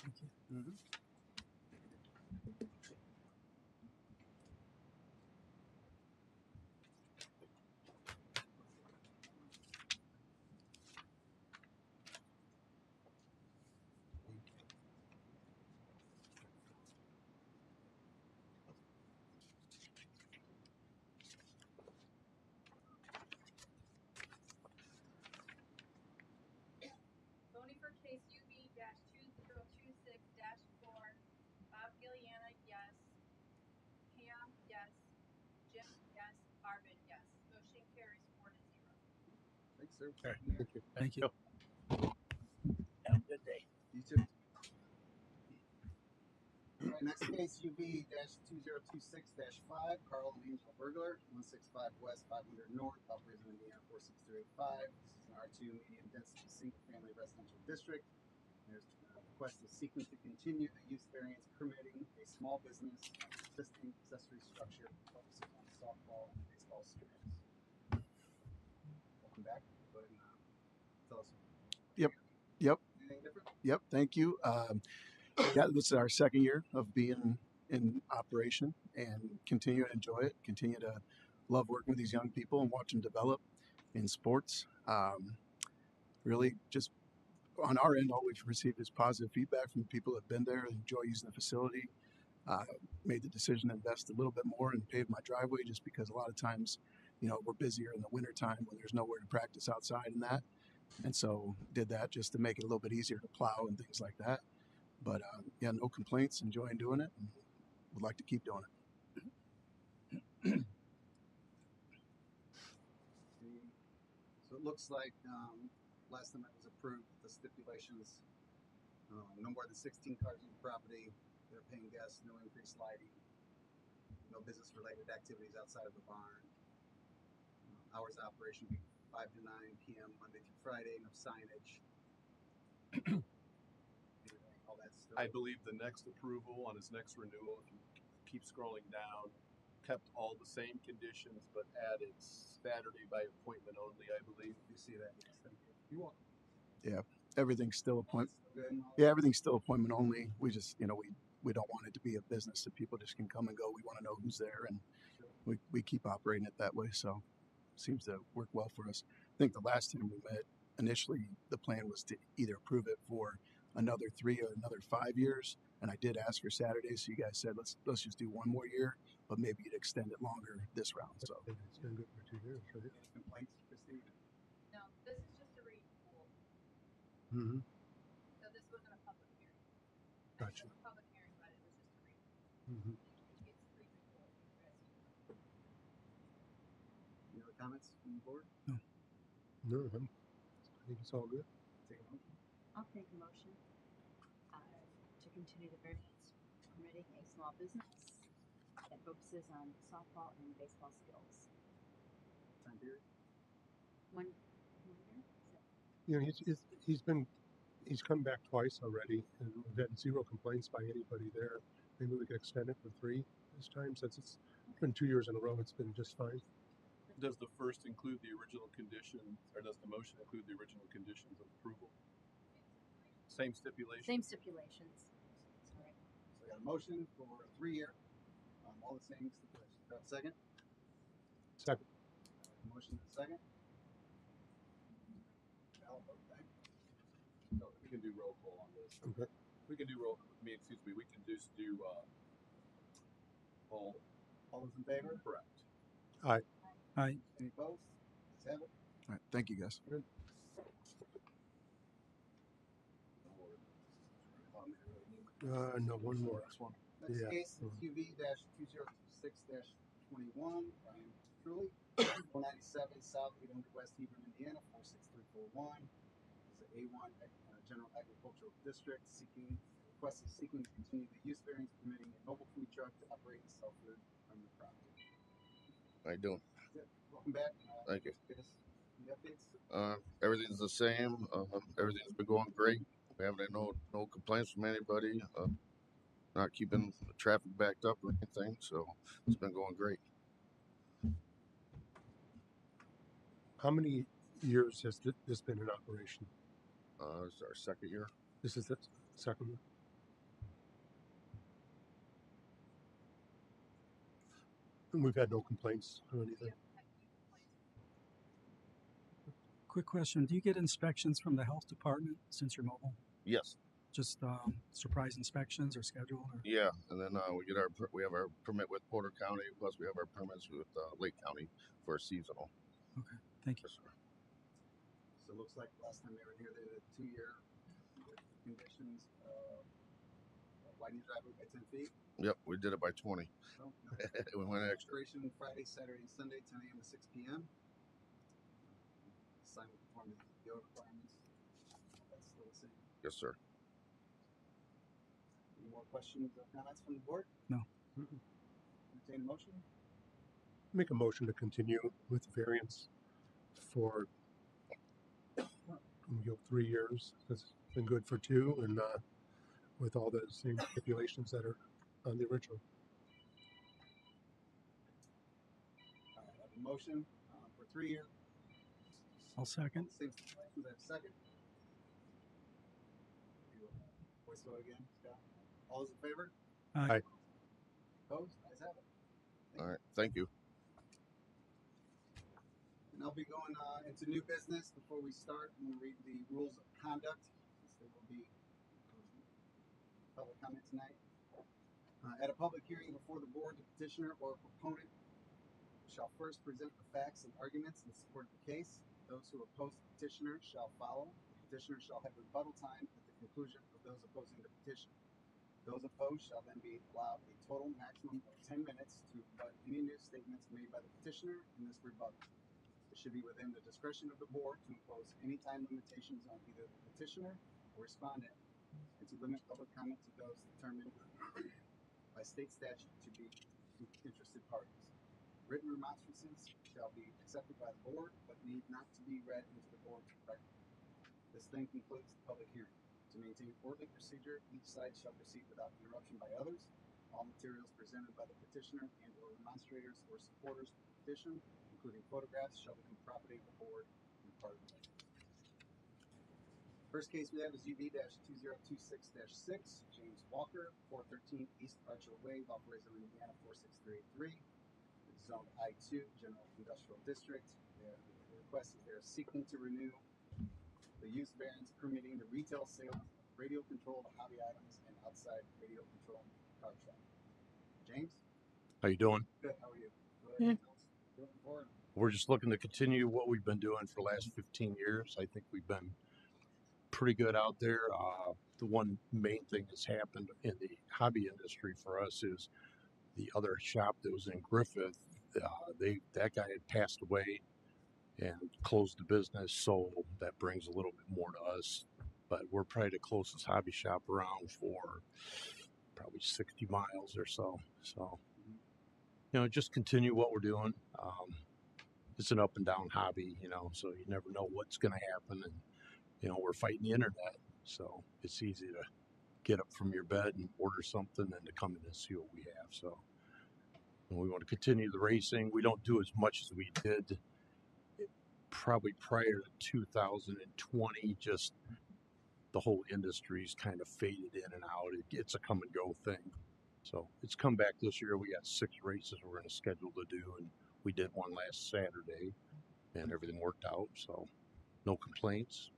Mhm. Voting for case UV-2026-4, Bob Gilliana, yes. Pam, yes. Jim, yes. Arvin, yes. Motion carries 4-0. Thanks, sir. Okay. Thank you. Thank you. Have a good day. You too. All right, next case UV-2026-5, Carl and Angel Burglar, 165 West, 500 North, Valparaiso, Indiana, 46385. This is an R2 medium density single family residential district. There's a request is seeking to continue the use variance permitting a small business existing accessory structure focusing on softball and baseball fields. Welcome back. Go ahead and tell us. Yep. Anything different? Yep. Thank you. Yeah, this is our second year of being in operation and continue to enjoy it, continue to love working with these young people and watch them develop in sports. Really just on our end, all we've received is positive feedback from people that have been there, enjoy using the facility. Made the decision to invest a little bit more and pave my driveway just because a lot of times, we're busier in the wintertime when there's nowhere to practice outside and that. And so did that just to make it a little bit easier to plow and things like that. But yeah, no complaints, enjoying doing it and would like to keep doing it. So it looks like last time it was approved, the stipulations, no more than 16 cars on the property, they're paying guests, no increased lighting, no business related activities outside of the barn. Hours of operation be 5 to 9 p.m. Monday through Friday, no signage. All that stuff. I believe the next approval on his next renewal, if you keep scrolling down, kept all the same conditions but added Saturday by appointment only, I believe. You see that? Yes, thank you. You're welcome. Yeah, everything's still appointment. Good. Yeah, everything's still appointment only. We just, we don't want it to be a business that people just can come and go. We want to know who's there, and we keep operating it that way. So it seems to work well for us. I think the last time we met, initially the plan was to either approve it for another 3 or another 5 years, and I did ask for Saturdays. So you guys said let's just do one more year, but maybe you'd extend it longer this round. So It's been good for 2 years, right? Any complaints, Christine? No, this is just a renewal. Mm-hmm. So this wasn't a public hearing. Gotcha. It was a public hearing, but it was just a renewal. Mm-hmm. It's pre-renewal. Any other comments from the board? No, I think it's all good. Take a motion. I'll take a motion to continue the variance permitting a small business that focuses on softball and baseball skills. Time period. One year? He's come back twice already, and we've had 0 complaints by anybody there. Maybe we could extend it for 3 this time, since it's been 2 years in a row. It's been just fine. Does the first include the original conditions, or does the motion include the original conditions of approval? Same stipulation? Same stipulations. All right. So we got a motion for a 3-year, all the same stipulations. Do I have a second? Second. Motion and a second. I'll vote aye. No, we can do roll call on this. Okay. We can do we can just do all All those in favor? correct. Aye. Aye. Any opposed? Let's have it. All right, thank you guys. Good. No, one more. Next one. Next Yeah. case is UV-2026-21, Brian Truly, 497 South 800 West Hebron, Indiana, 46341. It's an A1 General Agricultural District request is seeking to continue the use variance permitting a mobile food truck to operate and sell food from the property. How you doing? Good. Welcome back. Thank you. Give us the updates. Everything's the same. Everything's been going great. We haven't had no complaints from anybody. Not keeping the traffic backed up or anything, so it's been going great. How many years has this been in operation? It's our second year. This is the second year. And we've had no complaints or anything. Quick question: do you get inspections from the health department since you're mobile? Yes. Just surprise inspections or scheduled? Or? Yeah, and then we have our permit with Porter County, plus we have our permits with Lake County for seasonal. Okay, thank you. Yes, sir. So it looks like last time they were here, they did a 2-year with conditions, widening driveway by 10 feet. Yep, we did it by 20. So, We went extra. Operation Friday, Saturday, and Sunday, 10 a.m. to 6 p.m. Sign will conform to the EPO requirements. That's still the same. Yes, sir. Any more questions or comments from the board? No. Entertain a motion? Make a motion to continue with variance for 3 years. It's been good for 2, and with all the same stipulations that are on the original. I have a motion for 3 year. I'll second. Same stipulations. I have a second. Voice vote again, Scott. All those in favor? Aye. Opposed? Ayes have it. All right. Thank you. And I'll be going into new business. Before we start, I'm going to read the rules of conduct, since there will be public comment tonight. At a public hearing before the board, the petitioner or proponent shall first present the facts and arguments in support of the case. Those who oppose the petitioner shall follow. The petitioner shall have rebuttal time at the conclusion of those opposing the petition. Those opposed shall then be allowed a total maximum of 10 minutes to rebut any new statements made by the petitioner in this rebuttal. It should be within the discretion of the board to impose any time limitations on either the petitioner or respondent, and to limit public comment to those determined by state statute to be interested parties. Written remonstrances shall be accepted by the board, but need not to be read into the board's record. This then concludes the public hearing. To maintain orderly procedure, each side shall proceed without interruption by others. All materials presented by the petitioner and or remonstrators or supporters of the petition, including photographs, shall become property of the board and part of the record. First case we have is UB-2026-6, James Walker, 413 East Archer Way, Valparaiso, Indiana, 46383. It's zoned I-2, General Industrial District. The request is they're seeking to renew the use variance permitting the retail sale of radio controlled hobby items and outside radio controlled car shop. James? How you doing? Good, how are you? What are you looking for? We're just looking to continue what we've been doing for the last 15 years. I think we've been pretty good out there. The one main thing that's happened in the hobby industry for us is the other shop that was in Griffith, that guy had passed away and closed the business, so that brings a little bit more to us. But we're probably the closest hobby shop around for probably 60 miles or so. So, just continue what we're doing. It's an up and down hobby, so you never know what's going to happen. And, we're fighting the internet, so it's easy to get up from your bed and order something and to come in and see what we have. So we want to continue the racing. We don't do as much as we did probably prior to 2020. Just the whole industry's kind of faded in and out. It's a come and go thing. So it's come back this year. We got 6 races we're going to schedule to do, and we did one last Saturday, and everything worked out. So no complaints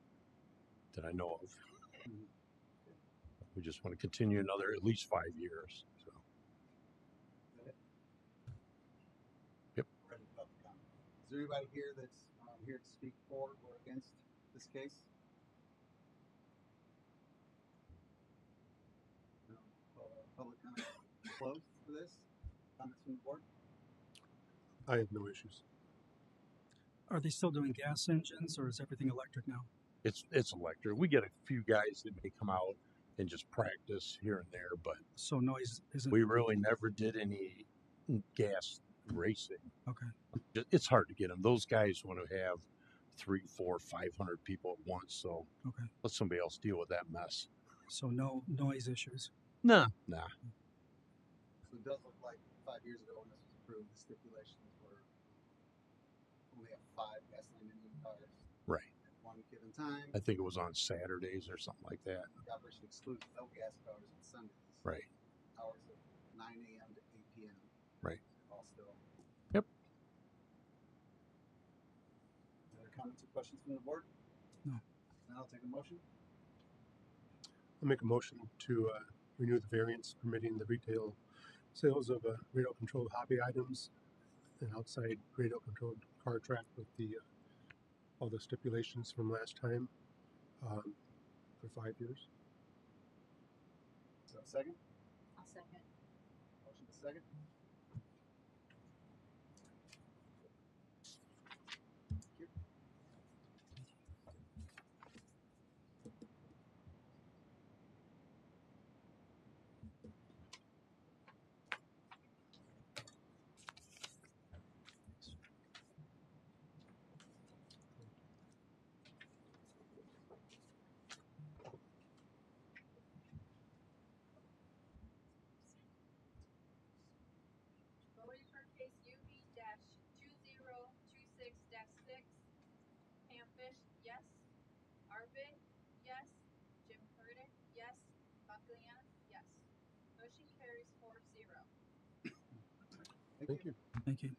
that I know of. We just want to continue another at least 5 years. So. Yep. Is there anybody here that's here to speak for or against this case? No. Public comment closed for this? Comments from the board? I have no issues. Are they still doing gas engines, or is everything electric now? It's electric. We get a few guys that may come out and just practice here and there, but so noise isn't. We really never did any gas racing. Okay. It's hard to get them. Those guys want to have 300, 400, 500 people at once, so okay. Let somebody else deal with that mess. So no noise issues? Nah. So it does look like 5 years ago when this was approved, the stipulations were only have 5 gasoline engine cars. Right. At one given time. I think it was on Saturdays or something like that. The operation excludes no gas cars on Sundays. Right. Hours of 9 a.m. to 8 p.m. Right. All baseball still. Yep. Any other comments or questions from the board? No. Now I'll take a motion. I'll make a motion to renew the variance permitting the retail sales of radio-controlled hobby items and outside radio-controlled car track with the all the stipulations from last time for 5 years. So second. I'll second. Motion to second. Thank you. Voting for case UB-2026-6. Pam Fish, yes. Arvid, yes. Jim Curtin, yes. Buckleyan, yes. Motion carries 4-0. Thank you. Thank you.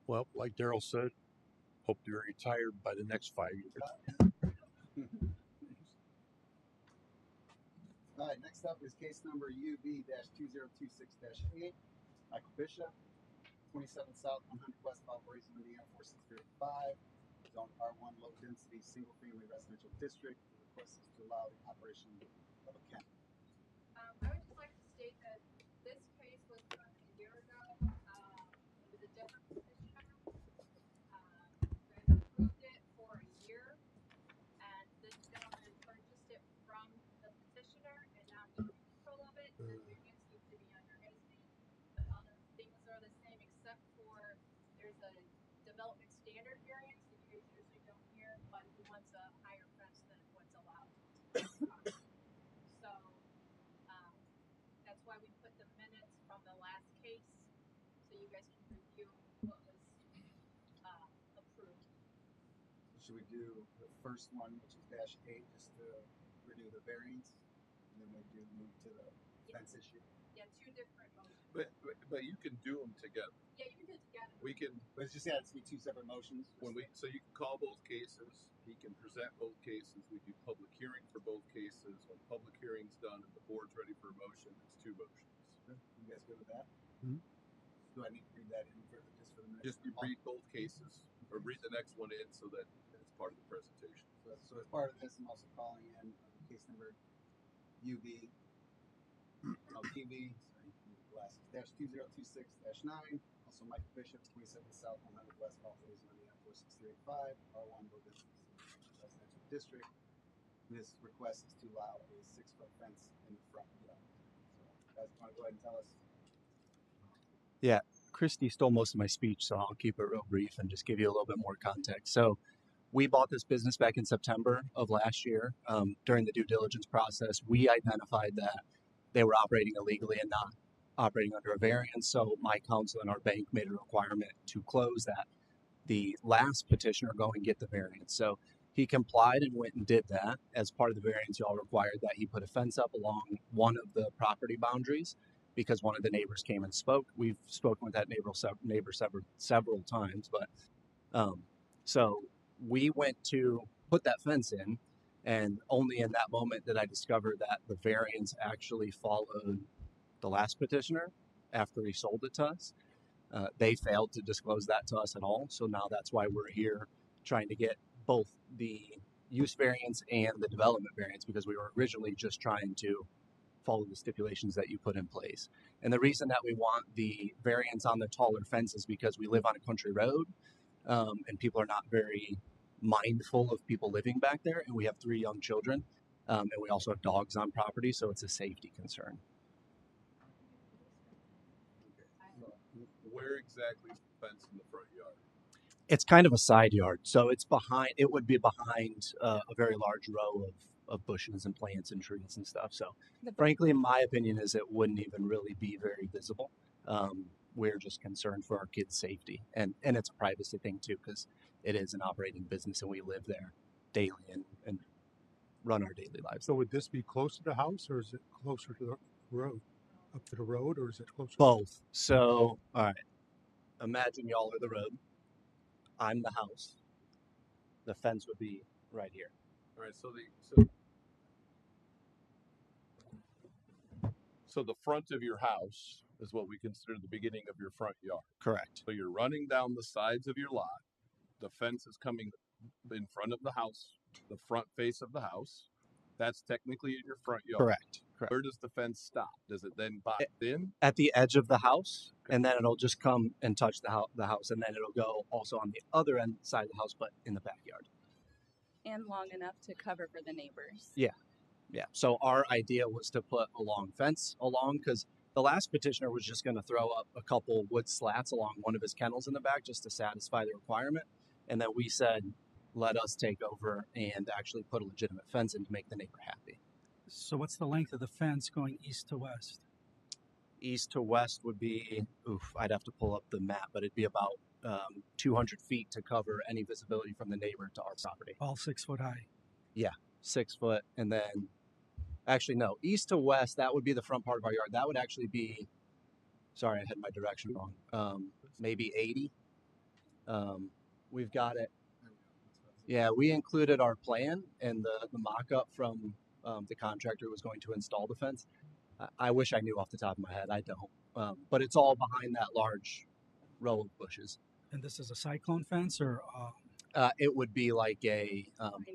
Well, like Daryl said, hope you're retired by the next 5 years. All right, next up is case number UB-2026-8. Michael Bishop, 27 South, 100 West Valparaiso, Indiana, 4635. Zone R1, low density, single family residential district. The request is to allow the operation of a kennel. I would just like to state that this case was done a year ago. It was a different petitioner. You guys approved it for a year, and this gentleman purchased it from the petitioner, and now he's in control of it. The variance used to be under his name. Things are the same except for there's a development standard variance that you guys usually don't hear, but he wants a higher fence than what's allowed. So that's why we put the minutes from the last case, so you guys can review what was approved. Should we do the first one, which is -8, just to renew the variance, and then we do move to the fence issue? Yeah, two different motions. But you can do them together. Yeah, you can do it together. We can, But it's just yeah, it's be two separate motions. so you can call both cases, he can present both cases, we do public hearing for both cases. When public hearing's done and the board's ready for a motion, it's two motions. You guys good with that? Mhm. Do I need to read that in for the minutes? Just you read both cases, or read the next one in so that it's part of the presentation. So as part of this, I'm also calling in case number UB, -2026-9. Also Michael Bishop, 27 South, 100 West, Valparaiso, Indiana, 46385, R1 low density residential district. This request is to allow a 6-foot fence in the front yard. So, guys, want to go ahead and tell us? Yeah, Christy stole most of my speech, so I'll keep it real brief and just give you a little bit more context. So we bought this business back in September of last year. During the due diligence process, we identified that they were operating illegally and not operating under a variance. So my counsel and our bank made a requirement to close that. The last petitioner go and get the variance. So he complied and went and did that. As part of the variance, y'all required that he put a fence up along one of the property boundaries because one of the neighbors came and spoke. We've spoken with that neighbor several times, but so we went to put that fence in, and only in that moment did I discover that the variance actually followed the last petitioner after he sold it to us. They failed to disclose that to us at all, so now that's why we're here trying to get both the use variance and the development variance, because we were originally just trying to follow the stipulations that you put in place. And the reason that we want the variance on the taller fence is because we live on a country road, and people are not very mindful of people living back there, and we have 3 young children, and we also have dogs on property, so it's a safety concern. Where exactly is the fence in the front yard? It's kind of a side yard, so it's behind. It would be behind a very large row of bushes and plants and trees and stuff. So, frankly, in my opinion, is it wouldn't even really be very visible. We're just concerned for our kids' safety, and it's a privacy thing too, because it is an operating business and we live there daily and run our daily lives. So would this be close to the house, or is it closer to the road? Up to the road, or is it closer? Both. So, all right. imagine y'all are the road. I'm the house. The fence would be right here. All right, so the front of your house is what we consider the beginning of your front yard. Correct. So you're running down the sides of your lot. The fence is coming in front of the house, the front face of the house. That's technically in your front yard. Correct. Where does the fence stop? Does it then box in? At the edge of the house, and then it'll just come and touch the house, and then it'll go also on the other end side of the house, but in the backyard. And long enough to cover for the neighbors. Yeah. So our idea was to put a long fence along, because the last petitioner was just going to throw up a couple wood slats along one of his kennels in the back just to satisfy the requirement. And then we said, let us take over and actually put a legitimate fence in to make the neighbor happy. So what's the length of the fence going east to west? East to west would be, I'd have to pull up the map, but it'd be about 200 feet to cover any visibility from the neighbor to our property. All 6 foot high. Yeah, 6 foot. And then, actually, no, east to west, that would be the front part of our yard. That would actually be, sorry, I had my direction wrong. Maybe 80. We've got it. Yeah, we included our plan and the mock-up from the contractor who was going to install the fence. I wish I knew off the top of my head. I don't. But it's all behind that large row of bushes. And this is a cyclone fence, or it would be like a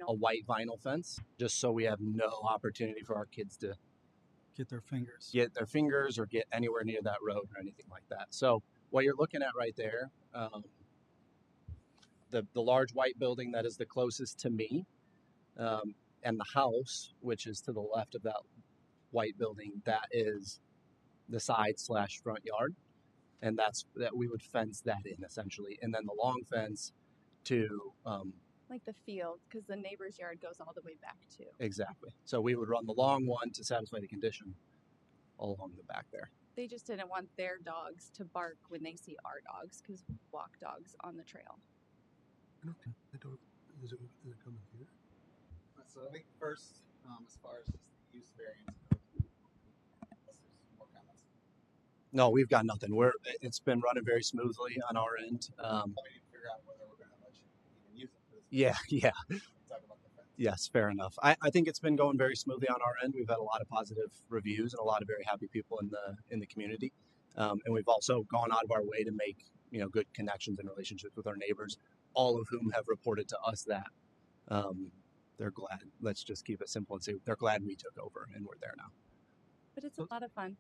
white vinyl fence, just so we have no opportunity for our kids to get their fingers or get anywhere near that road or anything like that. So what you're looking at right there, the large white building that is the closest to me, and the house, which is to the left of that white building, that is the side/front yard, and that we would fence that in essentially, and then the long fence to like the field, because the neighbor's yard goes all the way back too. Exactly. So we would run the long one to satisfy the condition all along the back there. They just didn't want their dogs to bark when they see our dogs, because we walk dogs on the trail. Is it coming here? So I think first, as far as just the use variance goes, unless there's more comments. No, we've got nothing. It's been running very smoothly on our end. We need to figure out whether we're going to let you even use it for this. Yeah. Talk about the fence. Yes, fair enough. I think it's been going very smoothly on our end. We've had a lot of positive reviews and a lot of very happy people in the community. And we've also gone out of our way to make good connections and relationships with our neighbors, all of whom have reported to us that they're glad. Let's just keep it simple and say they're glad we took over and we're there now. But it's a lot of fun.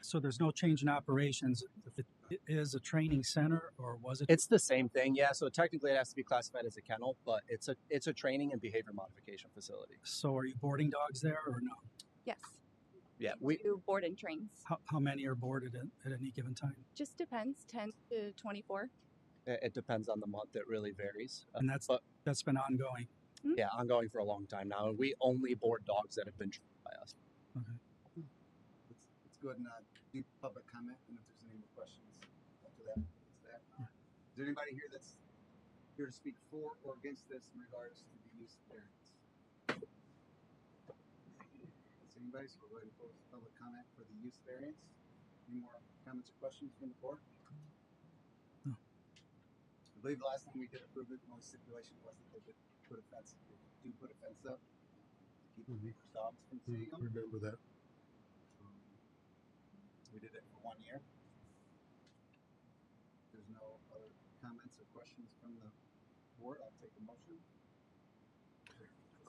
So there's no change in operations. If it is a training center, or was it? It's the same thing, yeah. So technically, it has to be classified as a kennel, but it's a training and behavior modification facility. So are you boarding dogs there or no? Yes. Yeah, we do board and trains. How many are boarded at any given time? Just depends, 10 to 24. It depends on the month. It really varies. And that's been ongoing. Mm-hmm. Yeah, ongoing for a long time now. And we only board dogs that have been trained by us. Okay. Let's go ahead and do public comment, and if there's any more questions after that, is there anybody here that's here to speak for or against this in regards to the use variance? Is anybody? So we'll go ahead and close public comment for the use variance. Any more comments or questions from the board? No. I believe the last time we did approve it, the only stipulation was that they did put a fence up to keep the neighbors' dogs from seeing them. Remember that. We did it for 1 year. There's no other comments or questions from the board. I'll take a motion.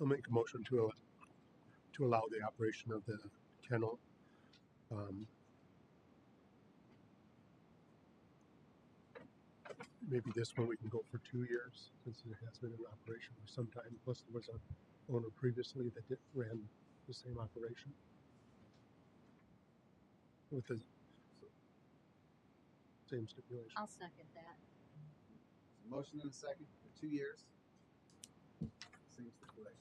I'll make a motion to allow the operation of the kennel. Maybe this one we can go for 2 years, since it has been in operation for some time. Plus, there was an owner previously that ran the same operation with the same stipulation. I'll second that. So motion and a second for 2 years. Same stipulations.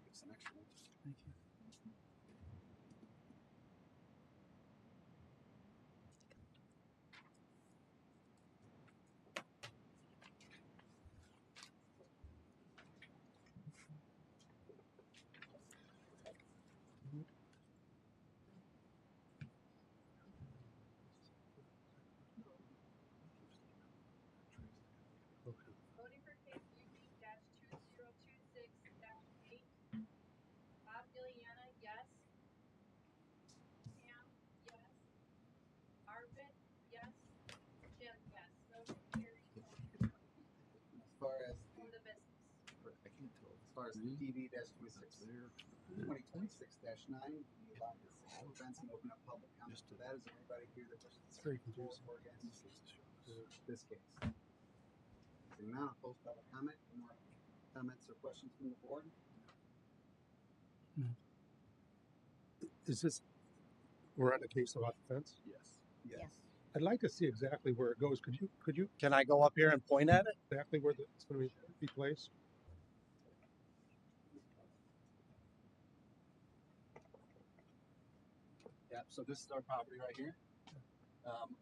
It's an extra one. Thank you. As far as TV-26, 2026-9, we allow the 6-foot fence and open up public comment for that. Is there anybody here that wishes to Very speak for confusing. or against this case? Seeing none, I'll close public comment. Any more comments or questions from the board? Is this, we're on the case about the fence? Yes. Yes. I'd like to see exactly where it goes. Could you Can I go up here and point at it? exactly where it's going to be placed? Yeah, so this is our property right here.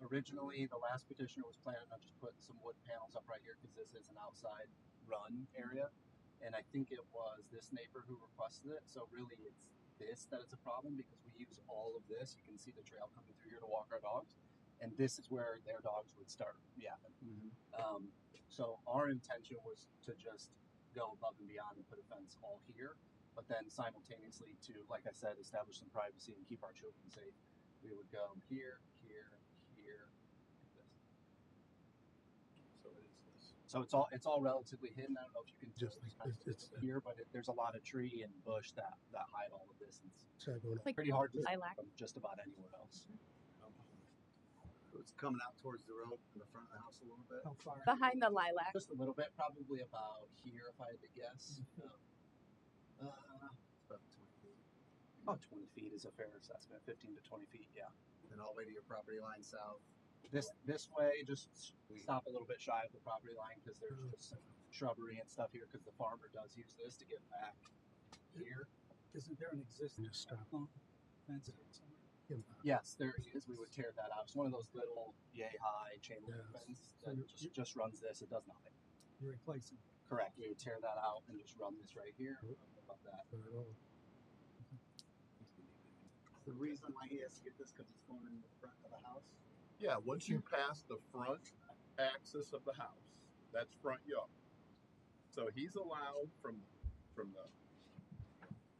Originally, the last petitioner was planning on just putting some wood panels up right here because this is an outside run area. And I think it was this neighbor who requested it. So really it's this that it's a problem because we use all of this. You can see the trail coming through here to walk our dogs. And this is where their dogs would start yapping. So our intention was to just go above and beyond and put a fence all here, but then simultaneously to, like I said, establish some privacy and keep our children safe. We would go here, here, here, like this. So it is this. So it's all relatively hidden. I don't know if you can tell It's here, but there's a lot of tree and bush that hide all of this. It's Like pretty hard to see lilac. from just about anywhere else. So it's coming out towards the road in the front of the house a little bit. How far? Behind the lilac. Just a little bit, probably about here if I had to guess. About 20 feet. About 20 feet is a fair assessment. 15 to 20 feet, yeah. And all the way to your property line south. This way, just stop a little bit shy of the property line because there's just some shrubbery and stuff here because the farmer does use this to get back here. Isn't there an existing Stop. fence somewhere? Yes, there is. We would tear that out. It's one of those little yay high chain link Yeah. fence So that just runs this. It does nothing. You're replacing. Correct. We would tear that out and just run this right here above that. The reason why he has to get this because it's going in the front of the house. Yeah, once you pass the front axis of the house, that's front yard. So he's allowed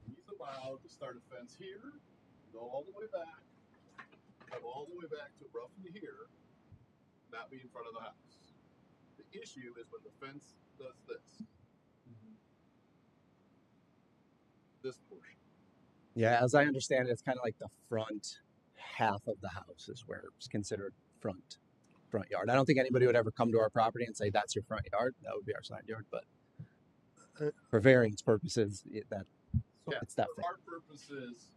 he's allowed to start a fence here, go all the way back, come all the way back to roughly here, not be in front of the house. The issue is when the fence does this. This portion. Yeah, as I understand it, it's kind of like the front half of the house is where it's considered front yard. I don't think anybody would ever come to our property and say that's your front yard. That would be our side yard, but for variance purposes, it's that For thing. our purposes,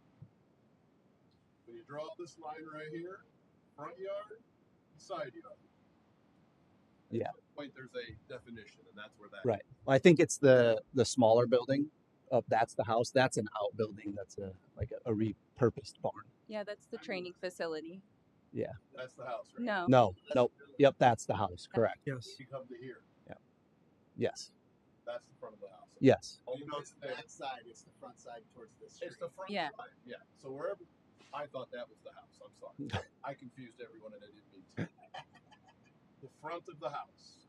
when you draw this line right here, front yard, side yard. Yeah. At some point there's a definition, and that's where that. Right. Well, I think it's the smaller building. That's the house. That's an outbuilding. That's a repurposed barn. Yeah, that's the training facility. Yeah. That's the house, right? No. No. Nope. Yep. That's the house. Correct. Yes. You come to here. Yes. That's the front of the house. Yes. All You the go way to there. that side, it's the front side towards this street. It's the front Yeah. side. Yeah. So wherever I thought that was the house. I'm sorry. I confused everyone and I didn't mean to. The front of the house.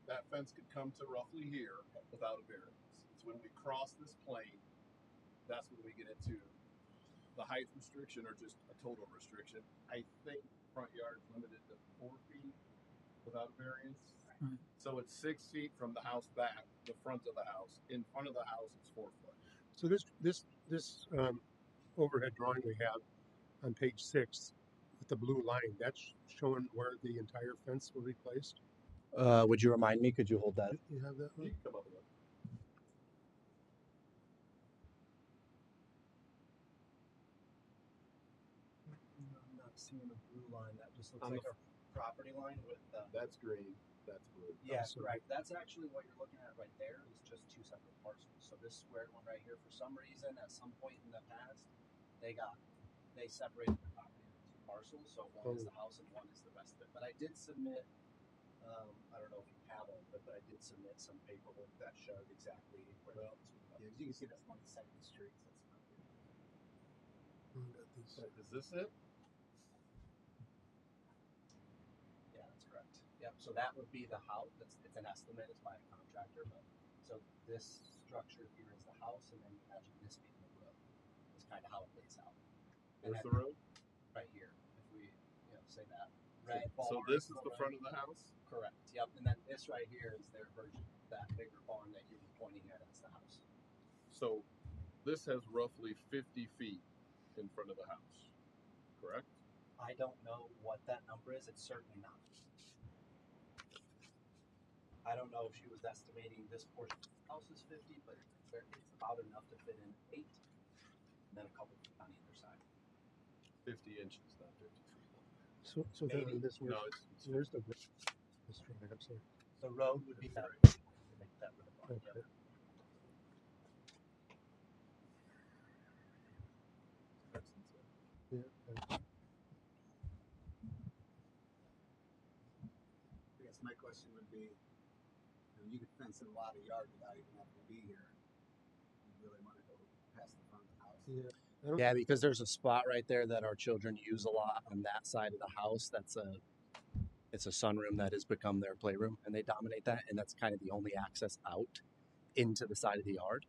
That fence could come to roughly here without a variance. It's when we cross this plane, that's when we get into the height restriction or just a total restriction. I think front yard is limited to 4 feet without a variance. Right. So it's 6 feet from the house back, the front of the house. In front of the house, it's 4 foot. So this overhead drawing we have on page 6 with the blue line, that's showing where the entire fence will be placed. Would you remind me? Could you hold that? You have that You one? can come up with it. I'm not seeing a blue line. That just looks On like the a property line with. That's green. That's blue. Yeah, so- correct. That's actually what you're looking at right there is just two separate parcels. So this squared one right here, for some reason, at some point in the past, they separated the property into two parcels. So one is the house and one is the rest of it. But I did submit, I don't know if you have all of it, but I did submit some paperwork that showed exactly where the house was. Yeah, you can see that's one side of the street. So that's not good. So is this it? Yeah, that's correct. Yep. So that would be the house. It's an estimate. It's by a contractor, but so this structure here is the house, and then imagine this being the road. Is kind of how it lays out. And Where's then the road? right here, if we say that red. So Valparaiso this is the red. front of the house? Correct. Yep. And then this right here is their version, that bigger barn that you were pointing at as the house. So this has roughly 50 feet in front of the house, correct? I don't know what that number is. It's certainly not. I don't know if she was estimating this portion of the house is 50, but it's about enough to fit in 8, and then a couple feet on either side. 50 inches, not 50 feet. So then Maybe. on this, No, where's the this drawing? I'm sorry. The road would be that. Make that red line. Okay. Yep. Yeah. I guess my question would be, you could fence in a lot of yard without even having to be here. You really want to go past the front of the house. Yeah. Yeah, because there's a spot right there that our children use a lot on that side of the house. It's a sunroom that has become their playroom, and they dominate that, and that's kind of the only access out into the side of the yard.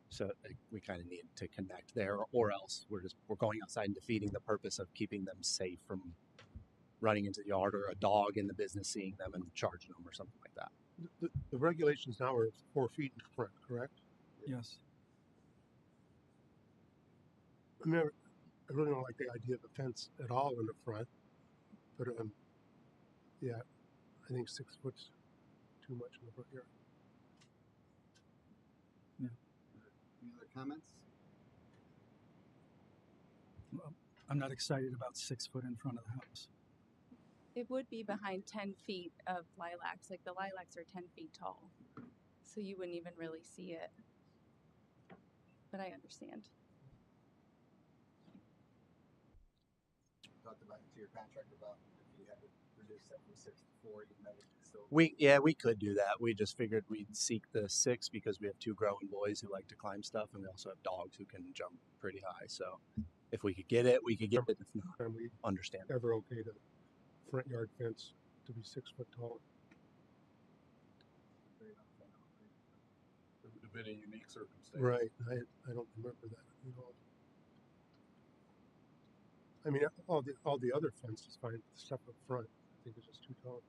So we kind of need to connect there, or else we're going outside and defeating the purpose of keeping them safe from running into the yard or a dog in the business seeing them and charging them or something like that. The regulations now are 4 feet in front, correct? Yes. I mean, I really don't like the idea of a fence at all in the front, but yeah, I think 6 foot's too much in the front yard. Any other comments? I'm not excited about 6 foot in front of the house. It would be behind 10 feet of lilacs. Like the lilacs are 10 feet tall. So you wouldn't even really see it. But I understand. Talked about it to your contractor about if you had to reduce that from 6 to 4, you might still. We could do that. We just figured we'd seek the 6 because we have 2 growing boys who like to climb stuff, and we also have dogs who can jump pretty high. So if we could get it, we could get it. If not, Are we understand. ever okay to front yard fence to be 6 foot tall? It would have been a unique circumstance. Right. I don't remember that at all. I mean, all the other fence is fine. The stuff up front, I think, is just too tall.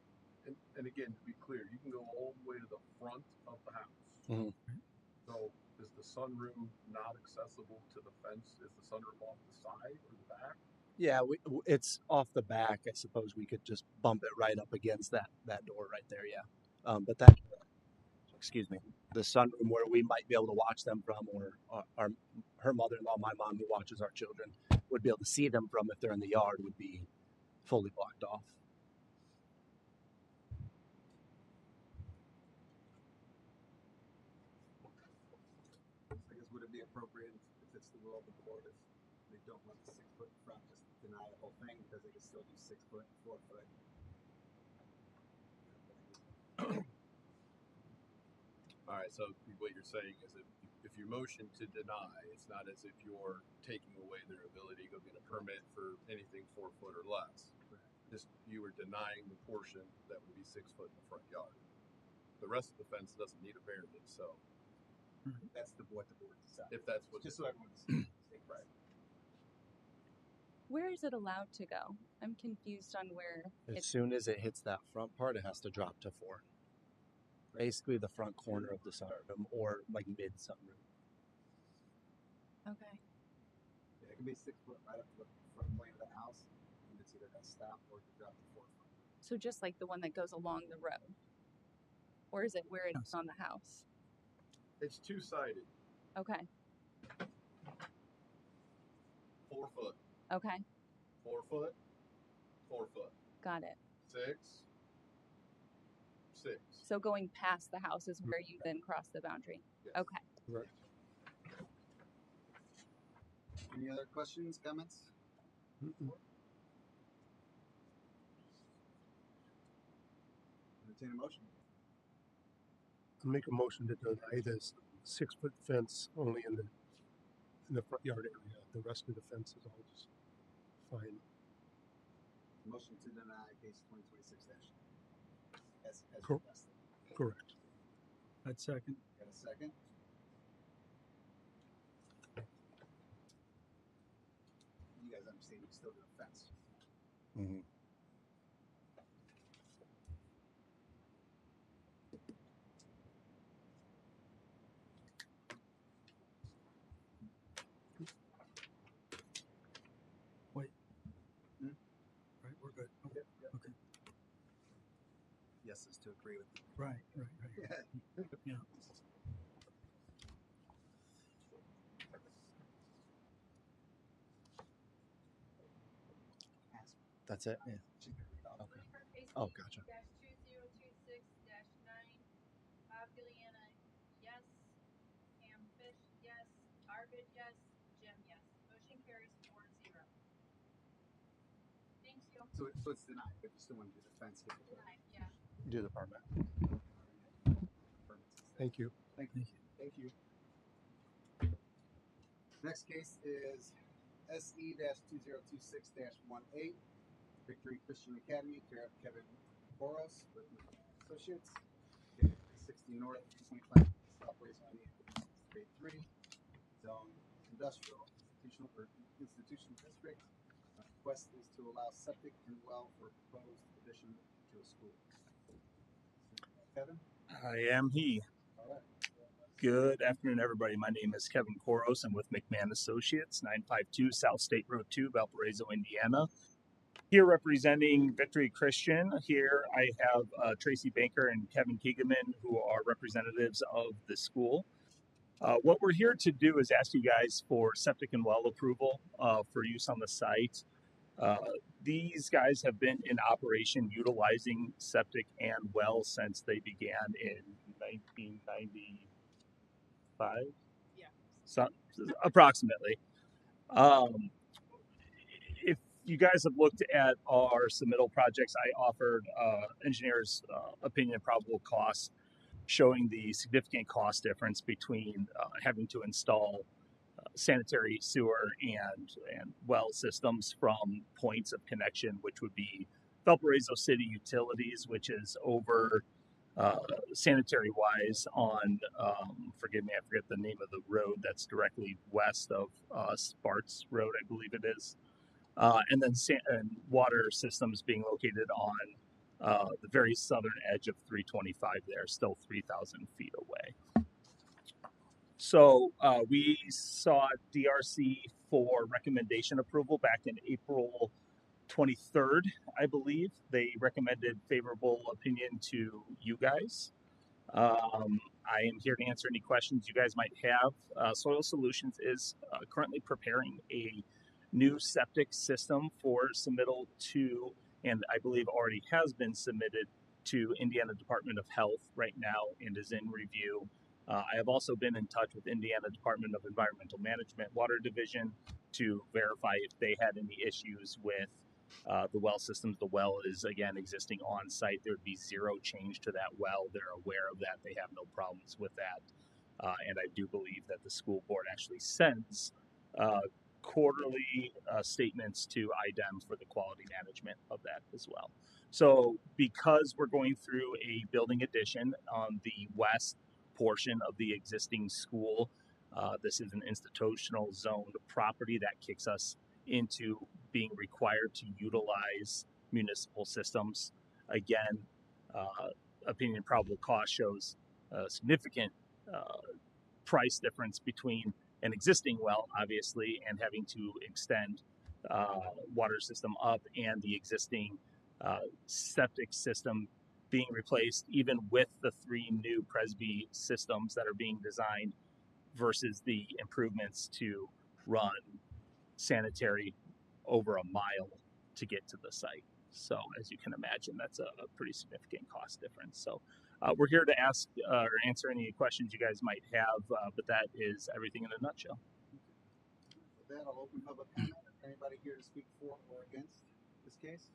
And again, to be clear, you can go all the way to the front of the house. Mhm. So is the sunroom not accessible to the fence? Is the sunroom off the side or the back? Yeah, it's off the back. I suppose we could just bump it right up against that door right there. Yeah, but that, excuse me, the sunroom where we might be able to watch them from, or her mother-in-law, my mom, who watches our children, would be able to see them from if they're in the yard, would be fully blocked off. I guess would it be appropriate if it's the will of the board if they don't want the 6 foot in front, just deny the whole thing because they can still do 6 foot, 4 foot. All right, so what you're saying is that if you motion to deny, it's not as if you're taking away their ability to go get a permit for anything 4 foot or less. Just you were denying the portion that would be 6 foot in the front yard. The rest of the fence doesn't need a variance, so That's what the board decides. if that's what Just so everyone's right. Where is it allowed to go? I'm confused on where As soon as it hits that front part, it has to drop to 4. Basically, the front corner of the sunroom, or like mid sunroom. Okay. Yeah, it can be 6 foot right up to the front plane of the house, and it's either got to stop or it can drop to 4 foot. So just like the one that goes along the road? Or is it where it's on the house? It's two-sided, Okay. 4 foot, Okay. 4 foot, 4 foot, Got it. 6, 6. So going past the house is where you then cross the boundary. Yes. Okay. Right. Any other questions, comments? Entertain a motion. I'll make a motion to deny this 6 foot fence only in the front yard area. The rest of the fence is all just fine. Motion to deny case 2026 dash. As Cor- requested. Correct. I'd second. Got a second? You guys understand you still do a fence. Mm-hmm. guesses to agree with me. Right. Yeah. That's it. Yeah. Okay. Oh, gotcha. -2026-9, Bob Gilliana, yes. Pam Fish, yes. Arvid, yes. Jim, yes. Motion carries 4-0. Thank you. So it's denied, but you still want to do the fence. Denied, yeah. Do the permit. Thank you. Thank you. Thank you. Next case is SE-2026-18, Victory Christian Academy, care of Kevin Boros with Associates, 60 North, Point Plan, Valparaiso, Grade 3, Zone Industrial Institutional District. Request is to allow septic and well for proposed addition to a school. Kevin? I am he. All right. Good afternoon, everybody. My name is Kevin Koros. I'm with McMahon Associates, 952 South State Road 2, Valparaiso, Indiana. Here representing Victory Christian. Here I have Tracy Banker and Kevin Keegaman, who are representatives of the school. What we're here to do is ask you guys for septic and well approval for use on the site. These guys have been in operation utilizing septic and well since they began in 1995. Yeah. So, approximately. If you guys have looked at our submittal projects, I offered engineers' opinion of probable costs, showing the significant cost difference between having to install sanitary sewer and well systems from points of connection, which would be Valparaiso City Utilities, which is over sanitary wise on, forgive me, I forget the name of the road that's directly west of Sparts Road, I believe it is. And then and water systems being located on the very southern edge of 325 there, still 3,000 feet away. So we sought DRC for recommendation approval back in April 23rd, I believe. They recommended favorable opinion to you guys. I am here to answer any questions you guys might have. Soil Solutions is currently preparing a new septic system for submittal to, and I believe already has been submitted to Indiana Department of Health right now and is in review. I have also been in touch with Indiana Department of Environmental Management Water Division to verify if they had any issues with the well systems. The well is, again, existing on site. There would be zero change to that well. They're aware of that. They have no problems with that. And I do believe that the school board actually sends quarterly statements to IDEM for the quality management of that as well. So because we're going through a building addition on the west portion of the existing school, this is an institutional zoned property that kicks us into being required to utilize municipal systems. Again, opinion probable cost shows a significant price difference between an existing well, obviously, and having to extend water system up, and the existing septic system being replaced, even with the 3 new Presby systems that are being designed, versus the improvements to run sanitary over a mile to get to the site. So as you can imagine, that's a pretty significant cost difference. So we're here to ask or answer any questions you guys might have, but that is everything in a nutshell. With that, I'll open public comment. Anybody here to speak for or against this case?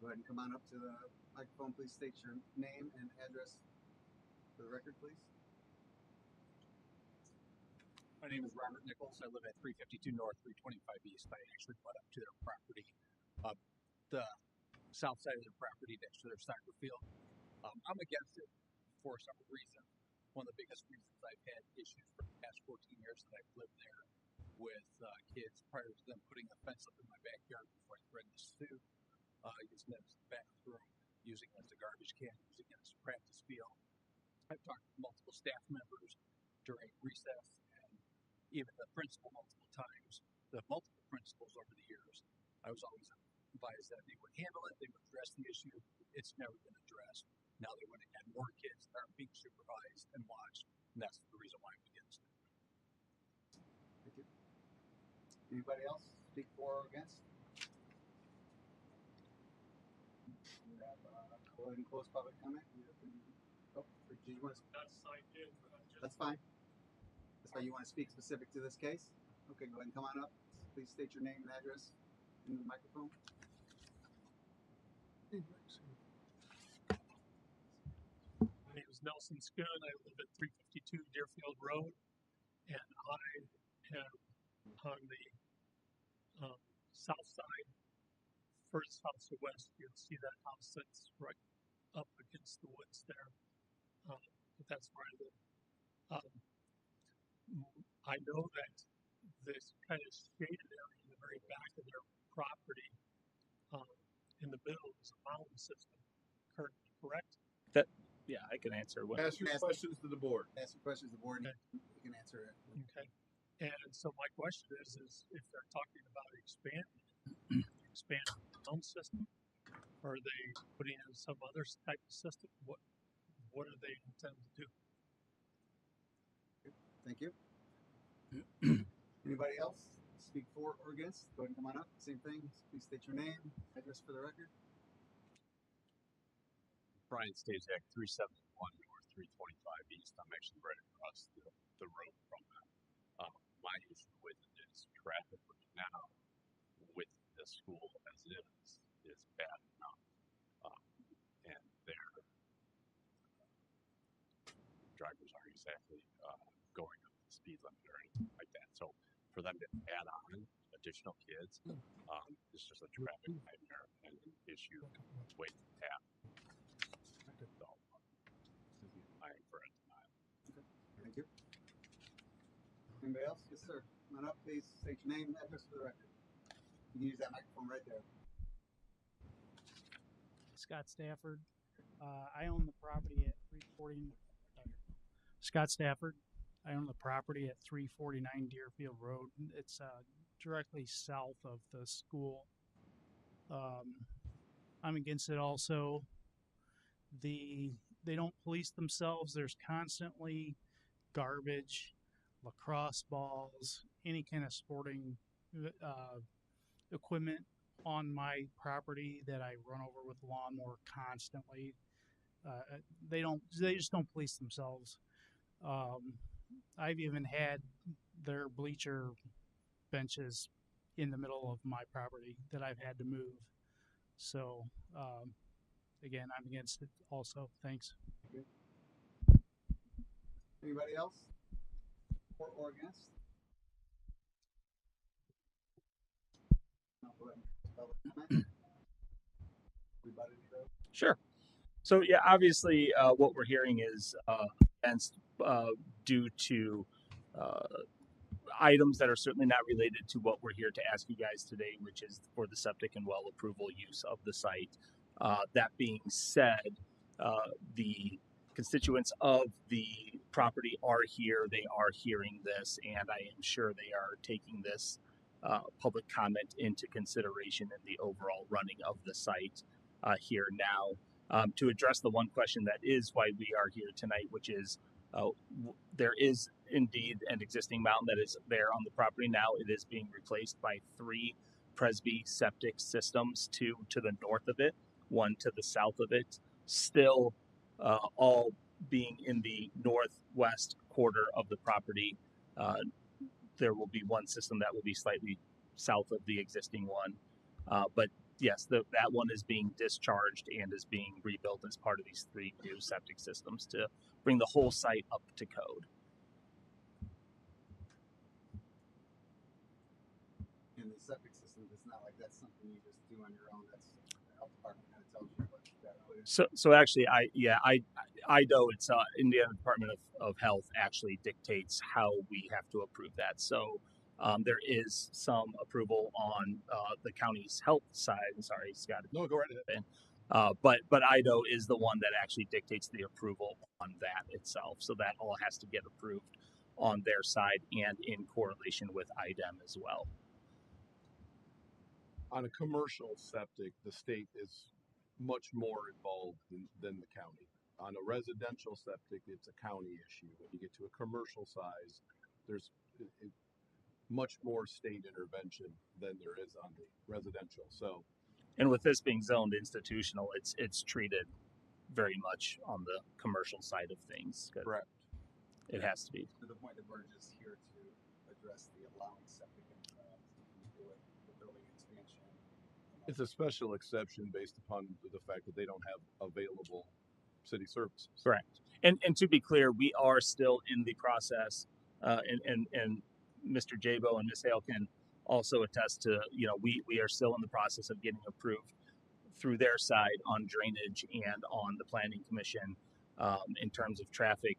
Go ahead and come on up to the microphone. Please state your name and address for the record, please. My name is Robert Nichols. I live at 352 North, 325 East. I actually went up to their property, the south side of their property next to their soccer field. I'm against it for several reasons. One of the biggest reasons I've had issues for the past 14 years that I've lived there with kids prior to them putting a fence up in my backyard before I threatened to sue, using it as a bathroom, using it as a garbage can, using it as a practice field. I've talked to multiple staff members during recess, even the principal multiple times, the multiple principals over the years. I was always advised that they would handle it, they would address the issue. It's never been addressed. Now they want to add more kids that aren't being supervised and watched, and that's the reason why I'm against it. Thank you. Anybody else speak for or against? We have, go ahead and close public comment. Oh, did you want to? That's fine. That's why you want to speak specific to this case? Okay, go ahead and come on up. Please state your name and address in the microphone. My name is Nelson Schoon. I live at 352 Deerfield Road, and I am on the south side, first house to west. You'll see that house that's right up against the woods there. But that's where I live. I know that this kind of shaded area in the very back of their property, in the middle, is a mountain system. Correct? That, yeah, I can answer. What? Ask your questions to the board. Ask your questions to the board. Okay. You can answer it. Okay. And so my question is if they're talking about expanding the mountain system, or are they putting in some other type of system? What do they intend to do? Thank you. Anybody else speak for or against? Go ahead and come on up. Same thing. Please state your name, address for the record. Brian Stasiak, 371 North, 325 East. I'm actually right across the road from that. My issue with it is traffic now with the school as is bad enough. And their drivers aren't exactly going up the speed limit or anything like that. So for them to add on additional kids, it's just a traffic nightmare and an issue waiting to happen. So I am for a denial. Okay. Thank you. Anybody else? Yes, sir. Come on up, please. State your name and address for the record. You can use that microphone right there. Scott Stafford. I own the property at 340. Scott Stafford. I own the property at 349 Deerfield Road. It's directly south of the school. I'm against it also. They don't police themselves. There's constantly garbage, lacrosse balls, any kind of sporting equipment on my property that I run over with lawnmower constantly. They just don't police themselves. I've even had their bleacher benches in the middle of my property that I've had to move. So, again, I'm against it also. Thanks. Okay. Anybody else? For or against? No, go ahead. Public comment. Everybody go. Sure. So yeah, obviously, what we're hearing is against due to items that are certainly not related to what we're here to ask you guys today, which is for the septic and well approval use of the site. That being said, the constituents of the property are here. They are hearing this, and I am sure they are taking this public comment into consideration in the overall running of the site here now. To address the one question that is why we are here tonight, which is there is indeed an existing mountain that is there on the property now. It is being replaced by 3 Presby septic systems, 2 to the north of it, 1 to the south of it, still all being in the northwest quarter of the property. There will be one system that will be slightly south of the existing one. But yes, that one is being discharged and is being rebuilt as part of these 3 new septic systems to bring the whole site up to code. And the septic system, it's not like that's something you just do on your own. That's the health department kind of tells you what you got to do. So actually, I know it's Indiana Department of Health actually dictates how we have to approve that. So there is some approval on the county's health side. Sorry, Scott. No, go right ahead. But IDO is the one that actually dictates the approval on that itself. So that all has to get approved on their side and in correlation with IDEM as well. On a commercial septic, the state is much more involved than the county. On a residential septic, it's a county issue. When you get to a commercial size, there's much more state intervention than there is on the residential. So, And with this being zoned institutional, it's treated very much on the commercial side of things. correct. It has to be. To the point that we're just here to address the allowing septic and do it, the building expansion. It's a special exception based upon the fact that they don't have available city services. Correct. And to be clear, we are still in the process, and Mr. Jabo and Ms. Hale can also attest to, we are still in the process of getting approved through their side on drainage and on the planning commission. In terms of traffic,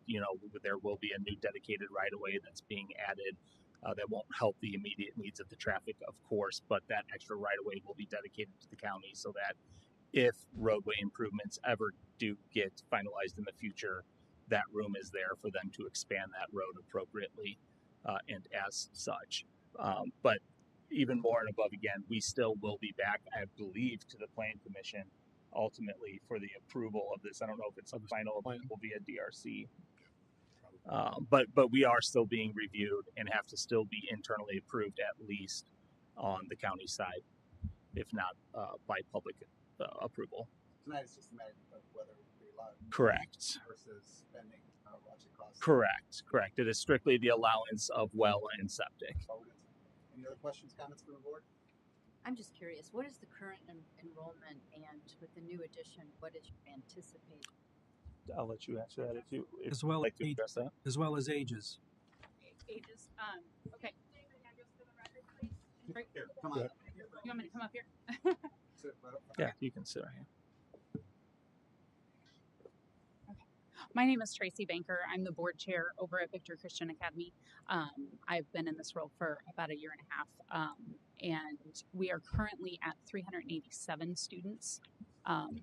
there will be a new dedicated right-of-way that's being added that won't help the immediate needs of the traffic, of course, but that extra right-of-way will be dedicated to the county so that if roadway improvements ever do get finalized in the future, that room is there for them to expand that road appropriately and as such. But even more and above again, we still will be back, I believe, to the Plan Commission ultimately for the approval of this. I don't know if it's a final approval via DRC. But we are still being reviewed and have to still be internally approved at least on the county side, if not by public approval. Tonight it's just a matter of whether we allow it Correct. versus spending watching costs. Correct. It is strictly the allowance of well and septic. Any other questions, comments from the board? I'm just curious, what is the current enrollment, and with the new addition, what is your anticipated? I'll let you answer that if you As well like to as address that. as well as ages. Ages. Okay. Right. Here, come on. You want me to come up here? Sit right up front. Yeah, you can sit right here. My name is Tracy Banker. I'm the board chair over at Victor Christian Academy. I've been in this role for about a year and a half, and we are currently at 387 students.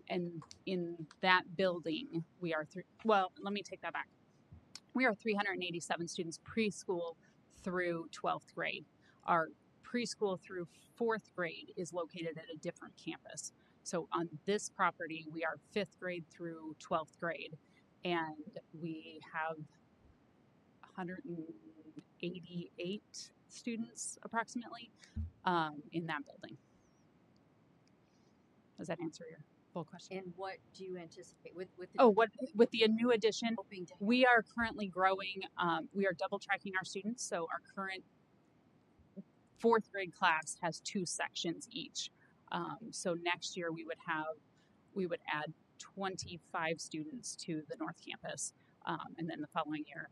And in that building, we are let me take that back. We are 387 students preschool through 12th grade. Our preschool through 4th grade is located at a different campus. So on this property, we are 5th grade through 12th grade. And we have 188 students approximately in that building. Does that answer your full question? And what do you anticipate with the with the new addition? hoping to have? We are currently growing. We are double tracking our students. So our current 4th grade class has 2 sections each. So next year we would add 25 students to the North Campus, and then the following year,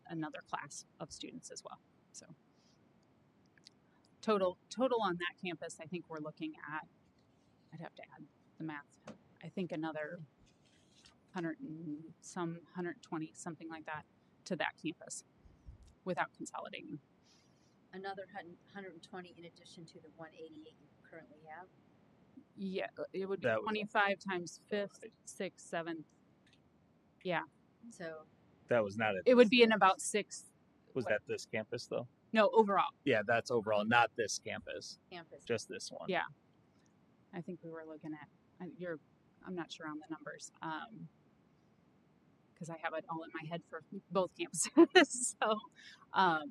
another class of students as well. So total on that campus, I think we're looking at. I'd have to add the math. I think another 120, something like that, to that campus, without consolidating. Another 120 in addition to the 188 you currently have? Yeah, it would be 25 times 5th, 6th, 7th. Yeah. So That was not it. It would be in about 6. Was that this campus though? No, overall. Yeah, that's overall, not this campus. Campus. Just this one. Yeah. I think we were looking at, I'm not sure on the numbers, because I have it all in my head for both campuses. So,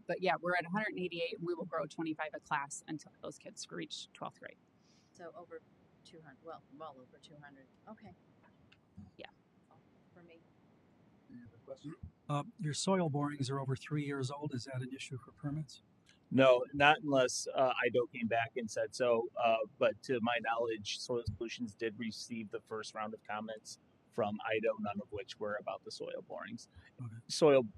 but yeah, we're at 188 and we will grow 25 a class until those kids reach 12th grade. So over 200, well over 200. Okay. Yeah. For me. Any other questions? Your soil borings are over 3 years old. Is that an issue for permits? No, not unless IDO came back and said so. But to my knowledge, Soil Solutions did receive the first round of comments from IDO, none of which were about the soil borings. Okay.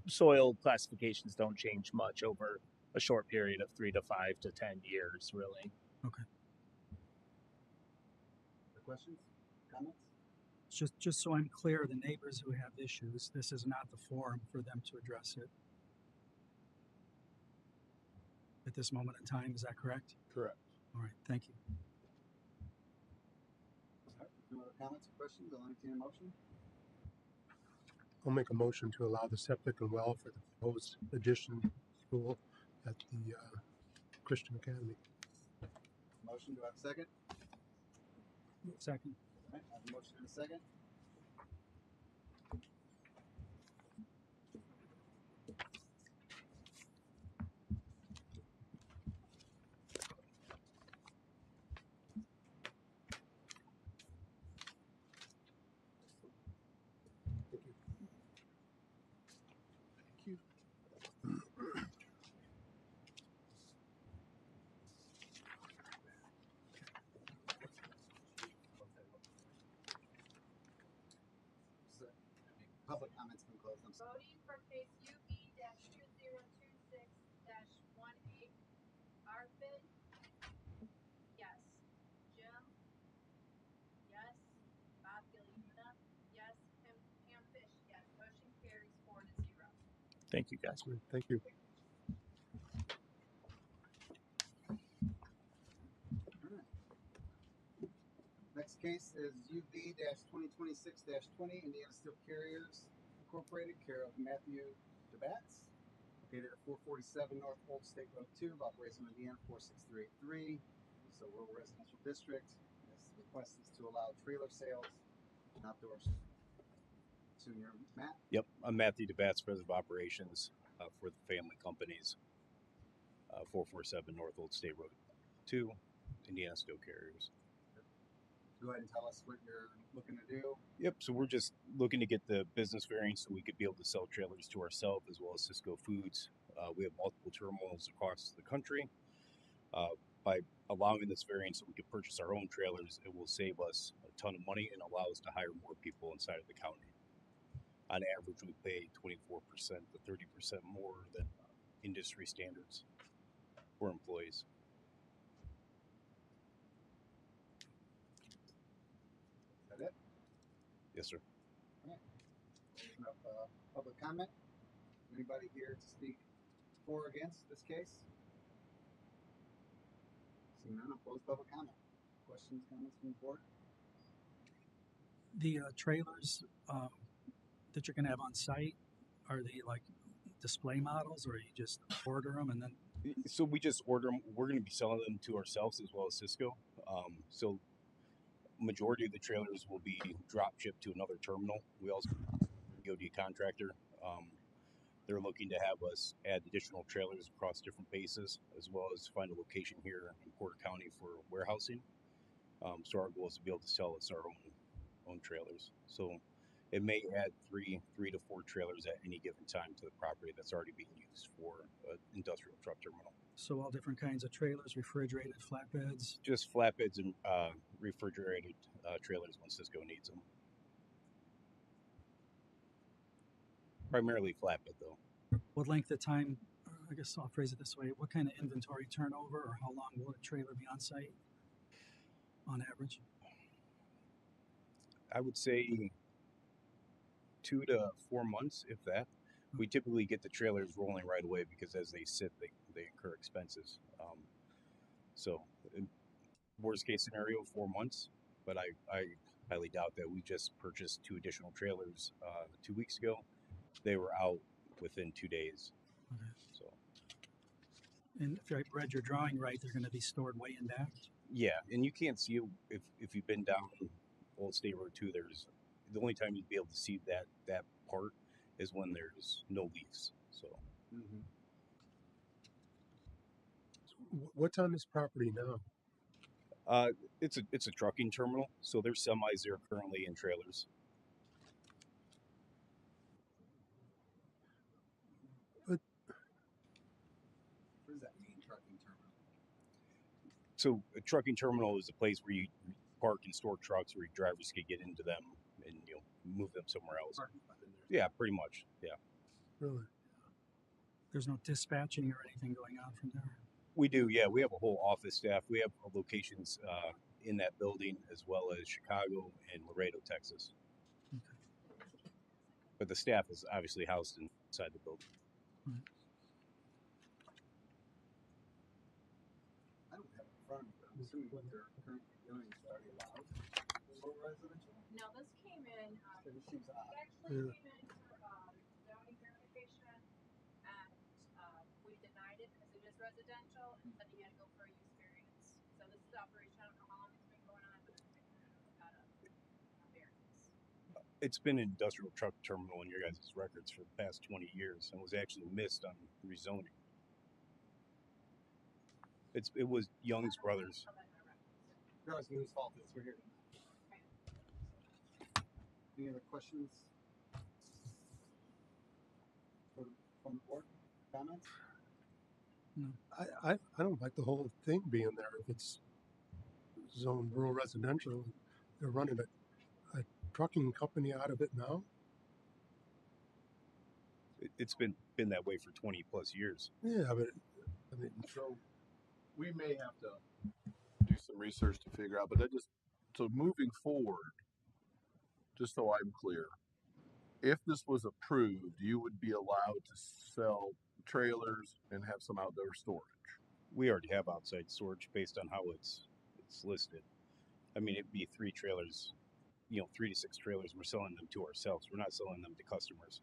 Soil classifications don't change much over a short period of 3 to 5 to 10 years, really. Okay. Other questions? Comments? Just so I'm clear, the neighbors who have issues, this is not the forum for them to address it at this moment in time. Is that correct? Correct. All right. Thank you. All right. No other comments or questions? I'll entertain a motion. I'll make a motion to allow the septic and well for the proposed addition school at the Christian Academy. motion. Do I have a second? Second. All right, I have a motion and a second. So, public comments been closed. I'm sorry. Voting for case UB-2026-18, Arfin, yes. Jim, yes. Bob Giliuna, yes. Pam Fish, yes. Motion carries 4-0. Thank you, guys. Thank you. All right. Next case is UB-2026-20, Indiana Steel Carriers Incorporated, care of Matthew DeBatz, located at 447 North Old State Road 2, Valparaiso, Indiana 46383. So rural residential district. This request is to allow trailer sales and outdoors. Senior Matt. Yep, I'm Matthew DeBatz, President of Operations for the family companies, 447 North Old State Road 2, Indiana Steel Carriers. Go ahead and tell us what you're looking to do. Yep, so we're just looking to get the business variance so we could be able to sell trailers to ourselves as well as Cisco Foods. We have multiple terminals across the country. By allowing this variance so we could purchase our own trailers, it will save us a ton of money and allow us to hire more people inside of the county. On average, we pay 24% to 30% more than industry standards for employees. Is that it? Yes, sir. All right. Open up public comment. Anybody here to speak for or against this case? Seeing none, I'll close public comment. Questions, comments from the board? The trailers that you're going to have on site, are they like display models, or you just order them and then? So we just order them. We're going to be selling them to ourselves as well as Cisco. So majority of the trailers will be drop shipped to another terminal. We also DoD contractor. They're looking to have us add additional trailers across different bases, as well as find a location here in Porter County for warehousing. So our goal is to be able to sell us our own trailers. So it may add three to four trailers at any given time to the property that's already being used for an industrial truck terminal. So all different kinds of trailers, refrigerated, flatbeds? Just flatbeds and refrigerated trailers when Cisco needs them. Primarily flatbed, though. What length of time, I guess I'll phrase it this way, what kind of inventory turnover, or how long will a trailer be on site on average? I would say 2 to 4 months, if that. We typically get the trailers rolling right away because as they sit, they incur expenses. So, worst case scenario, 4 months, but I highly doubt that. We just purchased 2 additional trailers 2 weeks ago. They were out within 2 days. Okay. So, and if I read your drawing right, they're going to be stored way in back? yeah, and you can't see it if you've been down Old State Road 2. There's the only time you'd be able to see that part is when there's no leaves. So, What's on this property now? it's a trucking terminal, so there's semis there currently in trailers. What does that mean, trucking terminal? So a trucking terminal is a place where you park and store trucks where your drivers can get into them and move them somewhere else. Yeah, pretty much. Yeah. Really? There's no dispatching or anything going on from there? We do, yeah. We have a whole office staff. We have locations in that building as well as Chicago and Laredo, Texas. Okay. But the staff is obviously housed inside the building. Right. I don't have it in front of me, but I'm assuming what they're currently doing is already allowed for rural residential. No, this came in. So this seems odd. It actually came in for zoning verification, and we denied it because it is residential, and said he had to go for a use variance. So this is operation. I don't know how long it's been going on, but it's been got a variance. It's been an industrial truck terminal in your guys' records for the past 20 years and was actually missed on rezoning. It was Young's Brothers. Regardless of whose fault it is, we're here. Any other questions from the board? Comments? I don't like the whole thing being there. If it's zone rural residential, they're running a trucking company out of it now. It's been that way for 20 plus years. Yeah, but I mean, So we may have to do some research to figure out, but so moving forward, just so I'm clear, if this was approved, you would be allowed to sell trailers and have some outdoor storage. We already have outside storage based on how it's listed. I mean, it'd be 3 trailers, 3 to 6 trailers. We're selling them to ourselves. We're not selling them to customers.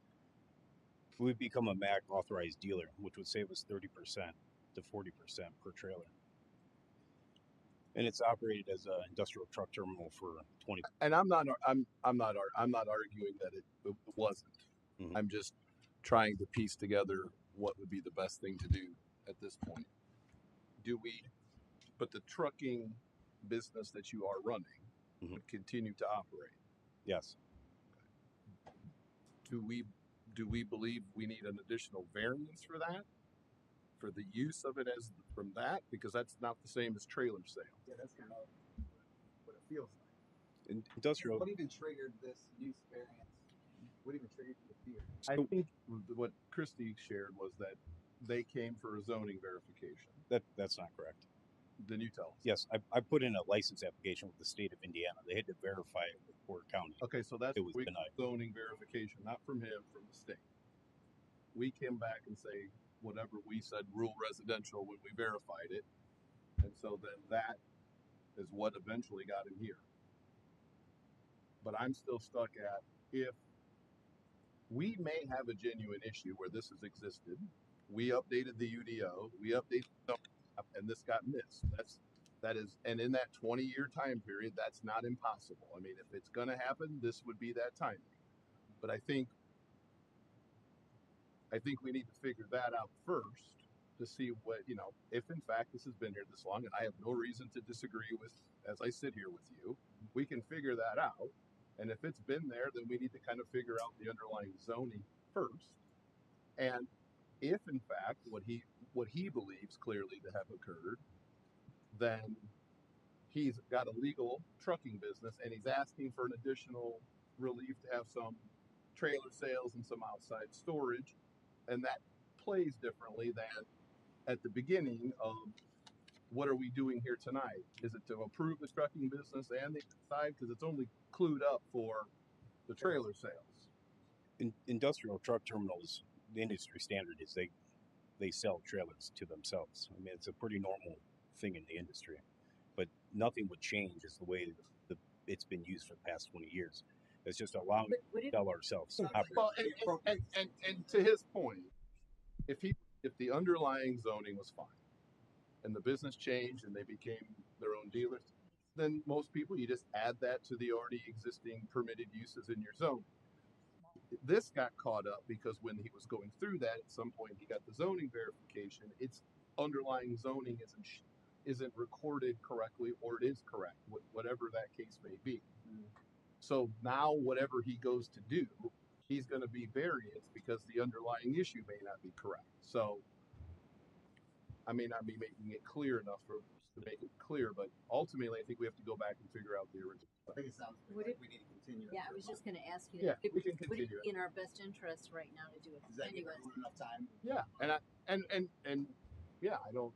We'd become a MAC authorized dealer, which would save us 30% to 40% per trailer. And it's operated as an industrial truck terminal for 20. And I'm not arguing that it wasn't. Mhm. I'm just trying to piece together what would be the best thing to do at this point. But the trucking business that you are running would continue to operate. Yes. Do we believe we need an additional variance for that? For the use of it from that? Because that's not the same as trailer sales. Yeah, that's kind of what it feels like. Industrial. What even triggered this use variance? What even triggered the fear? I think what Christy shared was that they came for a zoning verification. That's not correct. Then you tell us. Yes, I put in a license application with the state of Indiana. They had to verify it with Porter County. Okay, so that's it was denied. Zoning verification, not from him, from the state. We came back and say whatever we said, rural residential, when we verified it, and so then that is what eventually got him here. But I'm still stuck at, if we may have a genuine issue where this has existed, we updated the UDO, we updated the and this got missed. And in that 20-year time period, that's not impossible. I mean, if it's going to happen, this would be that timing. But I think we need to figure that out first to see what, if in fact this has been here this long, and I have no reason to disagree with, as I sit here with you, we can figure that out. And if it's been there, then we need to kind of figure out the underlying zoning first. And if in fact what he believes clearly to have occurred, then he's got a legal trucking business and he's asking for an additional relief to have some trailer sales and some outside storage, and that plays differently than at the beginning of what are we doing here tonight? Is it to approve the trucking business and the side, because it's only clued up for the trailer sales? Industrial truck terminals, the industry standard is they sell trailers to themselves. I mean, it's a pretty normal thing in the industry, but nothing would change as the way it's been used for the past 20 years. It's just allowing us to sell ourselves. Well, and to his point, if the underlying zoning was fine and the business changed and they became their own dealers, then most people, you just add that to the already existing permitted uses in your zone. This got caught up because when he was going through that, at some point he got the zoning verification. Its underlying zoning isn't recorded correctly, or it is correct, whatever that case may be. So now whatever he goes to do, he's going to be variance because the underlying issue may not be correct. So I may not be making it clear enough to make it clear, but ultimately I think we have to go back and figure out the original. I think it sounds Would like it- we need to continue. Yeah, I was just going to ask you. Yeah, if we can would it continue be in our best interest right now to do it? Does that give everyone enough time? Yeah, and yeah, I don't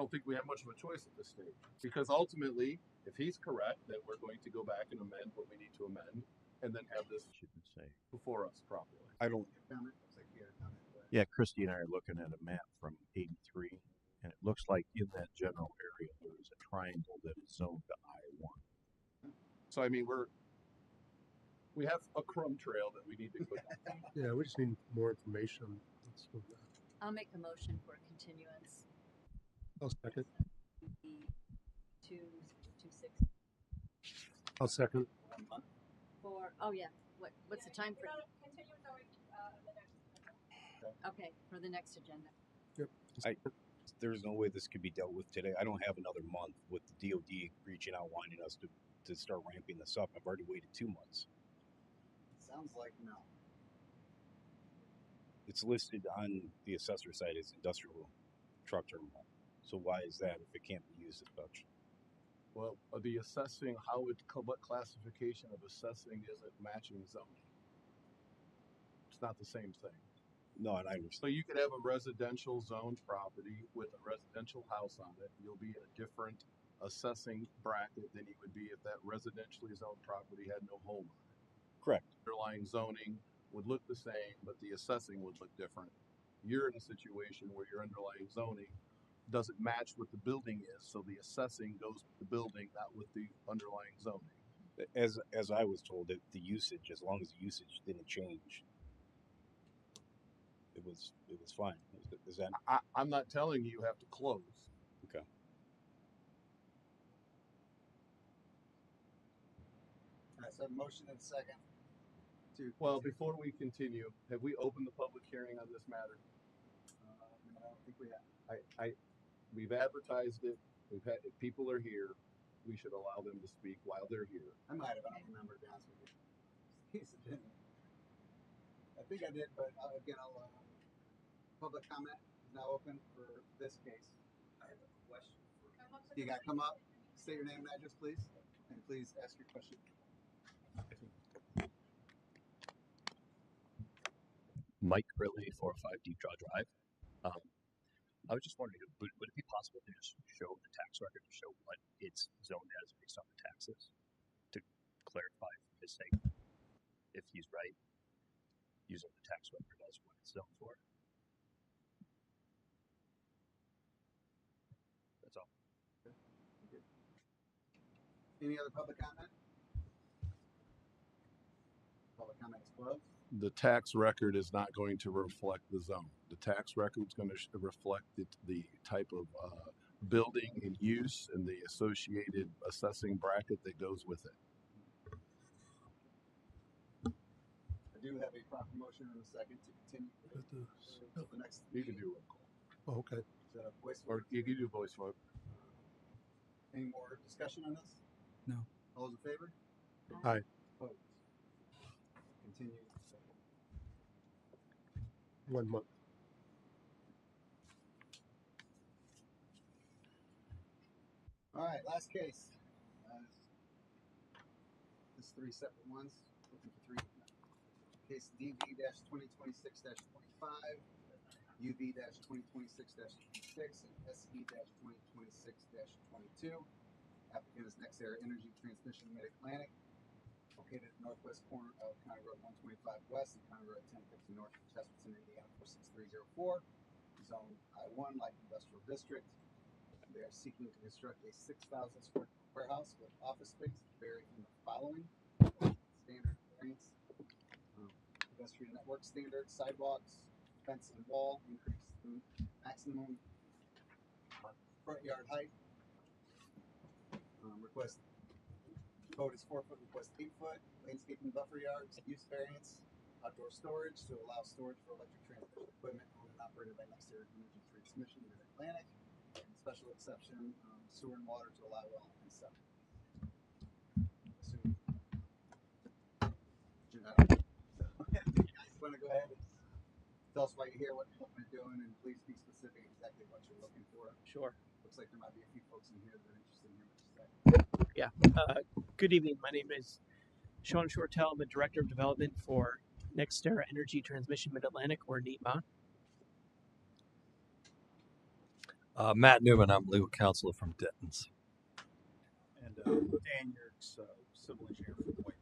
think we have much of a choice at this stage, because ultimately, if he's correct, then we're going to go back and amend what we need to amend, and then have this before us properly. I don't. Comment? Looks like you had a comment. Go ahead. Yeah, Christy and I are looking at a map from '83, and it looks like in that general area there is a triangle that is zoned to I-1. So I mean, we have a crumb trail that we need to go down. yeah, we just need more information. I'll make a motion for continuance. I'll second. 226 I'll second. 1 month. for, oh yeah, what's the time frame? Continue going the next. Okay, for the next agenda. There's no way this could be dealt with today. I don't have another month with the DOD reaching out wanting us to start ramping this up. I've already waited 2 months. Sounds like no. It's listed on the assessor side as industrial truck terminal. So why is that if it can't be used as such? Well, the assessing, what classification of assessing is it matching zoning? It's not the same thing. No, and I So understand. you could have a residential zoned property with a residential house on it. You'll be in a different assessing bracket than you would be if that residentially zoned property had no home on it. Correct. Underlying zoning would look the same, but the assessing would look different. You're in a situation where your underlying zoning doesn't match what the building is, so the assessing goes with the building, not with the underlying zoning. As I was told, that the usage, as long as the usage didn't change, it was fine. Is that I'm not telling you have to close. okay? All right, so motion and second. Well, before we continue, have we opened the public hearing on this matter? I don't think we have. We've advertised it. We've had, if people are here, we should allow them to speak while they're here. I might have. I don't remember, to be honest with you. I think I did, but again, public comment is now open for this case. I have a question. You got to come up, state your name and address, please, and please ask your question. Mike Ridley, 405 Deep Draw Drive. I was just wondering, would it be possible to just show the tax record to show what it's zoned as based on the taxes to clarify for his sake, if he's right, using the tax record as what it's zoned for? That's all. Any other public comment? Public comment is closed. The tax record is not going to reflect the zone. The tax record is going to reflect the type of building in use and the associated assessing bracket that goes with it. I do have a proper motion in a second to continue to the next. You can do roll call. Oh, okay. Is that a voice Or vote? you can do voice vote. Any more discussion on this? No. All those in favor? Aye. Opposed? Continue. 1 month. All right, last case. This is 3 separate ones. Looking for 3. Case DV-2026-25, UV-2026-26, and SE-2026-22. Applicant is NextEra Energy Transmission Mid-Atlantic, located at northwest corner of County Road 125 West and County Road 1050 North, Chesterton, Indiana 46304. Zone I-1, Light Industrial District. They are seeking to construct a 6,000 square foot warehouse with office space vary from the following: standard variance, pedestrian network standard, sidewalks, fence and wall, increase the maximum front yard height. Request code is 4 foot, request 8 foot, landscaping buffer yards, use variance, outdoor storage to allow storage for electric transmission equipment owned and operated by NextEra Energy Transmission Mid-Atlantic. Special exception, sewer and water to allow well and septic. Assuming. You want to go ahead and tell us why you're here, what you're doing, and please be specific exactly what you're looking for. Sure. Looks like there might be a few folks in here that are interested in hearing what you say. Yeah. Good evening. My name is Sean Shortell. I'm the Director of Development for NextEra Energy Transmission Mid-Atlantic, or NEMA. Matt Newman, I'm legal counsel from Denton's. And Dan Yerkes, civil engineer for White.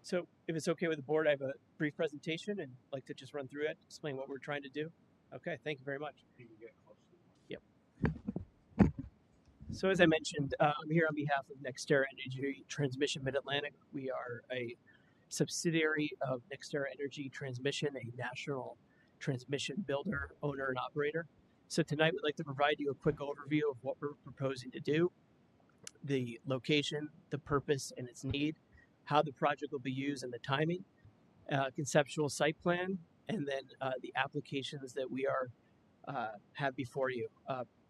So if it's okay with the board, I have a brief presentation and like to just run through it, explain what we're trying to do. Okay, thank you very much. Yep. So as I mentioned, I'm here on behalf of NextEra Energy Transmission Mid-Atlantic. We are a subsidiary of NextEra Energy Transmission, a national transmission builder, owner, and operator. So tonight we'd like to provide you a quick overview of what we're proposing to do, the location, the purpose, and its need, how the project will be used and the timing, conceptual site plan, and then the applications that we have before you.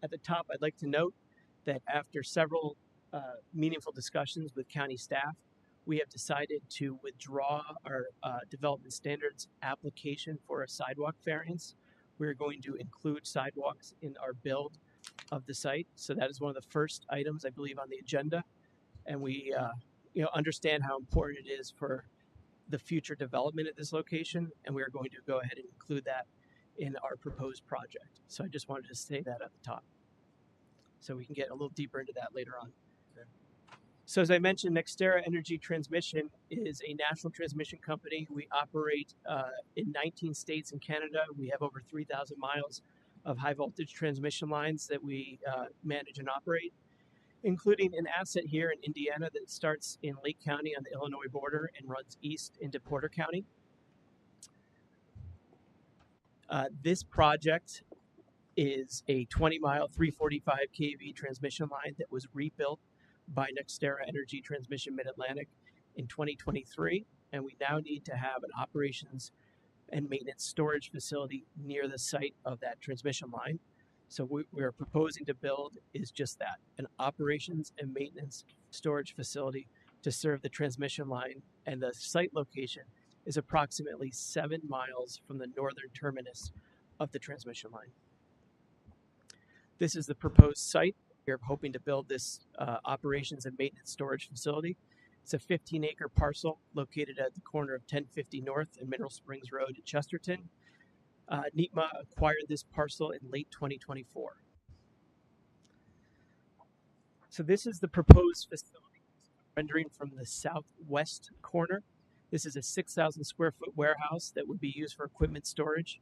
At the top, I'd like to note that after several meaningful discussions with county staff, we have decided to withdraw our development standards application for a sidewalk variance. We're going to include sidewalks in our build of the site. So that is one of the first items, I believe, on the agenda. And we understand how important it is for the future development at this location, and we are going to go ahead and include that in our proposed project. So I just wanted to say that at the top, so we can get a little deeper into that later on. Okay. So as I mentioned, NextEra Energy Transmission is a national transmission company. We operate in 19 states in Canada. We have over 3,000 miles of high voltage transmission lines that we manage and operate, including an asset here in Indiana that starts in Lake County on the Illinois border and runs east into Porter County. This project is a 20-mile, 345 kV transmission line that was rebuilt by NextEra Energy Transmission Mid-Atlantic in 2023, and we now need to have an operations and maintenance storage facility near the site of that transmission line. So what we are proposing to build is just that, an operations and maintenance storage facility to serve the transmission line, and the site location is approximately 7 miles from the northern terminus of the transmission line. This is the proposed site. We're hoping to build this operations and maintenance storage facility. It's a 15-acre parcel located at the corner of 1050 North and Mineral Springs Road in Chesterton. NEPMA acquired this parcel in late 2024. So this is the proposed facility, rendering from the southwest corner. This is a 6,000 square foot warehouse that would be used for equipment storage.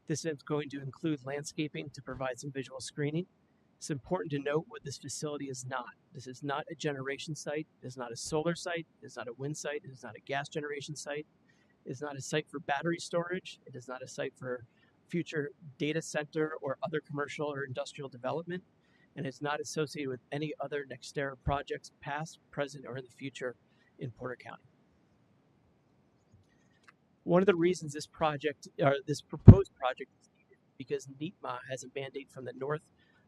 This is going to include landscaping to provide some visual screening. It's important to note what this facility is not. This is not a generation site. It is not a solar site. It is not a wind site. It is not a gas generation site. It is not a site for battery storage. It is not a site for future data center or other commercial or industrial development. And it's not associated with any other NextEra projects, past, present, or in the future in Porter County. One of the reasons this proposed project is needed because NEPMA has a mandate from the North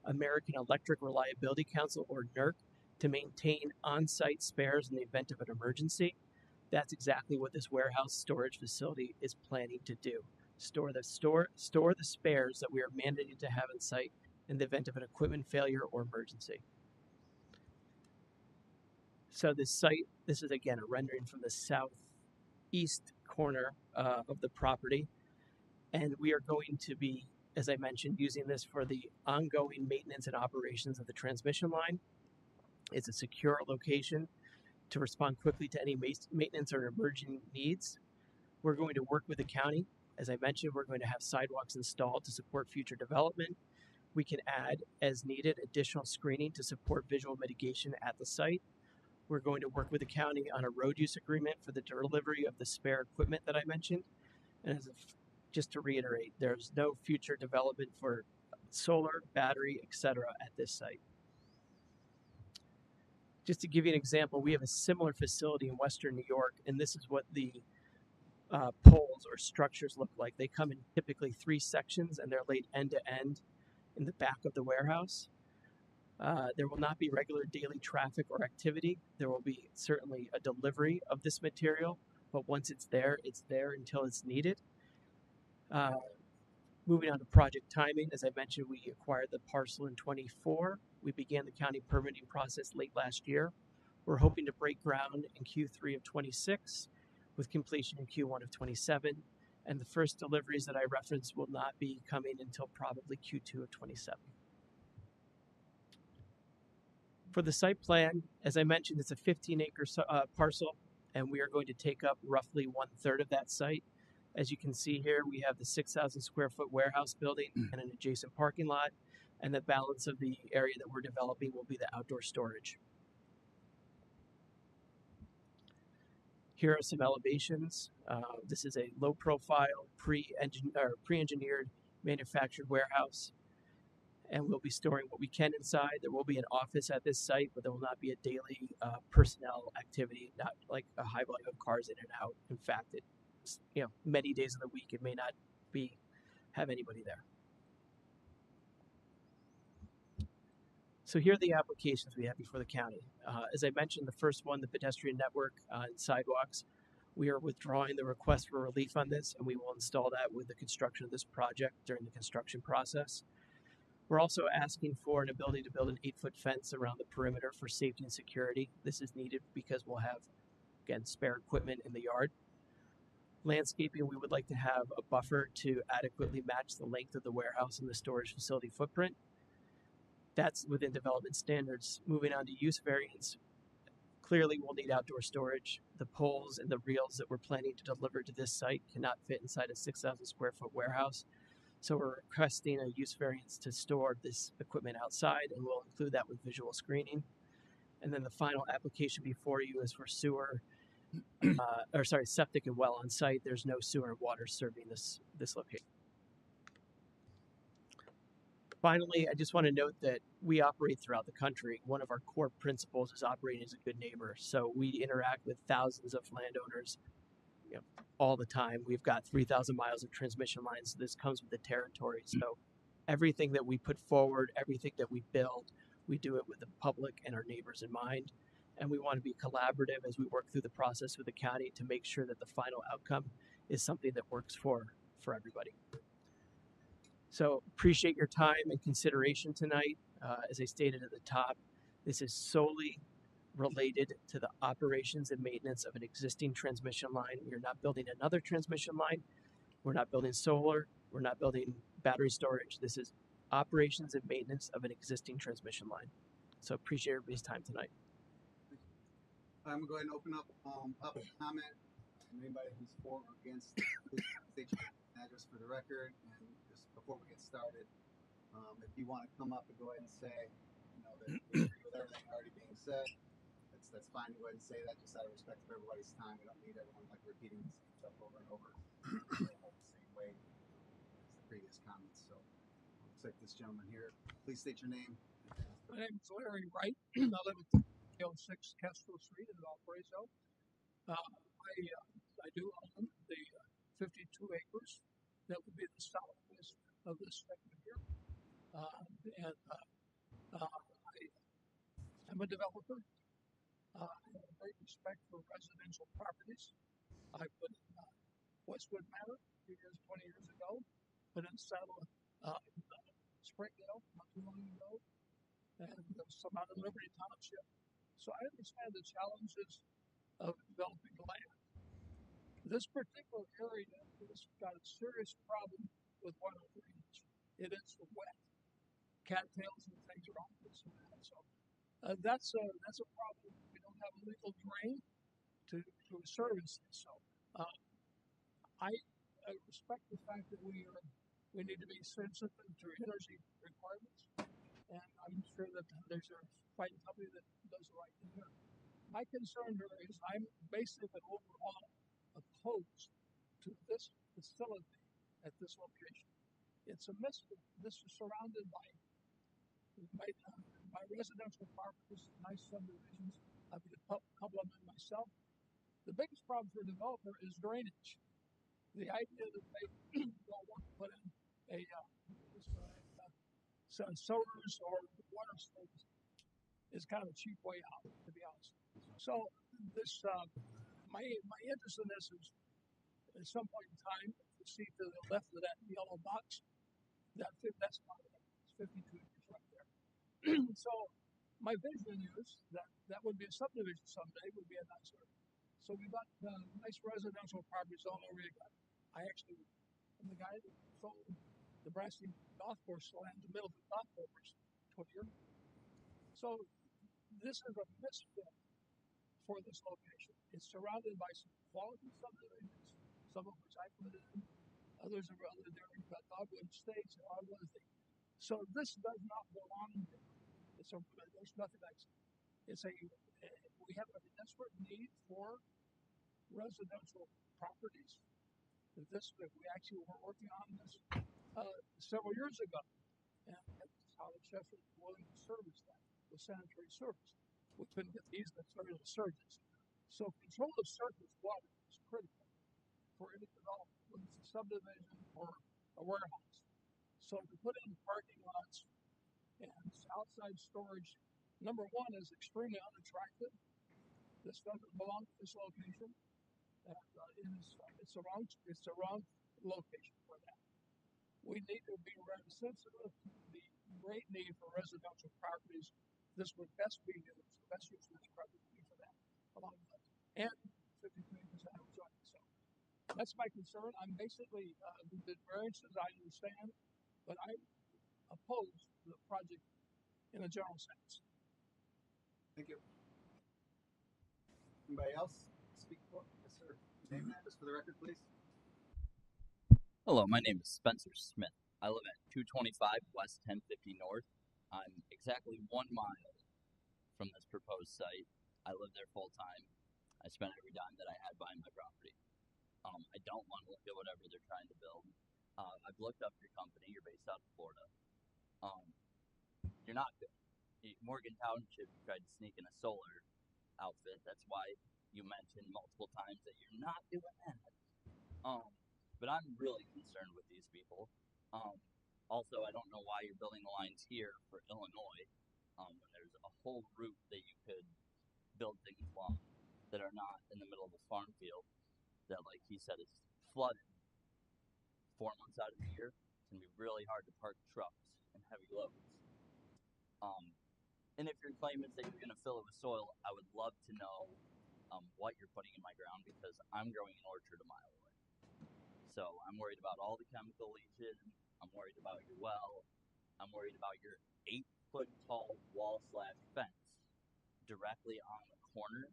American Electric Reliability Council, or NERC, to maintain on-site spares in the event of an emergency. That's exactly what this warehouse storage facility is planning to do. Store the spares that we are mandated to have on site in the event of an equipment failure or emergency. So this site, this is again a rendering from the southeast corner of the property, and we are going to be, as I mentioned, using this for the ongoing maintenance and operations of the transmission line. It's a secure location to respond quickly to any maintenance or emerging needs. We're going to work with the county. As I mentioned, we're going to have sidewalks installed to support future development. We can add, as needed, additional screening to support visual mitigation at the site. We're going to work with the county on a road use agreement for the delivery of the spare equipment that I mentioned. And just to reiterate, there's no future development for solar, battery, etc. at this site. Just to give you an example, we have a similar facility in Western New York, and this is what the poles or structures look like. They come in typically 3 sections, and they're laid end to end in the back of the warehouse. There will not be regular daily traffic or activity. There will be certainly a delivery of this material, but once it's there until it's needed. Moving on to project timing, as I mentioned, we acquired the parcel in 24. We began the county permitting process late last year. We're hoping to break ground in Q3 of 26, with completion in Q1 of 27, and the first deliveries that I referenced will not be coming until probably Q2 of 27. For the site plan, as I mentioned, it's a 15-acre parcel, and we are going to take up roughly 1/3 of that site. As you can see here, we have the 6,000 square foot warehouse building and an adjacent parking lot, and the balance of the area that we're developing will be the outdoor storage. Here are some elevations. This is a low-profile, pre-engineered manufactured warehouse. and we'll be storing what we can inside. There will be an office at this site, but there will not be a daily personnel activity, not like a high volume of cars in and out. In fact, it's, many days of the week it may not have anybody there. So here are the applications we have before the county. As I mentioned, the first one, the pedestrian network and sidewalks, we are withdrawing the request for relief on this, and we will install that with the construction of this project during the construction process. We're also asking for an ability to build an 8-foot fence around the perimeter for safety and security. This is needed because we'll have, again, spare equipment in the yard. Landscaping, we would like to have a buffer to adequately match the length of the warehouse and the storage facility footprint. That's within development standards. Moving on to use variance. Clearly, we'll need outdoor storage. The poles and the reels that we're planning to deliver to this site cannot fit inside a 6,000 square foot warehouse. So we're requesting a use variance to store this equipment outside, and we'll include that with visual screening. And then the final application before you is for septic and well on site. There's no sewer and water serving this location. Finally, I just want to note that we operate throughout the country. One of our core principles is operating as a good neighbor. So we interact with thousands of landowners all the time. We've got 3,000 miles of transmission lines. So this comes with the territory. So everything that we put forward, everything that we build, we do it with the public and our neighbors in mind. And we want to be collaborative as we work through the process with the county to make sure that the final outcome is something that works for everybody. So appreciate your time and consideration tonight. As I stated at the top, this is solely related to the operations and maintenance of an existing transmission line. We are not building another transmission line. We're not building solar. We're not building battery storage. This is operations and maintenance of an existing transmission line. So appreciate everybody's time tonight. I'm going to go ahead and open up public comment. Anybody who's for or against, please state your address for the record. And just before we get started, if you want to come up and go ahead and say, that you agree with everything already being said, that's fine to go ahead and say that, just out of respect for everybody's time. We don't need everyone repeating the same stuff over and over the same way as the previous comments. So looks like this gentleman here. Please state your name. My name is Larry Wright. I live at 306 Castro Street in Valparaiso. I do own the 52 acres that would be the southwest of this segment here. I'm a developer. I have a great respect for residential properties. I put in Westwood Manor 20 years ago, put in Saddle Springdale not too long ago, and some out of Liberty Township. So I understand the challenges of developing land. This particular area has got a serious problem with water drainage. It is wet. Cattails and things are on this and that. So that's a problem. We don't have a legal drain to service this. So I respect the fact that we need to be sensitive to energy requirements, and I'm sure that there's a fighting company that does the right thing here. My concern here is I'm basically overall opposed to this facility at this location. It's a mystery. This is surrounded by residential properties, nice subdivisions. I've been a couple of them myself. The biggest problem for a developer is drainage. The idea that they don't want to put in some sewers or water systems is kind of a cheap way out, to be honest. So this, my interest in this is at some point in time, you see to the left of that yellow box, that's part of it. It's 52 acres right there. So my vision is that would be a subdivision someday, would be a nice area. So we got nice residential properties all over again. I actually am the guy that sold the Brasty golf course land in the middle of the golf course 20 years ago. So this is a misfit for this location. It's surrounded by some quality subdivisions, some of which I put in, others are other there in Dogwood Estates and all other things. So this does not belong there. There's nothing like it. We have a desperate need for residential properties. We actually were working on this several years ago. And how the Cheshire is willing to service that, the sanitary service. We couldn't get the easement for the surface. So control of surface water is critical for any development, whether it's a subdivision or a warehouse. So to put in parking lots and outside storage, number one, is extremely unattractive. This doesn't belong to this location. It's the wrong location for that. We need to be very sensitive to the great need for residential properties. This would best be used, the best use of this property for that, along with and 53% of zoning. So that's my concern. I'm basically the variances I understand, but I oppose the project in a general sense. Thank you. Anybody else speak for? Yes, sir. Name and address for the record, please. Hello, my name is Spencer Smith. I live at 225 West 1050 North. I'm exactly 1 mile from this proposed site. I live there full time. I spent every dime that I had buying my property. I don't want to look at whatever they're trying to build. I've looked up your company. You're based out of Florida. You're not good. Morgan Township tried to sneak in a solar outfit. That's why you mentioned multiple times that you're not doing that. But I'm really concerned with these people. Also, I don't know why you're building the lines here for Illinois when there's a whole route that you could build things along that are not in the middle of a farm field that, like he said, is flooded 4 months out of the year. It's going to be really hard to park trucks and heavy loads. And if your claim is that you're going to fill it with soil, I would love to know what you're putting in my ground, because I'm growing an orchard a mile away. So I'm worried about all the chemical leaching. I'm worried about your well. I'm worried about your 8-foot tall wall/fence directly on the corner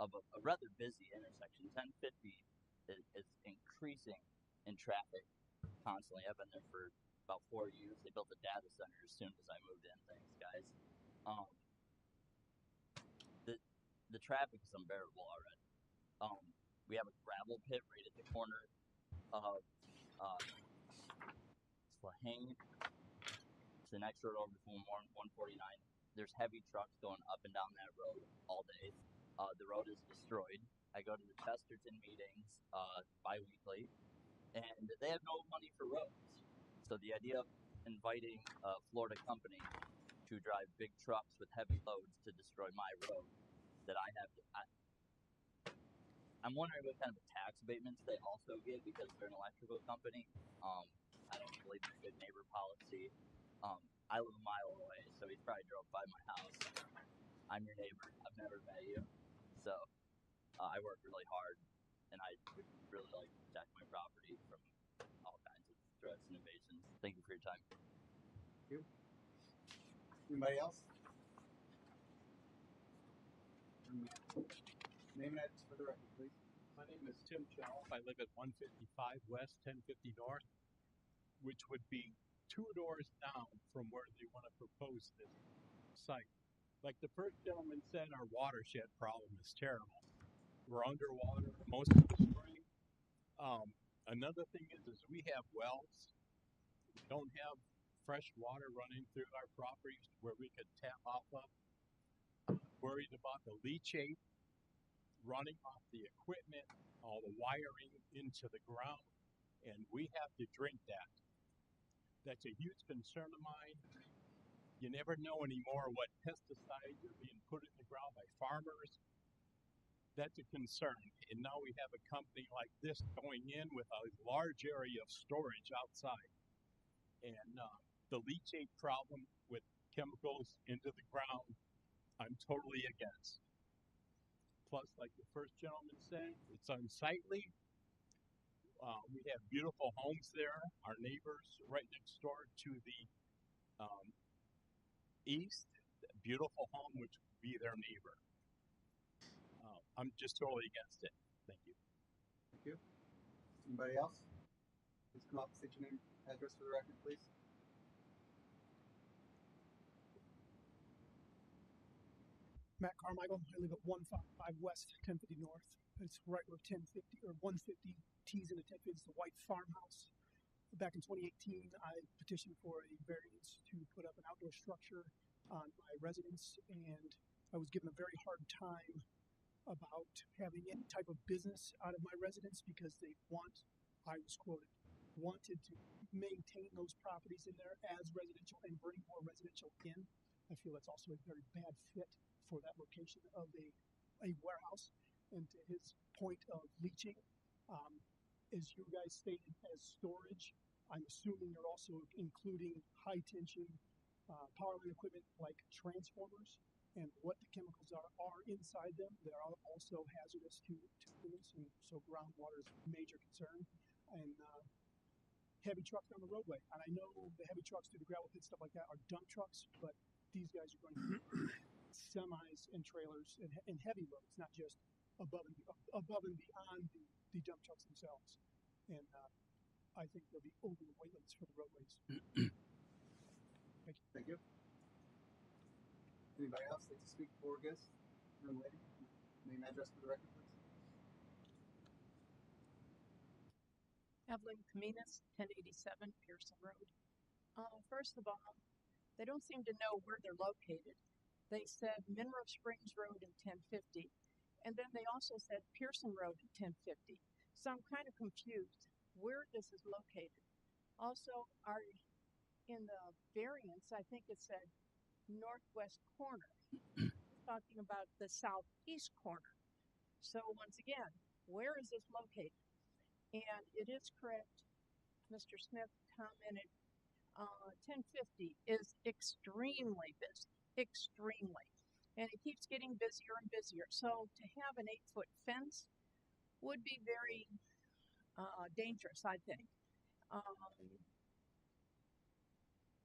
of a rather busy intersection. 1050 is increasing in traffic constantly. I've been there for about 4 years. They built a data center as soon as I moved in. Thanks, guys. The traffic is unbearable already. We have a gravel pit right at the corner of Slahane. It's the next road over from 149. There's heavy trucks going up and down that road all day. The road is destroyed. I go to the Chesterton meetings bi-weekly, and they have no money for roads. So the idea of inviting a Florida company to drive big trucks with heavy loads to destroy my road that I have to, I'm wondering what kind of tax abatements they also get, because they're an electrical company. I don't believe in good neighbor policy. I live a mile away, so he probably drove by my house. I'm your neighbor. I've never met you. So I work really hard, and I would really like to protect my property from all kinds of threats and invasions. Thank you for your time. Thank you. Anybody else? Name and address for the record, please. My name is Tim Shelf. I live at 155 West 1050 North, which would be 2 doors down from where they want to propose this site. Like the first gentleman said, our watershed problem is terrible. We're underwater most of the spring. Another thing is we have wells. We don't have fresh water running through our properties where we could tap off of. Worried about the leachate running off the equipment, all the wiring into the ground, and we have to drink that. That's a huge concern of mine. You never know anymore what pesticides are being put in the ground by farmers. That's a concern. And now we have a company like this going in with a large area of storage outside. And the leachate problem with chemicals into the ground, I'm totally against. Plus, like the first gentleman said, it's unsightly. We have beautiful homes there. Our neighbors right next door to the east, beautiful home, which would be their neighbor. I'm just totally against it. Thank you. Thank you. Anybody else? Please come up, state your name, address for the record, please. Matt Carmichael. I live at 155 West 1050 North. It's right where 1050 or 150 tees into 1050 is the white farmhouse. back in 2018, I petitioned for a variance to put up an outdoor structure on my residence, and I was given a very hard time about having any type of business out of my residence because I was quoted, wanted to maintain those properties in there as residential and bring more residential in. I feel that's also a very bad fit for that location of a warehouse. And to his point of leaching, as you guys stated, as storage, I'm assuming you're also including high tension power line equipment like transformers, and what the chemicals are inside them that are also hazardous to humans. And so groundwater is a major concern. And heavy trucks on the roadway. And I know the heavy trucks through the gravel pit, stuff like that, are dump trucks, but these guys are going to be semis and trailers and heavy loads, not just above and beyond the dump trucks themselves. And I think there'll be over the weight limits for the roadways. Thank you. Thank you. Anybody else like to speak before guests? Young lady, name, address for the record, please. Evelyn Caminas, 1087 Pearson Road. First of all, they don't seem to know where they're located. They said Mineral Springs Road and 1050, and then they also said Pearson Road and 1050. So I'm kind of confused where this is located. Also, in the variance, I think it said northwest corner, talking about the southeast corner. So once again, where is this located? And it is correct, Mr. Smith commented, 1050 is extremely busy, extremely. And it keeps getting busier and busier. So to have an 8-foot fence would be very dangerous, I think.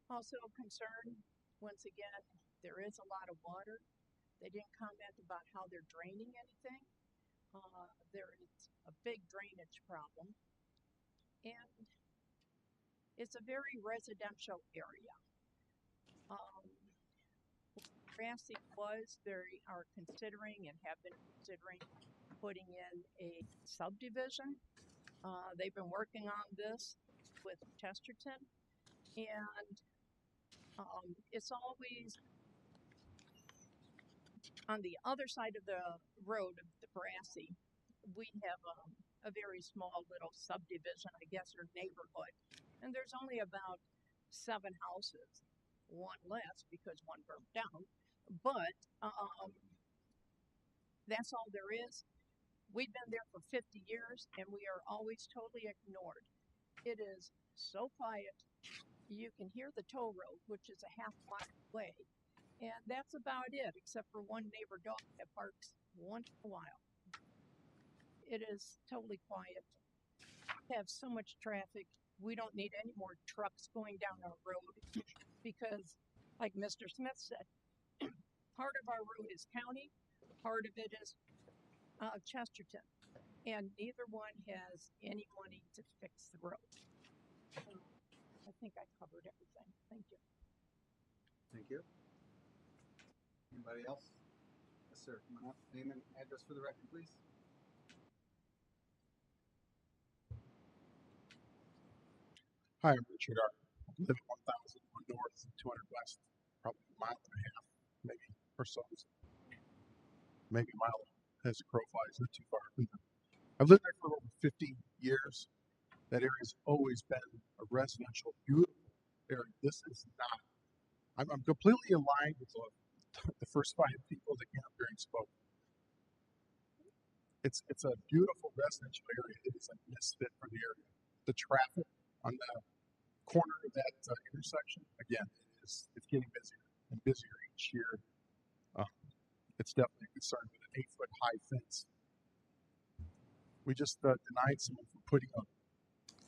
Also concerned, once again, there is a lot of water. They didn't comment about how they're draining anything. There is a big drainage problem. And it's a very residential area. Grassy was, they are considering and have been considering putting in a subdivision. They've been working on this with Chesterton, and it's always on the other side of the road of the Grassy. We have a very small little subdivision, I guess, or neighborhood, and there's only about 7 houses, one less because one burned down, but that's all there is. We've been there for 50 years, and we are always totally ignored. It is so quiet. You can hear the toll road, which is a half mile away, and that's about it, except for one neighbor dog that barks once in a while. It is totally quiet. We have so much traffic. We don't need any more trucks going down our road because, like Mr. Smith said, part of our road is county, part of it is Chesterton, and neither one has any money to fix the road. So I think I covered everything. Thank you. Thank you. Anybody else? Yes, sir. Come on up. Name and address for the record, please. Hi, I'm Richard R. I live at 1001 North, 200 West, probably a mile and a half, maybe, or so. Maybe a mile as a crow flies, not too far. I've lived there for over 50 years. That area's always been a residential, beautiful area. This is not. I'm completely aligned with the first 5 people that came up here and spoke. It's a beautiful residential area. It is a misfit for the area. The traffic on the corner of that intersection, again, it's getting busier and busier each year. It's definitely a concern with an 8-foot high fence. We just denied someone from putting a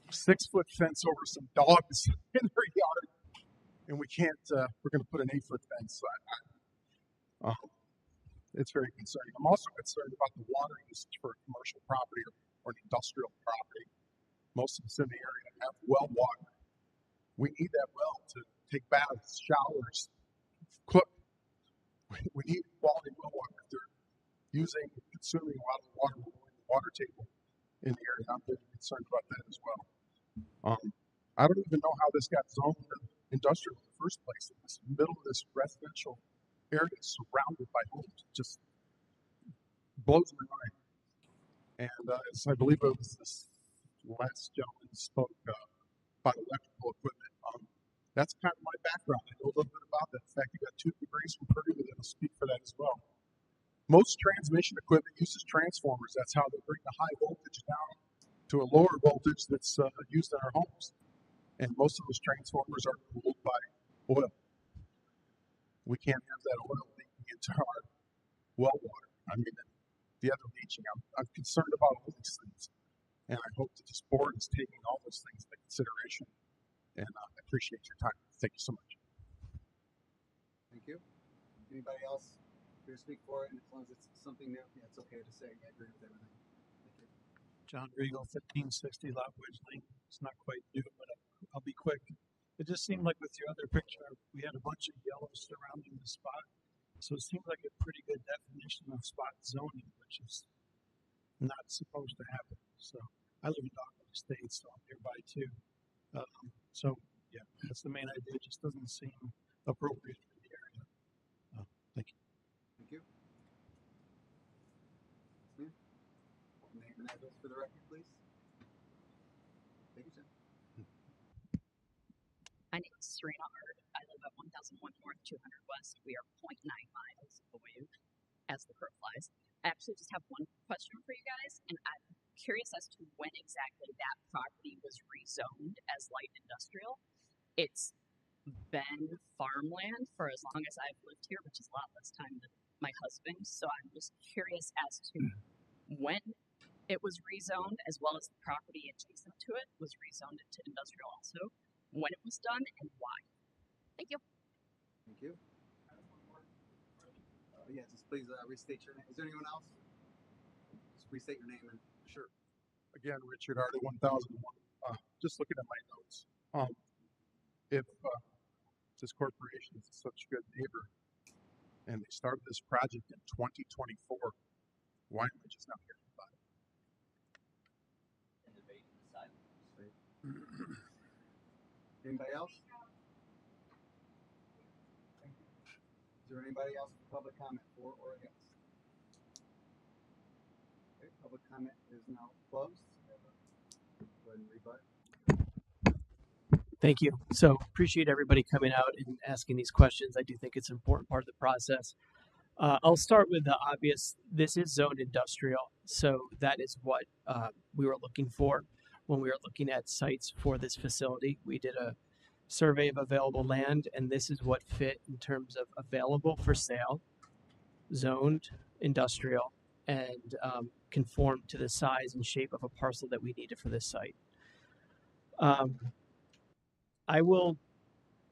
6-foot fence over some dogs in their yard, and we can't. We're going to put an 8-foot fence. It's very concerning. I'm also concerned about the water usage for a commercial property or an industrial property. Most of us in the area have well water. We need that well to take baths, showers, cook. We need quality well water. They're consuming a lot of water table in the area. I'm very concerned about that as well. I don't even know how this got zoned industrial in the first place. In the middle of this residential area surrounded by homes. It just blows my mind. And I believe it was this last gentleman spoke about electrical equipment. That's kind of my background. I know a little bit about that. In fact, I got 2 degrees from Purdue that'll speak for that as well. Most transmission equipment uses transformers. That's how they bring the high voltage down to a lower voltage that's used in our homes. And most of those transformers are cooled by oil. We can't have that oil leaking into our well water. I mean, the other leaching. I'm concerned about all these things. And I hope that this board is taking all those things into consideration. And I appreciate your time. Thank you so much. Thank you. Anybody else here to speak for it? And as long as it's something new, yeah, it's okay to say I agree with everything. Thank you. John Regal, 1560 Lotwedge Lane. It's not quite new, but I'll be quick. It just seemed like with your other picture, we had a bunch of yellow surrounding the spot. So it seemed like a pretty good definition of spot zoning, which is not supposed to happen. So I live in Dockland Estates, so I'm nearby too. So yeah, that's the main idea. It just doesn't seem appropriate for the area. Thank you. Thank you. Name and address for the record, please. Thank you, sir. My name is Serena Hard. I live at 1001 North, 200 West. We are 0.9 miles away as the crow flies. I actually just have one question for you guys, and I'm curious as to when exactly that property was rezoned as light industrial. It's been farmland for as long as I've lived here, which is a lot less time than my husband. So I'm just curious as to when it was rezoned, as well as the property adjacent to it was rezoned into industrial also, when it was done, and why. Thank you. Thank you. Yeah, just please restate your name. Is there anyone else? Just restate your name and sure. Again, Richard Arda, 1001. Just looking at my notes. If this corporation is such a good neighbor and they started this project in 2024, why am I just not hearing about it? Anybody else? Is there anybody else with public comment for or against? Okay, public comment is now closed. Go ahead and rebut. Thank you. So appreciate everybody coming out and asking these questions. I do think it's an important part of the process. I'll start with the obvious. This is zoned industrial, so that is what we were looking for when we were looking at sites for this facility. We did a survey of available land, and this is what fit in terms of available for sale, zoned industrial, and conformed to the size and shape of a parcel that we needed for this site. I will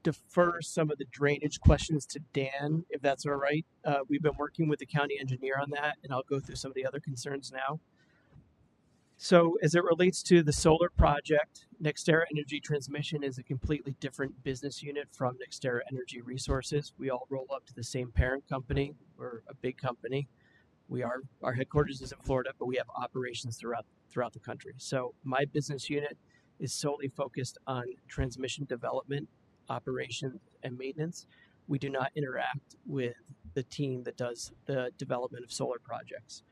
defer some of the drainage questions to Dan, if that's all right. We've been working with the county engineer on that, and I'll go through some of the other concerns now. So as it relates to the solar project, NextEra Energy Transmission is a completely different business unit from NextEra Energy Resources. We all roll up to the same parent company. We're a big company. Our headquarters is in Florida, but we have operations throughout the country. So my business unit is solely focused on transmission development, operations, and maintenance. We do not interact with the team that does the development of solar projects.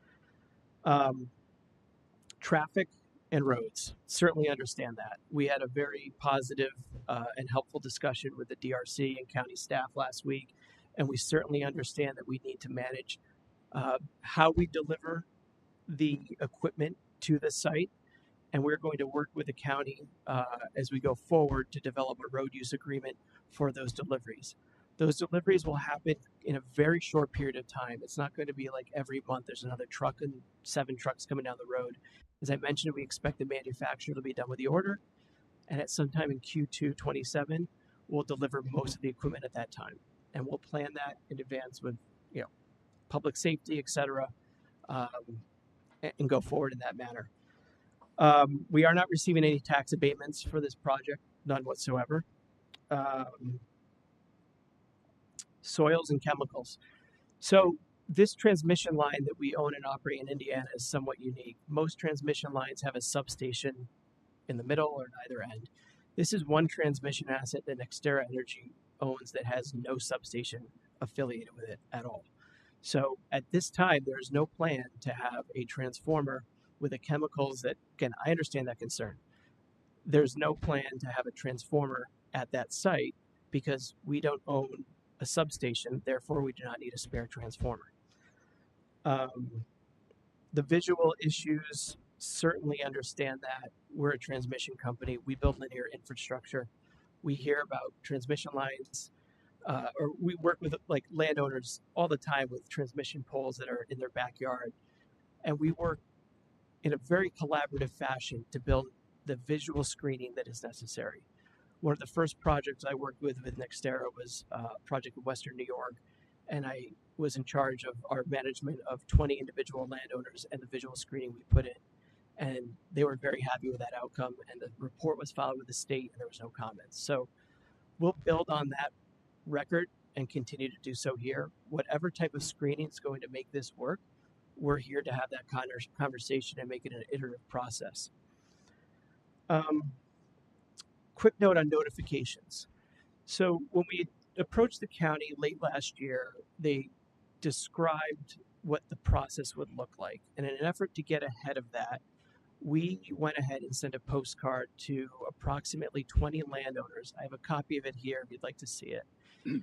Traffic and roads, certainly understand that. We had a very positive and helpful discussion with the DRC and county staff last week, and we certainly understand that we need to manage how we deliver the equipment to the site, and we're going to work with the county as we go forward to develop a road use agreement for those deliveries. Those deliveries will happen in a very short period of time. It's not going to be like every month there's another truck and 7 trucks coming down the road. As I mentioned, we expect the manufacturer to be done with the order, and at some time in Q2 27, we'll deliver most of the equipment at that time. And we'll plan that in advance with, public safety, et cetera, and go forward in that manner. We are not receiving any tax abatements for this project, none whatsoever. Soils and chemicals. So this transmission line that we own and operate in Indiana is somewhat unique. Most transmission lines have a substation in the middle or at either end. This is one transmission asset that Nextera Energy owns that has no substation affiliated with it at all. So at this time, there is no plan to have a transformer with the chemicals that, again, I understand that concern. There's no plan to have a transformer at that site because we don't own a substation, therefore we do not need a spare transformer. The visual issues, certainly understand that. We're a transmission company. We build linear infrastructure. We hear about transmission lines, or we work with like landowners all the time with transmission poles that are in their backyard. And we work in a very collaborative fashion to build the visual screening that is necessary. One of the first projects I worked with Nextera was a project in Western New York, and I was in charge of our management of 20 individual landowners and the visual screening we put in. And they were very happy with that outcome, and the report was filed with the state, and there was no comments. So we'll build on that record and continue to do so here. Whatever type of screening is going to make this work, we're here to have that conversation and make it an iterative process. Quick note on notifications. So when we approached the county late last year, they described what the process would look like. And in an effort to get ahead of that, we went ahead and sent a postcard to approximately 20 landowners. I have a copy of it here if you'd like to see it,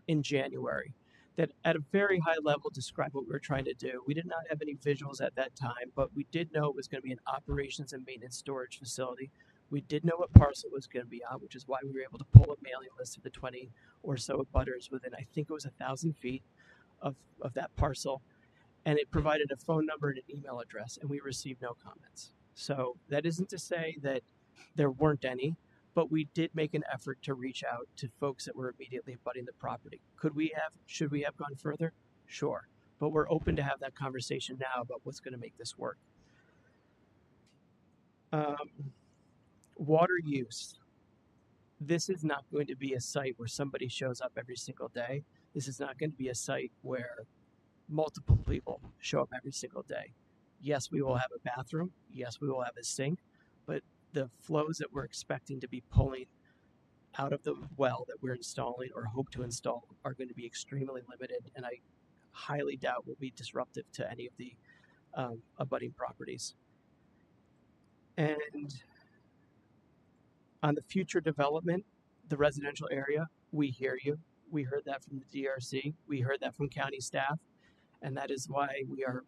in January, that at a very high level described what we were trying to do. We did not have any visuals at that time, but we did know it was going to be an operations and maintenance storage facility. We did know what parcel it was going to be on, which is why we were able to pull a mailing list of the 20 or so abutters within, I think it was 1,000 feet of that parcel. And it provided a phone number and an email address, and we received no comments. So that isn't to say that there weren't any, but we did make an effort to reach out to folks that were immediately abutting the property. Should we have gone further? Sure. But we're open to have that conversation now about what's going to make this work. Water use. This is not going to be a site where somebody shows up every single day. This is not going to be a site where multiple people show up every single day. Yes, we will have a bathroom. Yes, we will have a sink. But the flows that we're expecting to be pulling out of the well that we're installing or hope to install are going to be extremely limited, and I highly doubt will be disruptive to any of the abutting properties. And on the future development, the residential area, we hear you. We heard that from the DRC. We heard that from county staff. And that is why we are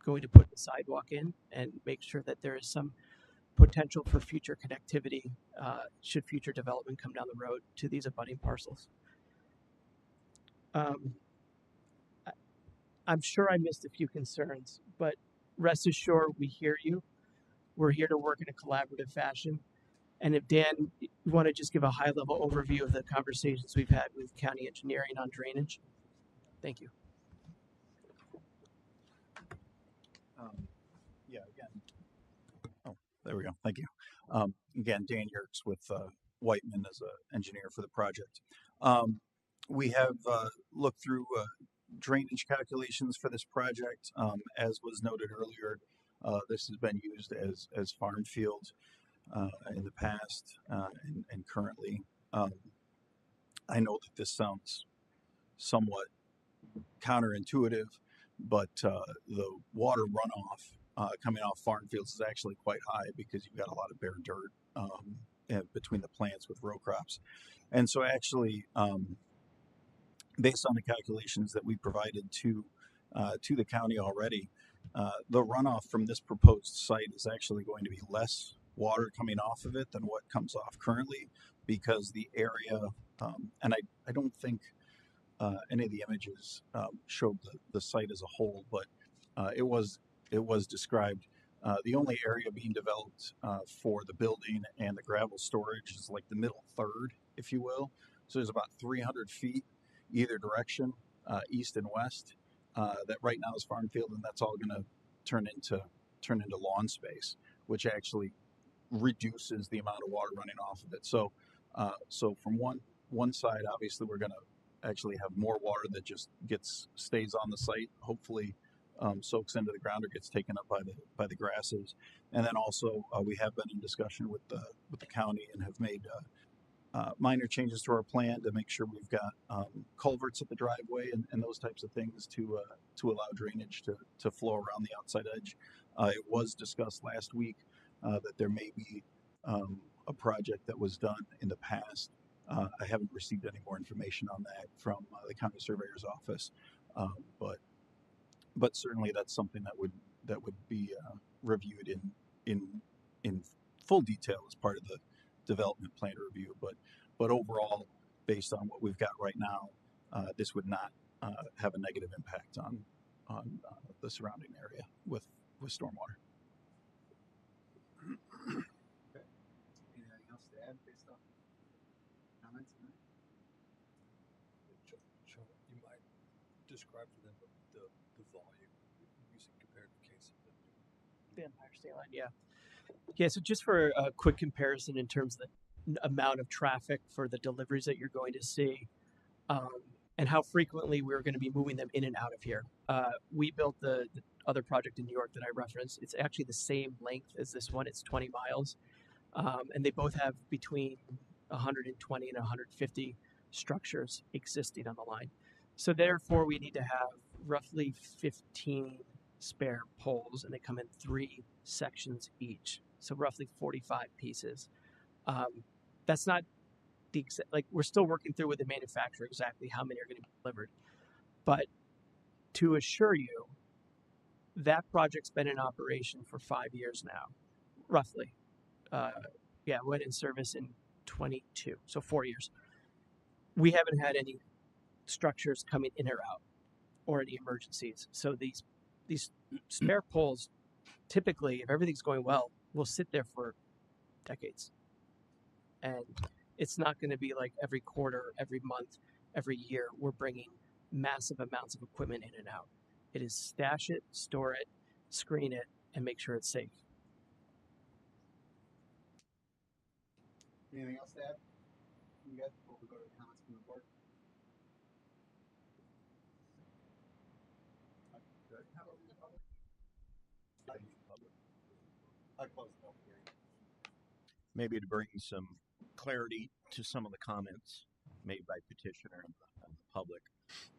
going to put the sidewalk in and make sure that there is some potential for future connectivity should future development come down the road to these abutting parcels. I'm sure I missed a few concerns, but rest assured we hear you. We're here to work in a collaborative fashion. And if Dan, you want to just give a high-level overview of the conversations we've had with county engineering on drainage? Thank you. Yeah, again. Oh, there we go. Thank you. Again, Dan Yerkes with Whiteman as an engineer for the project. We have looked through drainage calculations for this project. As was noted earlier, this has been used as farm field in the past and currently. I know that this sounds somewhat counterintuitive, but the water runoff coming off farm fields is actually quite high because you've got a lot of bare dirt between the plants with row crops. And so actually, based on the calculations that we provided to the county already, the runoff from this proposed site is actually going to be less water coming off of it than what comes off currently, because the area, and I don't think any of the images showed the site as a whole, but it was described. The only area being developed for the building and the gravel storage is like the middle third, if you will. So there's about 300 feet either direction, east and west, that right now is farm field, and that's all going to turn into lawn space, which actually reduces the amount of water running off of it. So from one side, obviously, we're going to actually have more water that just stays on the site, hopefully soaks into the ground or gets taken up by the grasses. And then also we have been in discussion with the county and have made minor changes to our plan to make sure we've got culverts at the driveway and those types of things to allow drainage to flow around the outside edge. It was discussed last week that there may be a project that was done in the past. I haven't received any more information on that from the county surveyor's office, but certainly that's something that would be reviewed in full detail as part of the development plan review. But overall, based on what we've got right now, this would not have a negative impact on the surrounding area with stormwater. Okay. Anything else to add based on comments? Joe, you might describe for them the volume using comparative cases. Vampire State Line, yeah. Yeah, so just for a quick comparison in terms of the amount of traffic for the deliveries that you're going to see, and how frequently we're going to be moving them in and out of here. We built the other project in New York that I referenced. It's actually the same length as this one. It's 20 miles. And they both have between 120 and 150 structures existing on the line. So therefore, we need to have roughly 15 spare poles, and they come in 3 sections each. So roughly 45 pieces. That's not the like we're still working through with the manufacturer exactly how many are going to be delivered. But to assure you, that project's been in operation for 5 years now, roughly. Went in service in 22, so 4 years. We haven't had any structures coming in or out, or any emergencies. So these spare poles, typically, if everything's going well, will sit there for decades. And it's not going to be like every quarter, every month, every year, we're bringing massive amounts of equipment in and out. It is stash it, store it, screen it, and make sure it's safe. Anything else to add? You guys, before we go to the comments from the board? Good. How about the public? I close the public hearing. Maybe to bring some clarity to some of the comments made by petitioner and the public.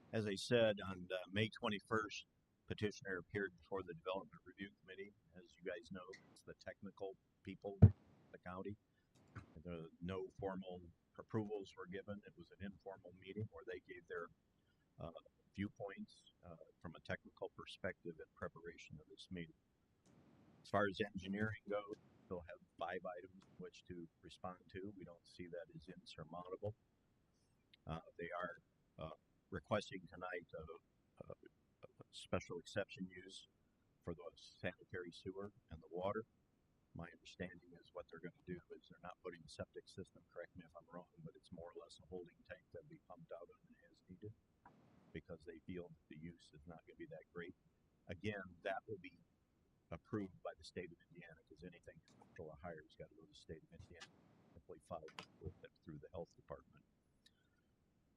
As I said, on May 21st, petitioner appeared before the Development Review Committee. As you guys know, it's the technical people of the county. No formal approvals were given. It was an informal meeting where they gave their viewpoints from a technical perspective in preparation of this meeting. As far as engineering goes, they'll have 5 items which to respond to. We don't see that as insurmountable. They are requesting tonight a special exception use for the sanitary sewer and the water. My understanding is what they're going to do is they're not putting a septic system, correct me if I'm wrong, but it's more or less a holding tank that'll be pumped out on as needed because they feel the use is not going to be that great. Again, that will be approved by the state of Indiana because anything commercial or higher has got to go to the state of Indiana, simply filed with it through the health department.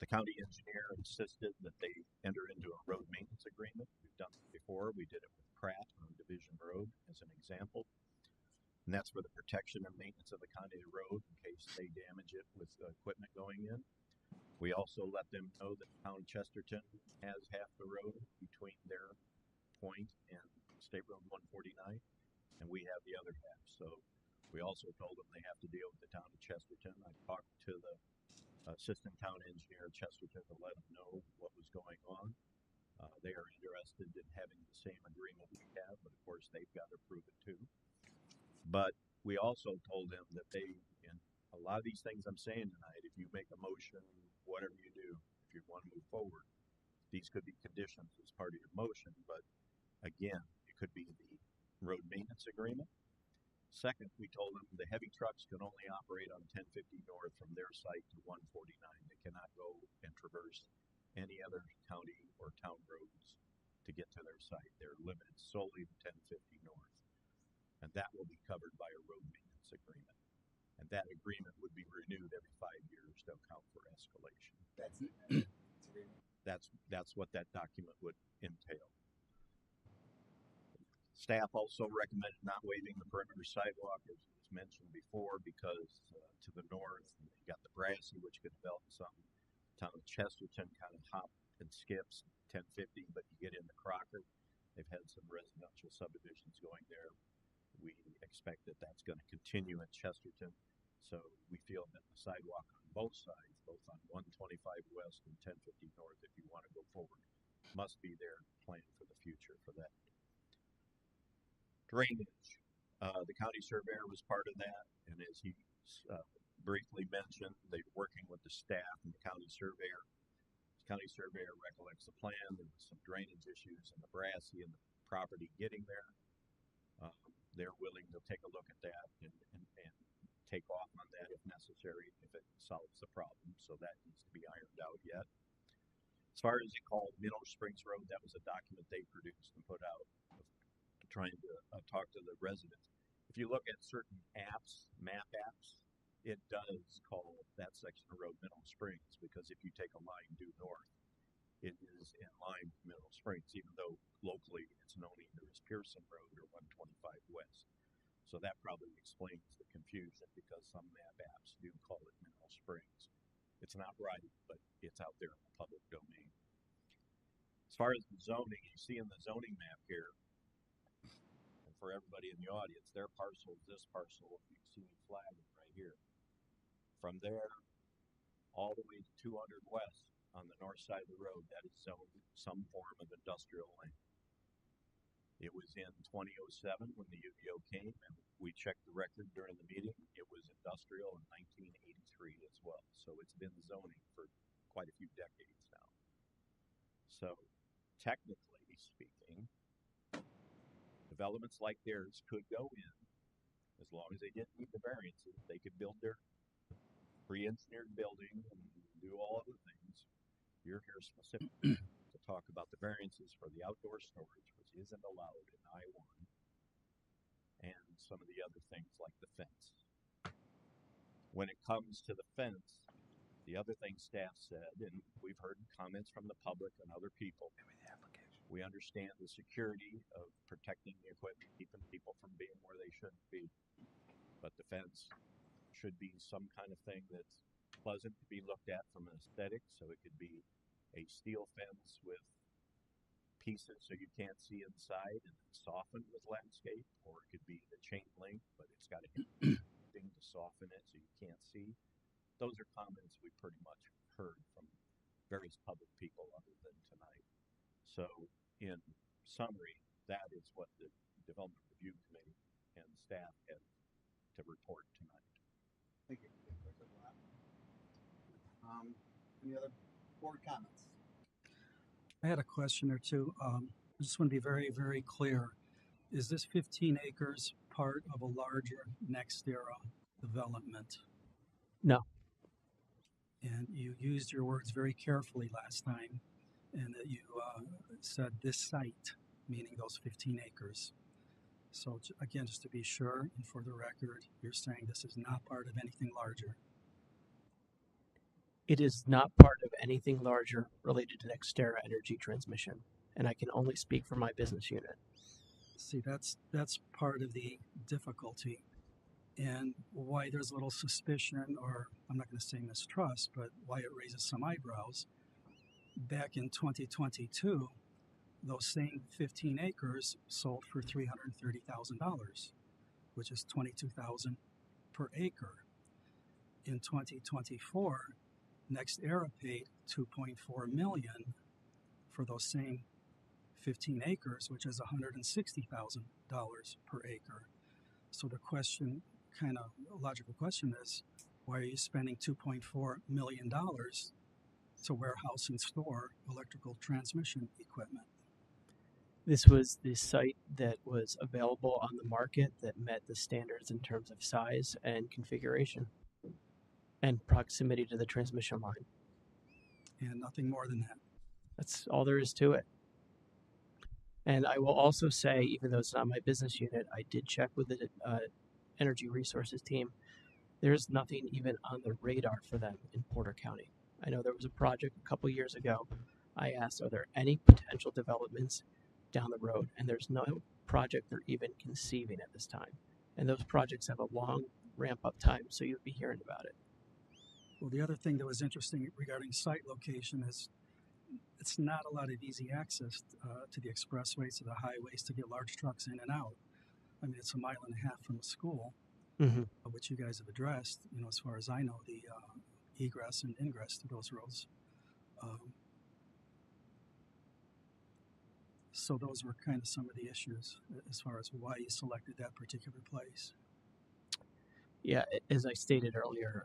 The county engineer insisted that they enter into a road maintenance agreement. We've done it before. We did it with Pratt on Division Road as an example. And that's for the protection and maintenance of the county road in case they damage it with equipment going in. We also let them know that Town Chesterton has half the road between their point and State Road 149, and we have the other half. So we also told them they have to deal with the Town of Chesterton. I talked to the assistant town engineer of Chesterton to let them know what was going on. They are interested in having the same agreement we have, but of course they've got to prove it too. But we also told them that they, in a lot of these things I'm saying tonight, if you make a motion, whatever you do, if you want to move forward, these could be conditions as part of your motion. But again, it could be the road maintenance agreement. Second, we told them the heavy trucks can only operate on 1050 north from their site to 149. They cannot go and traverse any other county or town roads to get to their site. They're limited solely to 1050 north. And that will be covered by a road maintenance agreement. And that agreement would be renewed every 5 years to account for escalation. That's it. That's what that document would entail. Staff also recommended not waiving the perimeter sidewalk. As mentioned before, because to the north, you got the Brassy, which could develop some. Town of Chesterton kind of hop and skips 1050, but you get into Crocker. They've had some residential subdivisions going there. We expect that that's going to continue in Chesterton. So we feel that the sidewalk on both sides, both on 125 west and 1050 north, if you want to go forward, must be there to plan for the future for that. Drainage. The county surveyor was part of that, and as he briefly mentioned, they're working with the staff and the county surveyor. The county surveyor recollects the plan. There was some drainage issues in the Brassy and the property getting there. They're willing to take a look at that and take off on that if necessary, if it solves the problem. So that needs to be ironed out yet. As far as they called Mineral Springs Road, that was a document they produced and put out trying to talk to the residents. If you look at certain apps, map apps, it does call that section of road Mineral Springs, because if you take a line due north, it is in line with Mineral Springs, even though locally it's known either as Pearson Road or 125 West. So that probably explains the confusion, because some map apps do call it Mineral Springs. It's not right, but it's out there in the public domain. As far as the zoning, you see in the zoning map here, and for everybody in the audience, their parcel is this parcel. You can see me flagging right here. From there, all the way to 200 west on the north side of the road, that is zoned some form of industrial land. It was in 2007 when the UDO came, and we checked the record during the meeting. It was industrial in 1983 as well. So it's been zoning for quite a few decades now. So technically speaking, developments like theirs could go in as long as they didn't need the variances. They could build their pre-engineered building and do all other things. You're here specifically to talk about the variances for the outdoor storage, which isn't allowed in I-1, and some of the other things like the fence. When it comes to the fence, the other thing staff said, and we've heard comments from the public and other people, we understand the security of protecting the equipment, keeping people from being where they shouldn't be, but the fence should be some kind of thing that's pleasant to be looked at from an aesthetic. So it could be a steel fence with pieces so you can't see inside and then softened with landscape, or it could be the chain link, but it's got a thing to soften it so you can't see. Those are comments we pretty much heard from various public people other than tonight. So in summary, that is what the Development Review Committee and staff have to report tonight. Thank you. Any other board comments? I had a question or two. I just want to be very, very clear. Is this 15 acres part of a larger NextEra development? No. And you used your words very carefully last time, and that you said this site, meaning those 15 acres. So again, just to be sure and for the record, you're saying this is not part of anything larger. It is not part of anything larger related to NextEra Energy Transmission, and I can only speak for my business unit. See, that's part of the difficulty, and why there's a little suspicion, or I'm not going to say mistrust, but why it raises some eyebrows. Back in 2022, those same 15 acres sold for $330,000, which is $22,000 per acre. In 2024, NextEra paid $2.4 million for those same 15 acres, which is $160,000 per acre. So the question, kind of logical question, is why are you spending $2.4 million to warehouse and store electrical transmission equipment? This was the site that was available on the market that met the standards in terms of size and configuration and proximity to the transmission line. And nothing more than that. That's all there is to it. And I will also say, even though it's not my business unit, I did check with the Energy Resources team. There's nothing even on the radar for them in Porter County. I know there was a project a couple years ago. I asked, are there any potential developments down the road? And there's no project they're even conceiving at this time. and those projects have a long ramp up time, so you'll be hearing about it. Well, the other thing that was interesting regarding site location is it's not a lot of easy access to the expressways, to the highways, to get large trucks in and out. I mean, it's a mile and a half from the school, which you guys have addressed, you know, as far as I know, the egress and ingress to those roads. So those were kind of some of the issues as far as why you selected that particular place. Yeah, as I stated earlier,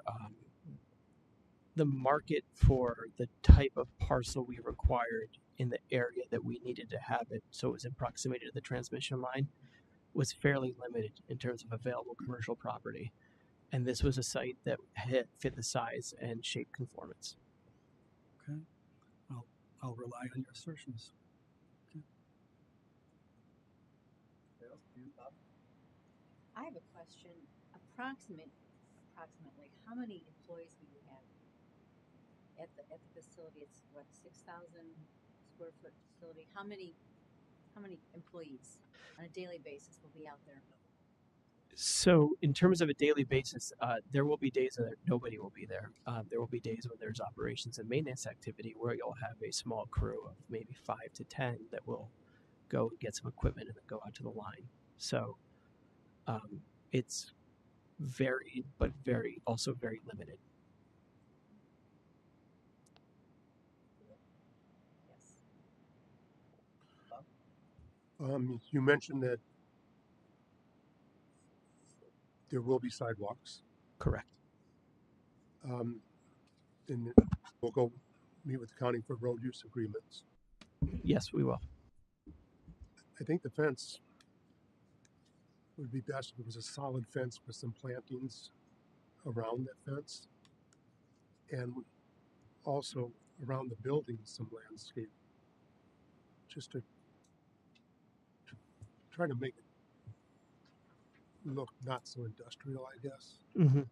the market for the type of parcel we required in the area that we needed to have it, so it was in proximity to the transmission line, was fairly limited in terms of available commercial property. And this was a site that fit the size and shape conformance. Okay, I'll rely on your assertions. Okay. I have a question. Approximately, how many employees do you have at the facility? It's what, 6,000 square foot facility. How many employees on a daily basis will be out there? So, in terms of a daily basis, there will be days that nobody will be there. There will be days when there's operations and maintenance activity where you'll have a small crew of maybe 5 to 10 that will go get some equipment and then go out to the line. So, it's varied, but also very limited. You mentioned that there will be sidewalks. Correct. And we'll go meet with the county for road use agreements. Yes, we will. I think the fence would be best if it was a solid fence with some plantings around that fence, and also around the building some landscape, just to try to make it look not so industrial, I guess. Mm-hmm.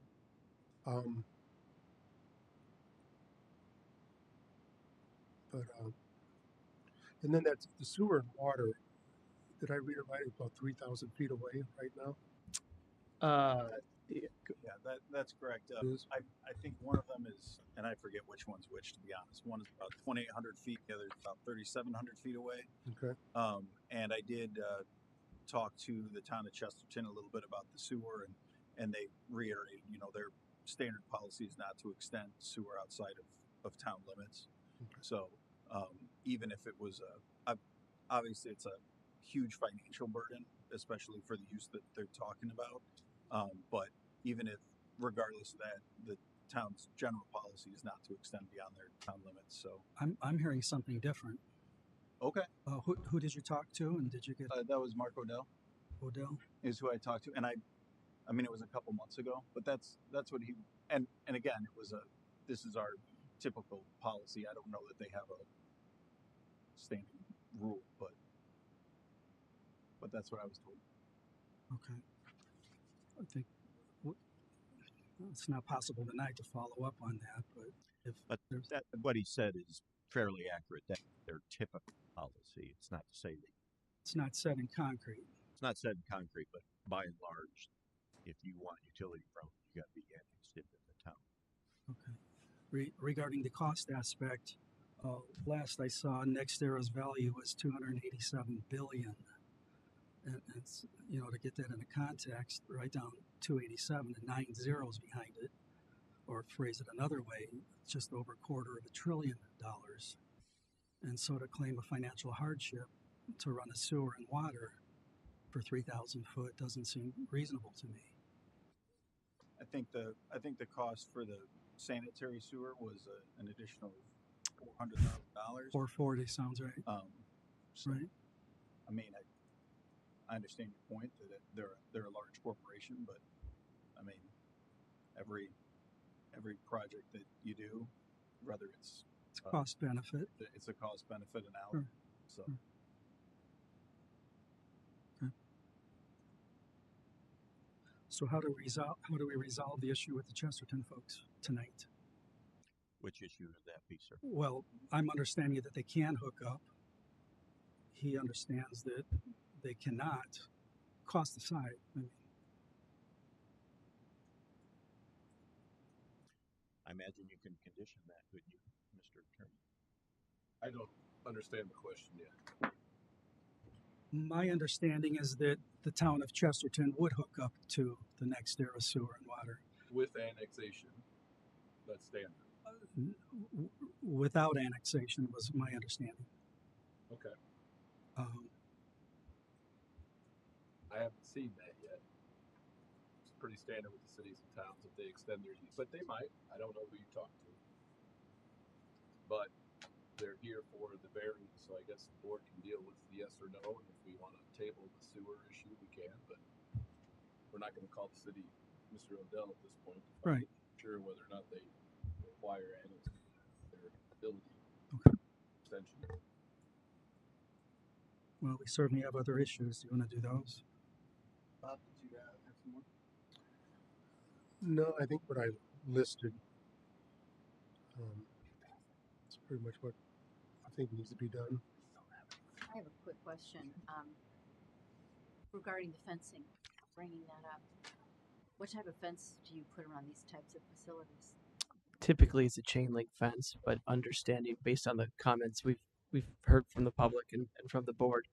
And then that's the sewer and water. Did I read it right? About 3,000 feet away right now. Yeah, that's correct. I think one of them is, and I forget which one's which, to be honest. One is about 2,800 feet, the other is about 3,700 feet away. Okay. And I did talk to the town of Chesterton a little bit about the sewer, and they reiterated, you know, their standard policy is not to extend sewer outside of town limits. Okay. So even if it was obviously it's a huge financial burden, especially for the use that they're talking about. But even if, regardless of that, the town's general policy is not to extend beyond their town limits. So I'm hearing something different. Okay. Who did you talk to, and did you get? That was Mark Odell. Odell is who I talked to, and I mean it was a couple months ago, but that's what he and again this is our typical policy. I don't know that they have a standing rule, but that's what I was told. Okay. I think it's not possible tonight to follow up on that, but what he said is fairly accurate. That's their typical policy. It's not to say that it's not set in concrete. It's not set in concrete, but by and large, if you want utility from it, you got to be annexed into the town. Okay. Regarding the cost aspect, last I saw, NextEra's value was $287 billion. And it's, you know, to get that into context, write down 287 and 9 zeros behind it, or phrase it another way, just over $250 billion. And so to claim a financial hardship to run a sewer and water for 3,000 foot doesn't seem reasonable to me. I think the cost for the sanitary sewer was an additional $400,000. 440 sounds right. So, right. I mean, I understand your point that they're a large corporation, but I mean, every project that you do, whether it's cost benefit, it's a cost benefit analysis. Sure. So. Sure. Okay. So how do we resolve the issue with the Chesterton folks tonight? Which issue would that be, sir? Well, I'm understanding that they can hook up. He understands that they cannot. Cost aside, I mean, I imagine you can condition that, couldn't you, Mr. Attorney? I don't understand the question yet. My understanding is that the town of Chesterton would hook up to the next era sewer and water. With annexation, that's standard. Without annexation was my understanding. Okay. I haven't seen that yet. It's pretty standard with the cities and towns if they extend their use, but they might. I don't know who you talk to. But they're here for the variance, so I guess the board can deal with the yes or no, and if we want to table the sewer issue, we can, but we're not going to call the city Mr. Odell at this point. Right. Sure whether or not they require their ability extension. Well, we certainly have other issues. Do you want to do those? Bob, did you have some more? No, I think what I listed is pretty much what I think needs to be done. I have a quick question regarding the fencing, bringing that up. What type of fence do you put around these types of facilities? Typically, it's a chain link fence, but understanding based on the comments we've heard from the public and from the board,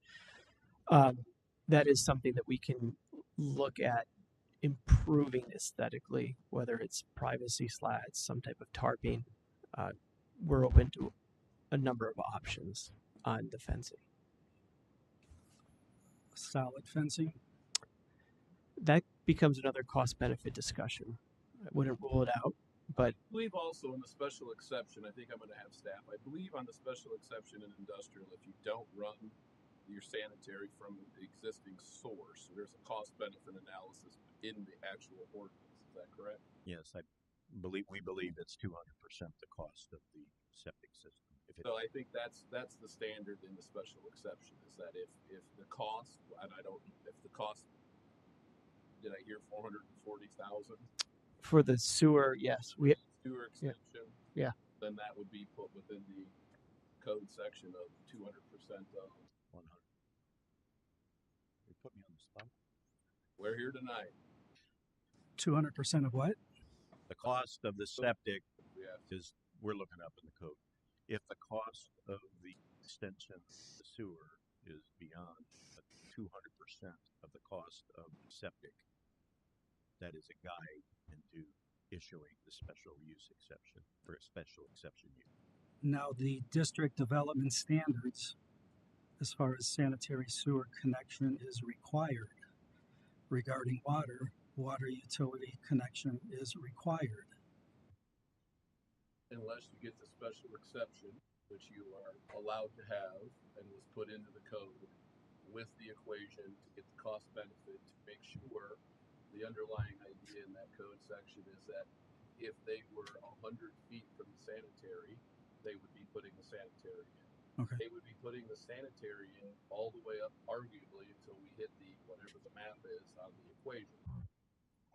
that is something that we can look at improving aesthetically, whether it's privacy slats, some type of tarping. We're open to a number of options on the fencing. Solid fencing? That becomes another cost benefit discussion. I wouldn't rule it out, but I believe also in the special exception, I think I'm going to have staff. I believe on the special exception in industrial, if you don't run your sanitary from the existing source, there's a cost benefit analysis in the actual ordinance. Is that correct? Yes, we believe it's 200% the cost of the septic system. So I think that's the standard in the special exception is that if the cost, and I don't, if the cost, did I hear 440,000? for the sewer, yes, Sewer extension. Yeah. Then that would be put within the code section of 200% of 100. You put me on the spot. We're here tonight. 200% of what? The cost of the septic is, we're looking up in the code. If the cost of the extension of the sewer is beyond 200% of the cost of the septic, that is a guide into issuing the special use exception or a special exception use. Now, the district development standards, as far as sanitary sewer connection is required. Regarding water utility connection is required. Unless you get the special exception, which you are allowed to have and was put into the code with the equation to get the cost benefit to make sure the underlying idea in that code section is that if they were 100 feet from the sanitary, they would be putting the sanitary in. Okay. They would be putting the sanitary in all the way up, arguably, until we hit the whatever the math is on the equation.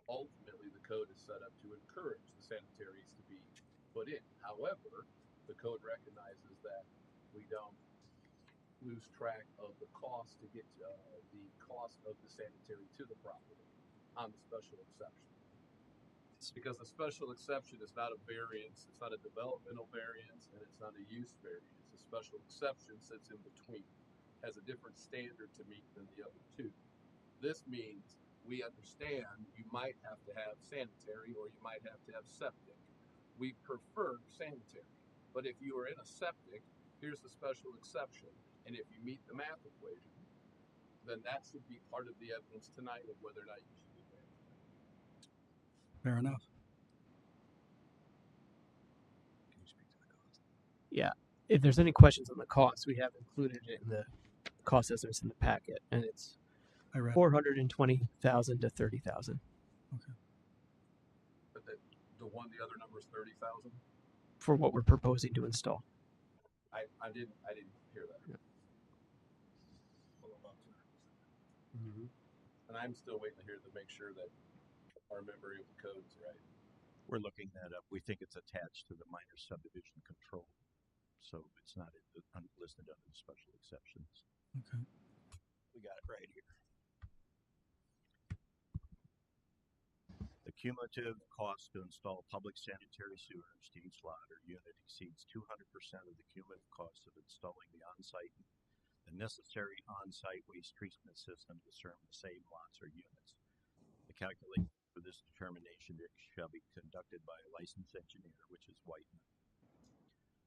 Ultimately, the code is set up to encourage the sanitaries to be put in. However, the code recognizes that we don't lose track of the cost to get the cost of the sanitary to the property on the special exception. Because the special exception is not a variance, it's not a developmental variance, and it's not a use variance. The special exception sits in between, has a different standard to meet than the other two. This means we understand you might have to have sanitary or you might have to have septic. We prefer sanitary, but if you are in a septic, here's the special exception, and if you meet the math equation, then that should be part of the evidence tonight of whether or not you should do that. Fair enough. Can you speak to the cost? yeah, if there's any questions on the cost, we have included it in the cost estimates in the packet, and it's $420,000 to $30,000 Okay. But the other number is 30,000. for what we're proposing to install. I didn't hear that. Yeah. Mm-hmm. And I'm still waiting to hear to make sure that our memory of the code is right. We're looking that up. We think it's attached to the minor subdivision control, so it's not listed under the special exceptions. Okay. We got it right here. The Cumulative cost to install public sanitary sewers to each lot or unit exceeds 200% of the cumulative cost of installing the necessary on-site waste treatment system to serve the same lots or units. The calculation for this determination shall be conducted by a licensed engineer, which is Whiteman.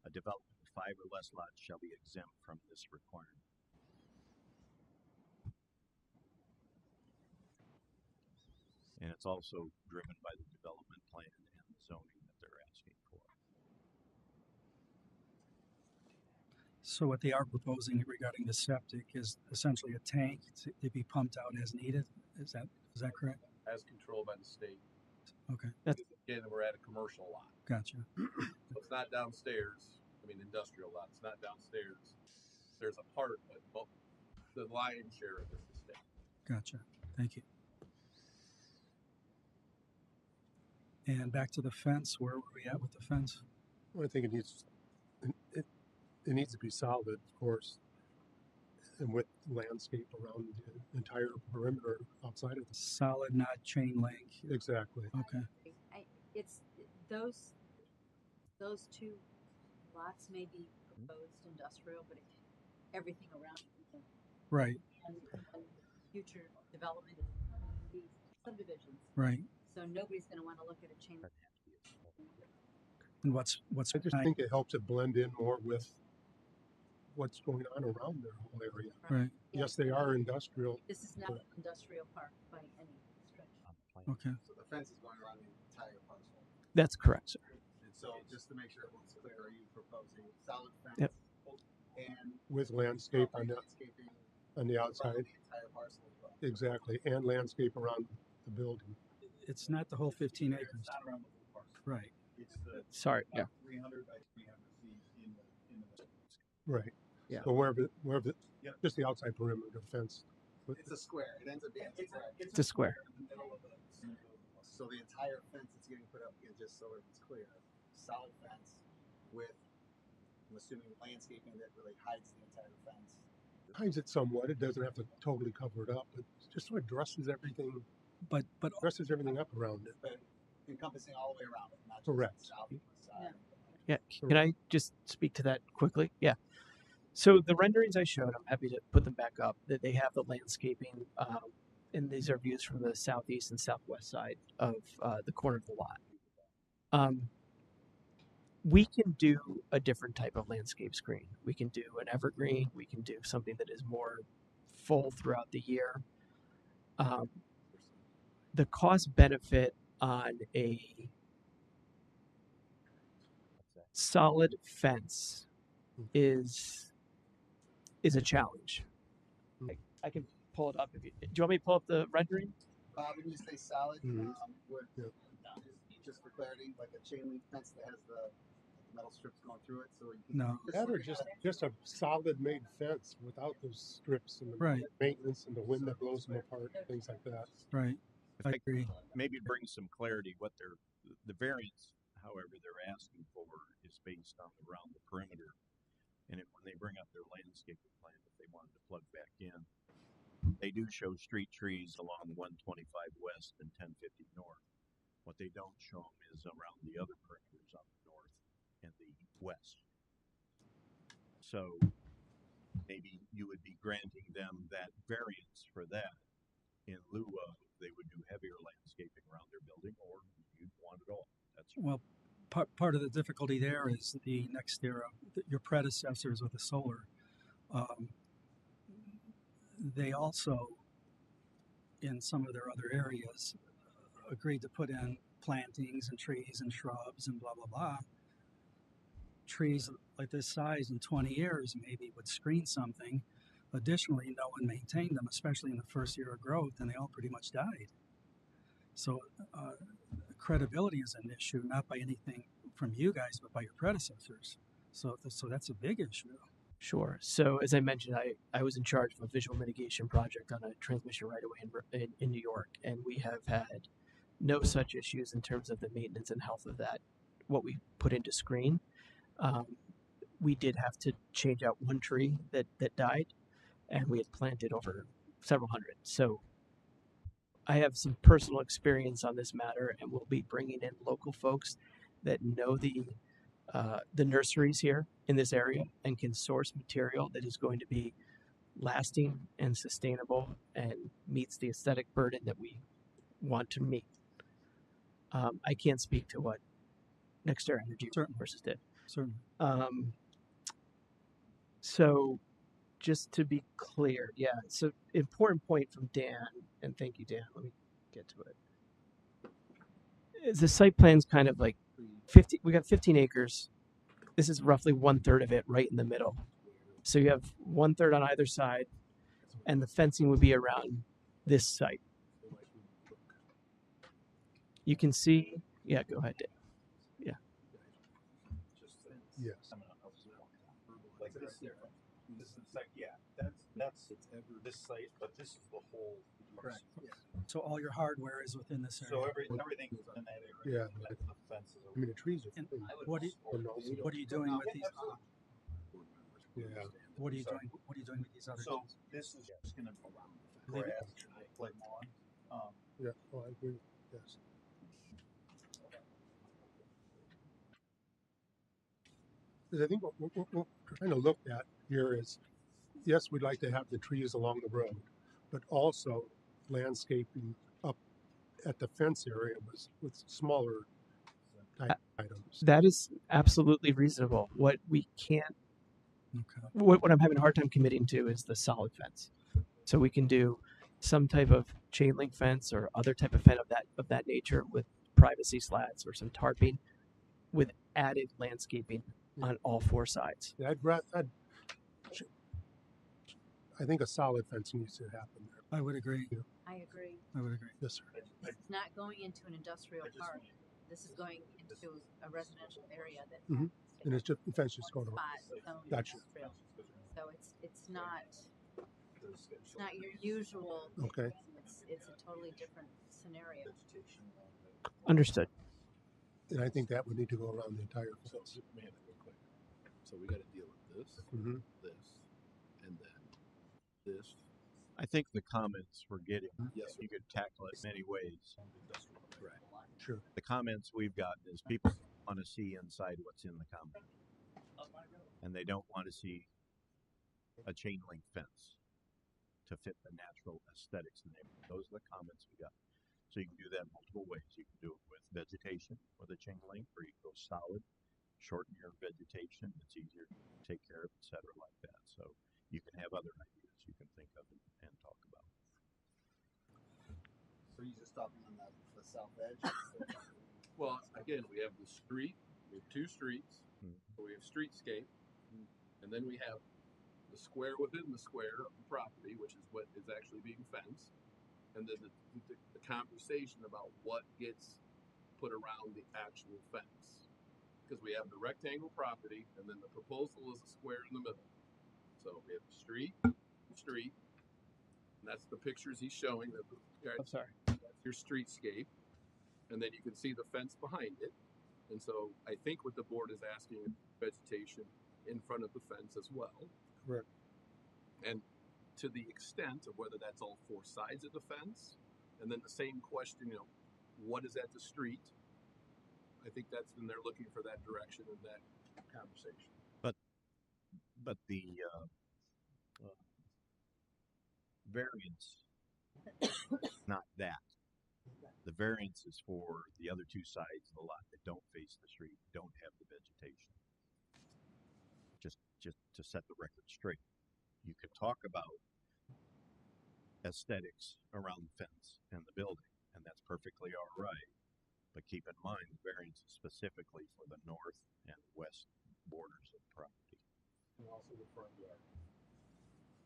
A development of 5 or less lots shall be exempt from this requirement. And it's also driven by the development plan and the zoning that they're asking for. So what they are proposing regarding the septic is essentially a tank to be pumped out as needed. Is that correct? As controlled by the state. Okay. Again, we're at a commercial lot. Gotcha. So it's not downstairs. I mean, industrial lot. It's not downstairs. There's a part, but the lion's share of it is the state. Gotcha. Thank you. And back to the fence. Where were we at with the fence? Well, I think it needs to be solid, of course, and with landscape around the entire perimeter outside of the solid, not chain link. Exactly. Okay. It's those two lots may be proposed industrial, but everything around it, right, and future development these subdivisions, right. So nobody's going to want to look at a chain. And what's I just think it helps it blend in more with what's going on around their whole area. Right. Yes, they are industrial. This is not an industrial park by any stretch. Okay. So the fence is going around the entire parcel. That's correct, sir. And so just to make sure everyone's clear, are you proposing solid fence? Yep. And with landscape on the outside. The entire parcel as well. Exactly, and landscape around the building. It's not the whole 15 acres. It's not around the whole parcel. Right. It's the Sorry. Yeah. 300 by 300 feet in the Right. Yeah. So wherever just the outside perimeter of the fence. It's a square. It ends up being It's a square. So the entire fence that's getting put up, again, just so it's clear, solid fence with, I'm assuming, landscaping that really hides the entire fence. Hides it somewhat. It doesn't have to totally cover it up, but just so it dresses everything. But dresses everything up around it. But encompassing all the way around it, not just correct. the south side. Yeah. Can I just speak to that quickly? Yeah. So the renderings I showed, I'm happy to put them back up. That they have the landscaping, and these are views from the southeast and southwest side of the corner of the lot. We can do a different type of landscape screen. We can do an evergreen. We can do something that is more full throughout the year. The cost benefit on a solid fence is a challenge. I can pull it up. Do you want me to pull up the rendering? When you say solid, just for clarity, like a chain link fence that has the metal strips going through it, so you can that or just a solid made fence without those strips and the right. maintenance and the wind that blows them apart, things like that. Right. I agree. Maybe bring some clarity. What the variance, however, they're asking for is based on around the perimeter, and when they bring up their landscaping plan, if they wanted to plug back in, they do show street trees along 125 west and 1050 north. What they don't show them is around the other perimeters on the north and the west. So maybe you would be granting them that variance for that in lieu of they would do heavier landscaping around their building, or you'd want it all. That's well, part of the difficulty there is the next era, your predecessors with the solar. They also, in some of their other areas, agreed to put in plantings and trees and shrubs and blah, blah, blah. Trees like this size in 20 years maybe would screen something. Additionally, no one maintained them, especially in the first year of growth, and they all pretty much died. So credibility is an issue, not by anything from you guys, but by your predecessors. So that's a big issue. Sure. So as I mentioned, I was in charge of a visual mitigation project on a transmission right-of-way in New York, and we have had no such issues in terms of the maintenance and health of that, what we put into screen. We did have to change out one tree that died, and we had planted over several hundred. So I have some personal experience on this matter, and we'll be bringing in local folks that know the nurseries here in this area and can source material that is going to be lasting and sustainable and meets the aesthetic burden that we want to meet. I can't speak to what Next Era Energy Resources did. Certainly. So just to be clear, yeah, so important point from Dan, and thank you, Dan. Let me get to it. Is the site plan's kind of like 50, we got 15 acres. This is roughly 1/3 of it right in the middle. So you have 1/3 on either side, and the fencing would be around this site. You can see, yeah, go ahead, Dan. Yeah. Yes. Like this here. This is like, yeah, that's this site, but this is the whole. Correct. Yeah. So all your hardware is within this area. So everything's in that area. Yeah. That's the fences. I mean, the trees are. And what are you doing with these? Yeah. What are you doing? What are you doing with these other? So this is just going to be grass, like lawn. Yeah. Oh, I agree. Yes. Because I think what we're trying to look at here is, yes, we'd like to have the trees along the road, but also landscaping up at the fence area with smaller type items. That is absolutely reasonable. What we can't, what I'm having a hard time committing to is the solid fence. So we can do some type of chain link fence or other type of fence of that nature with privacy slats or some tarping with added landscaping on all four sides. Yeah, I think a solid fence needs to happen there. I would agree. Yeah. I agree. I would agree. Yes, sir. It's not going into an industrial park. This is going into a residential area that. Mm-hmm. And it's just the fence just going around. Gotcha. So it's not your usual. Okay. It's a totally different scenario. Understood. And I think that would need to go around the entire fence. So we got to deal with this, this, and then this. I think the comments we're getting, Yes, you could tackle it many ways. Right. Sure. The comments we've gotten is people want to see inside what's in the comment. And they don't want to see a chain link fence to fit the natural aesthetics in the neighborhood. Those are the comments we got. So you can do that multiple ways. You can do it with vegetation, with a chain link, or you can go solid, shorten your vegetation. It's easier to take care of, et cetera, like that. So you can have other ideas you can think of and talk about. So you're just talking on the south edge? Well, again, we have the street. We have two streets. So we have streetscape, and then we have the square within the square of the property, which is what is actually being fenced, and then the conversation about what gets put around the actual fence. Because we have the rectangle property, and then the proposal is a square in the middle. So we have the street, and that's the pictures he's showing. I'm sorry. That's your streetscape, and then you can see the fence behind it. And so I think what the board is asking is vegetation in front of the fence as well. Correct. And to the extent of whether that's all four sides of the fence, and then the same question, what is at the street? I think that's when they're looking for that direction in that conversation. But the variance, not that. The variance is for the other two sides of the lot that don't face the street, don't have the vegetation. Just to set the record straight. You could talk about aesthetics around the fence and the building, and that's perfectly all right. But keep in mind, the variance is specifically for the north and west borders of the property. And also the front yard.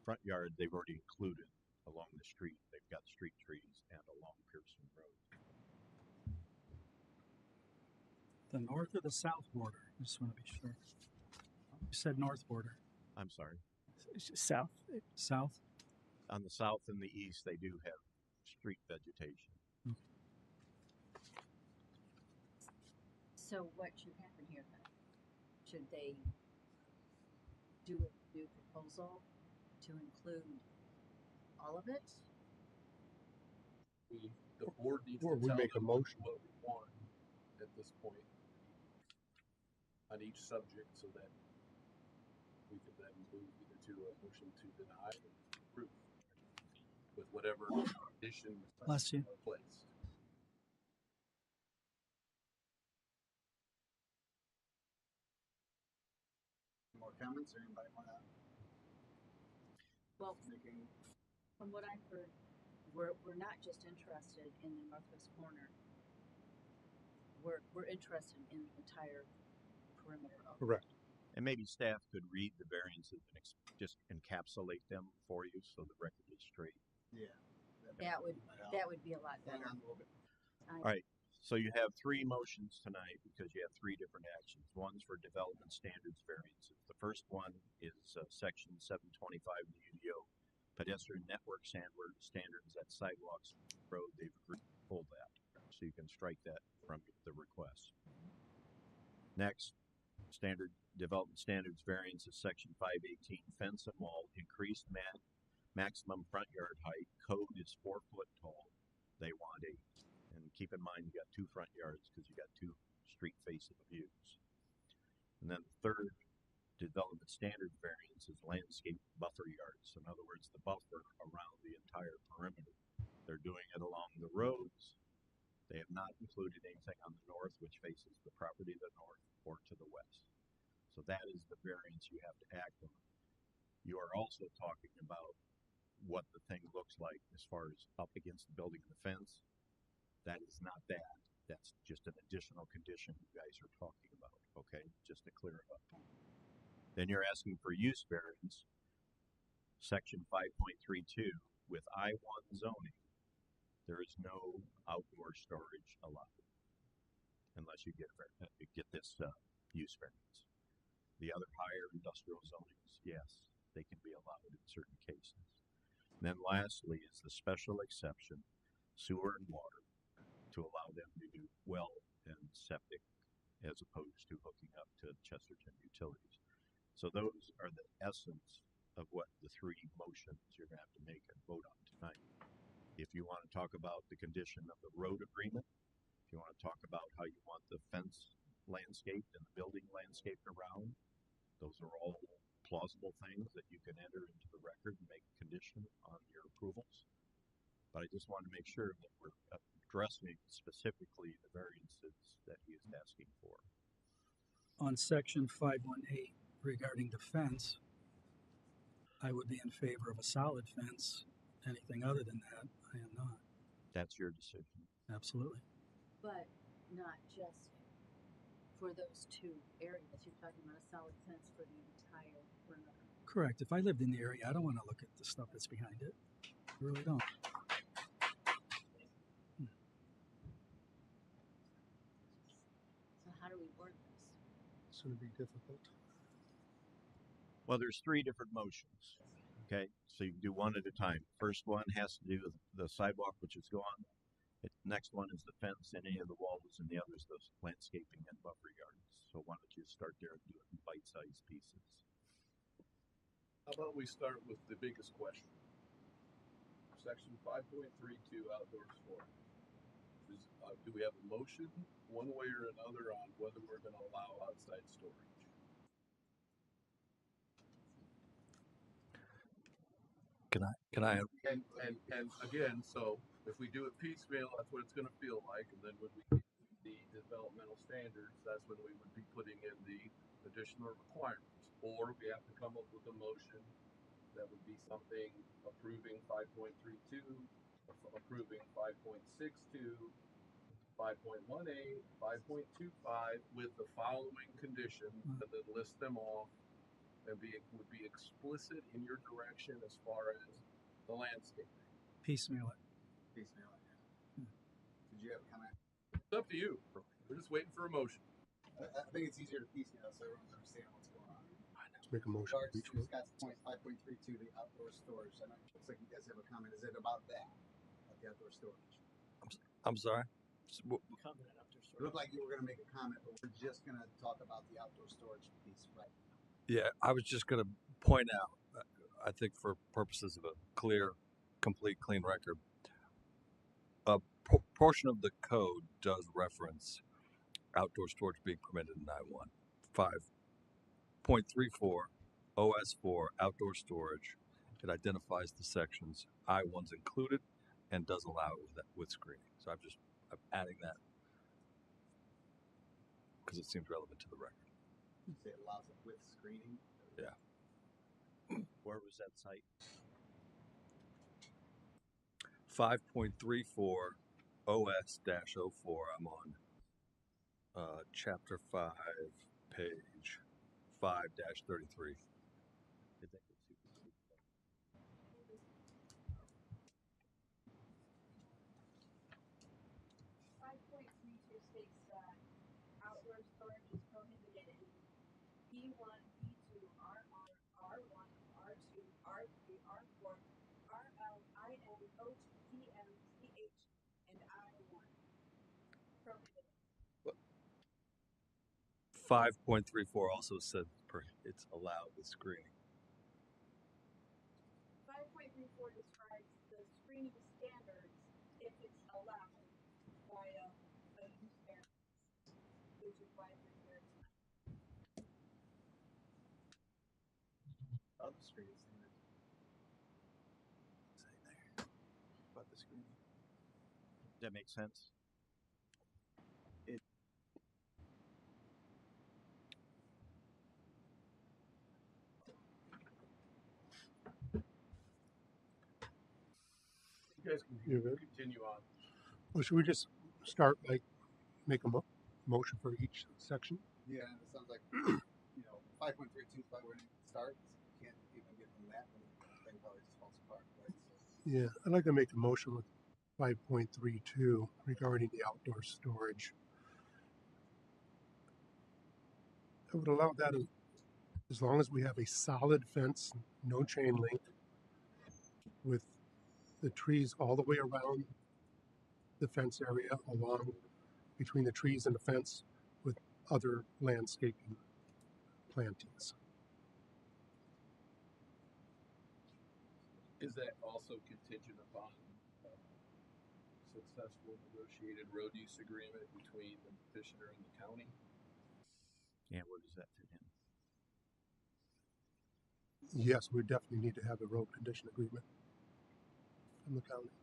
Front yard, they've already included along the street. They've got street trees and along Pearson Road. The north or the south border? I just want to be sure. You said north border. I'm sorry. South. South? On the south and the east, they do have street vegetation. So what should happen here then? Should they do a new proposal to include all of it? The board needs Or to we tell make a them motion. what we want at this point on each subject, so that we can then move either to a motion to deny or approve with whatever conditions Bless you. are placed. More comments or anybody want to? Well, from what I've heard, we're not just interested in the northwest corner. We're interested in the entire perimeter of Correct. And maybe staff could read the variances and just encapsulate them for you so the record is straight. Yeah. that would be a lot better. All right. So you have three motions tonight because you have three different actions. One's for development standards variances. The first one is section 725 of the UDO, pedestrian network standards at sidewalks road. They've agreed to pull that, so you can strike that from the request. Next, standard development standards variance is section 518, fence and wall, increased maximum front yard height. Code is 4 foot tall. They want 8. And keep in mind, you got 2 front yards because you got 2 street facing views. And then the third development standard variance is landscape buffer yards. In other words, the buffer around the entire perimeter. They're doing it along the roads. They have not included anything on the north, which faces the property to the north or to the west. So that is the variance you have to act on. You are also talking about what the thing looks like as far as up against the building and the fence. That is not that. That's just an additional condition you guys are talking about, okay? Just to clear it up. Then you're asking for use variance, section 5.32, with I-1 zoning. There is no outdoor storage allowed unless you get this use variance. The other higher industrial zonings, yes, they can be allowed in certain cases. And then lastly is the special exception, sewer and water, to allow them to do well and septic as opposed to hooking up to Chesterton utilities. So those are the essence of what the three motions you're going to have to make and vote on tonight. If you want to talk about the condition of the road agreement, if you want to talk about how you want the fence landscaped and the building landscaped around, those are all plausible things that you can enter into the record and make a condition on your approvals. But I just want to make sure that we're addressing specifically the variances that he is asking for. On section 518 regarding the fence, I would be in favor of a solid fence. Anything other than that, I am not. That's your decision. Absolutely. But not just for those two areas. You're talking about a solid fence for the entire perimeter. Correct. If I lived in the area, I don't want to look at the stuff that's behind it. I really don't. So how do we word this? It's going to be difficult. Well, there's three different motions. Okay, so you can do one at a time. First one has to do with the sidewalk, which is gone. The next one is the fence and any of the walls, and the other is the landscaping and buffer yards. So why don't you start there and do it in bite-sized pieces? How about we start with the biggest question? Section 5.32 outdoor storage. Do we have a motion one way or another on whether we're going to allow outside storage? Can I? And again, so if we do it piecemeal, that's what it's going to feel like. And then when we get the developmental standards, that's when we would be putting in the additional requirements. Or we have to come up with a motion that would be something approving 5.32, approving 5.62, 5.18, 5.25 with the following conditions, and then list them off and would be explicit in your direction as far as the landscape. Piecemeal it. Piecemeal it, yeah. Did you have a comment? It's up to you. We're just waiting for a motion. I think it's easier to piecemeal so everyone's understanding what's going on. Let's make a motion. To Scott's point, 5.32, the outdoor storage. I know it looks like you guys have a comment. Is it about that? About the outdoor storage? I'm sorry. Comment on outdoor storage. It looked like you were going to make a comment, but we're just going to talk about the outdoor storage piece, right? Yeah, I was just going to point out, I think for purposes of a clear, complete, clean record, portion of the code does reference outdoor storage being permitted in I-1. 5.34 OS4 outdoor storage. It identifies the sections I-1's included and does allow it with screening. So I'm adding that because it seems relevant to the record. You say it allows it with screening? Yeah. Where was that site? 5.34 OS-04. I'm on chapter 5, page 5-33. Did that get superseded? 5.32 states that outdoor storage is prohibited in B1, B2, R1, R2, R3, R4, RL, IN, OT, TM, CH, and I1. Prohibited. 5.34 also said it's allowed with screening. 5.34 describes the screening standards if it's allowed via a use variance, which is why we're here tonight. Other screening standards. Say there about the screening. Does that make sense? You guys can You good? continue on. Well, should we just start like make a motion for each section? Yeah, it sounds like 5.32 is probably where it starts. You can't even get from that, and the thing probably just falls apart, right? So, Yeah, I'd like to make a motion with 5.32 regarding the outdoor storage. I would allow that as long as we have a solid fence, no chain link, with the trees all the way around the fence area, along between the trees and the fence, with other landscaping plantings. Is that also contingent upon successful negotiated road use agreement between the petitioner and the county? Yeah, where does that fit in? Yes, we definitely need to have a road condition agreement from the county.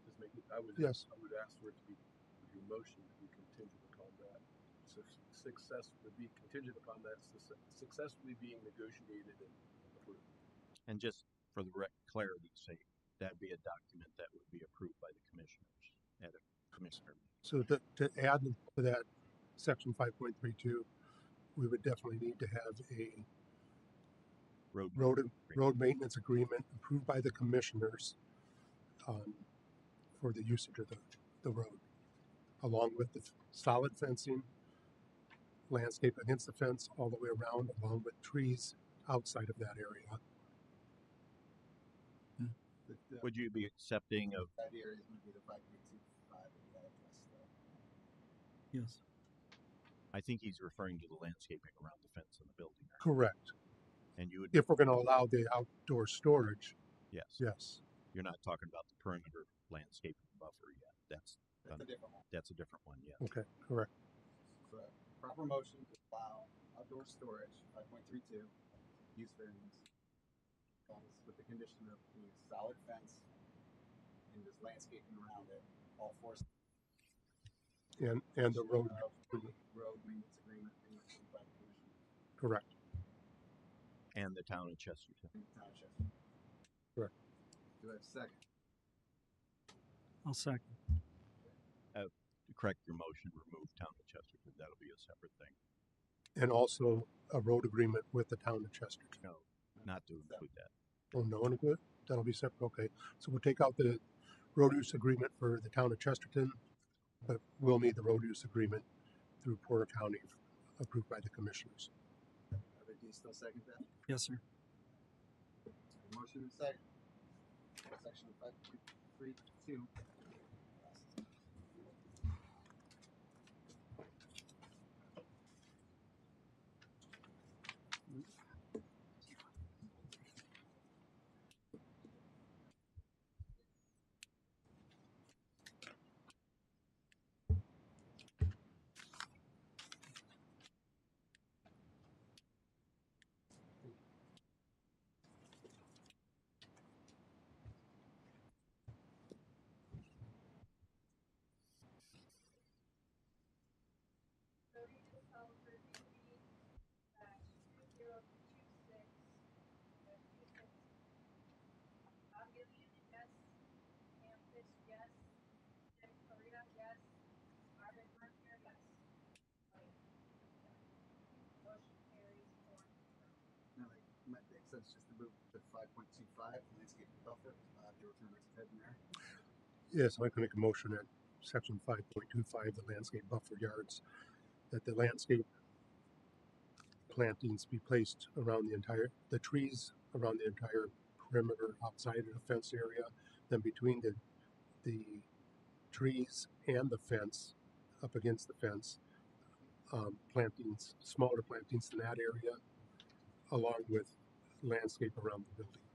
Just make it, I would ask for it to be, your motion to be contingent upon that. Be contingent upon that successfully being negotiated and approved. And just for the clarity's sake, that'd be a document that would be approved by the commissioners at a commissioner meeting. So to add to that section 5.32, we would definitely need to have a road maintenance agreement approved by the commissioners for the usage of the road, along with the solid fencing, landscape against the fence all the way around, along with trees outside of that area. Would you be accepting of that area is going to be the 5.25 that we got addressed though. Yes. I think he's referring to the landscaping around the fence in the building. Correct. And you would, if we're going to allow the outdoor storage. Yes. Yes. You're not talking about the perimeter landscaping buffer yet. That's a different one. That's a different one. Yeah. Okay. Correct. So proper motion to allow outdoor storage 5.32 use variance with the condition of the solid fence and just landscaping around it, all four. And the road maintenance agreement being approved by the commission. Correct. And the town of Chesterton. Correct. Do I have a second? I'll second. To correct your motion, remove town of Chesterton. That'll be a separate thing. And also a road agreement with the town of Chesterton. No, not to include that. Oh, no one good? That'll be separate. Okay. So we'll take out the road use agreement for the town of Chesterton, but we'll need the road use agreement through Porter County approved by the commissioners. Do you still second that? Yes, sir. Motion and second. Section 5.32. sense just to move to 5.25 landscaping buffer. Your comments ahead in there. Yes, I'd like to make a motion at section 5.25, the landscape buffer yards, that the landscape plantings be placed around the trees around the entire perimeter outside of the fence area, then between the trees and the fence, up against the fence, plantings, smaller plantings in that area, along with landscape around the building.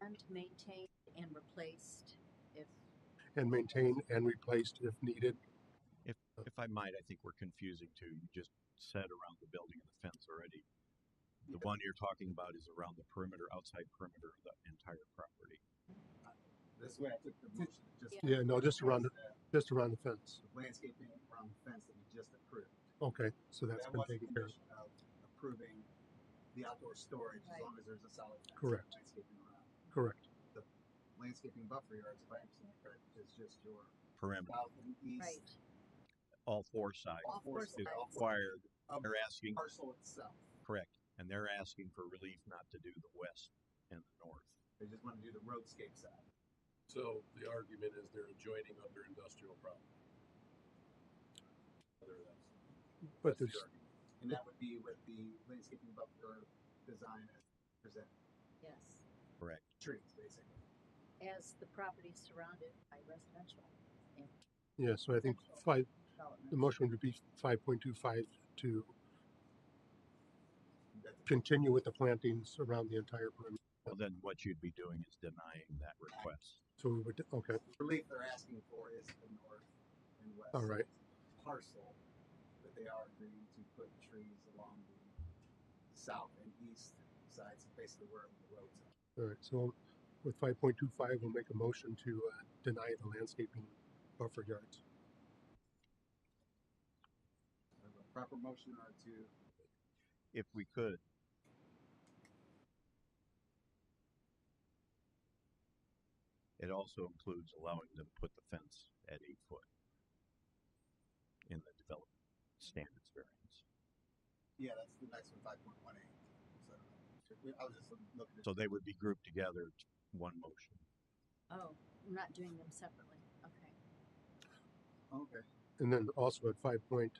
And maintained and replaced if Maintained and replaced if needed. If I might, I think we're confusing too. You just said around the building and the fence already. The one you're talking about is around the perimeter, outside perimeter of the entire property. This way I took the motion. Just around the fence. Landscaping around the fence that we just approved. Okay, so that's been taken care of. Of approving the outdoor storage as long as there's a solid fence. Correct. Landscaping around. Correct. The landscaping buffer yards, if I understand correct, is just your perimeter. South and east. right. All four sides is required. They're asking parcel itself. Correct, and they're asking for relief not to do the west and the north. They just want to do the roadscape side. So the argument is they're adjoining other industrial property. But the argument. And that would be with the landscaping buffer design as presented. Yes. Correct. Trees, basically. As the property is surrounded by residential. Yeah, so I think the motion would be 5.25 to continue with the plantings around the entire perimeter. Well, then what you'd be doing is denying that request. So we would, okay. The relief they're asking for is the north and west. All right. Parcel that they are agreeing to put trees along the south and east sides, basically where the roads are. All right, so with 5.25, we'll make a motion to deny the landscaping buffer yards. A proper motion or to... If we could. It also includes allowing them to put the fence at 8 foot in the development standards variance. Yeah, that's the next one, 5.18. So I was just looking at... So they would be grouped together, one motion. Oh, we're not doing them separately. Okay. Okay. And then also at 5.18,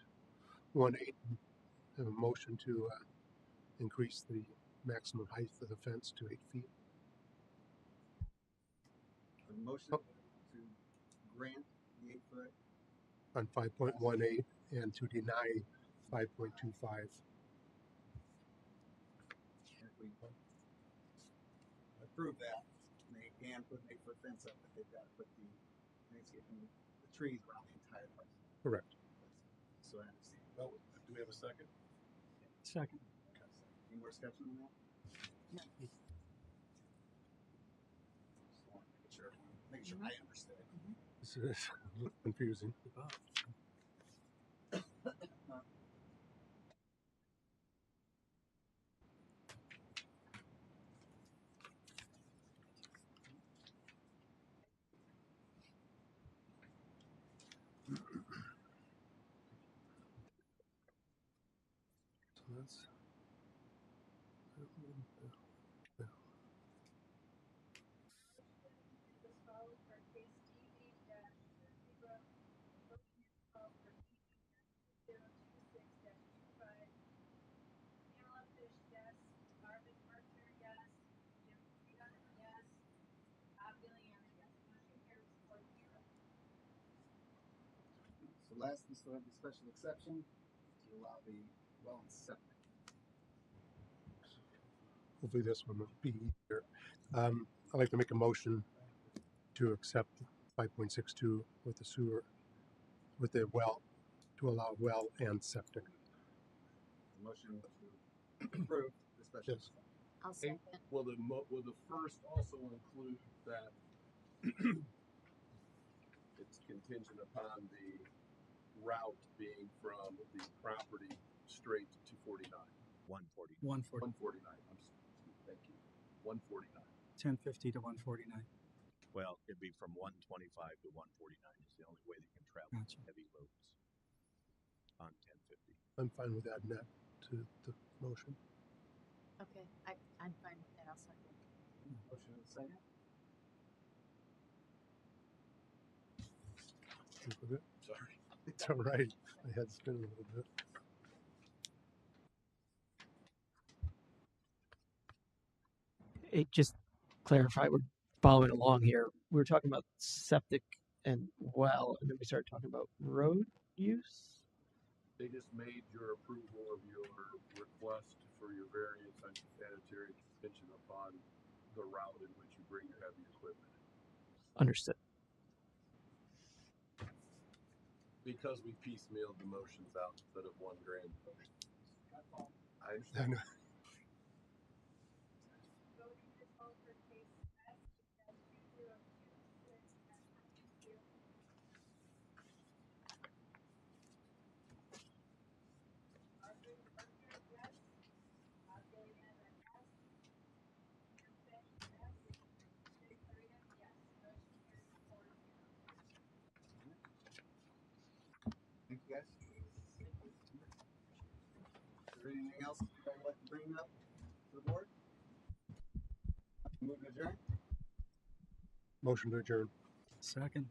have a motion to increase the maximum height of the fence to 8 feet. A motion to grant the 8 foot on 5.18 and to deny 5.25. If we approve that, they can put an 8 foot fence up, but they've got to put the landscaping, the trees around the entire parcel. Correct. So I understand. Oh, do we have a second? Second. Okay. Any more discussion on that? No. Making sure I understood. This is a little confusing. So that's So last, we still have the special exception to allow the well and septic. hopefully this one will be easier. I'd like to make a motion to accept 5.62 with the sewer, with the well, to allow well and septic. A motion to approve the special exception. I'll second. Will the first also include that it's contingent upon the route being from the property straight to 249? 149. 149. Thank you. 149. 1050 to 149. Well, it'd be from 125 to 149 is the only way they can travel Gotcha. heavy loads on 1050. I'm fine with adding that to the motion. Okay, I'm fine with that. I'll second. Motion and second. Think with it. Sorry. It's all right. My head's spinning a little bit. It just clarify, we're following along here. We were talking about septic and well, and then we started talking about road use. They just made your approval of your request for your variance on sanitary contingent upon the route in which you bring your heavy equipment. Understood. Because we piecemealed the motions out instead of one grand motion. I I know. Thank you, guys. Is there anything else you'd like to bring up to the board? Move to adjourn. Motion to adjourn. Second.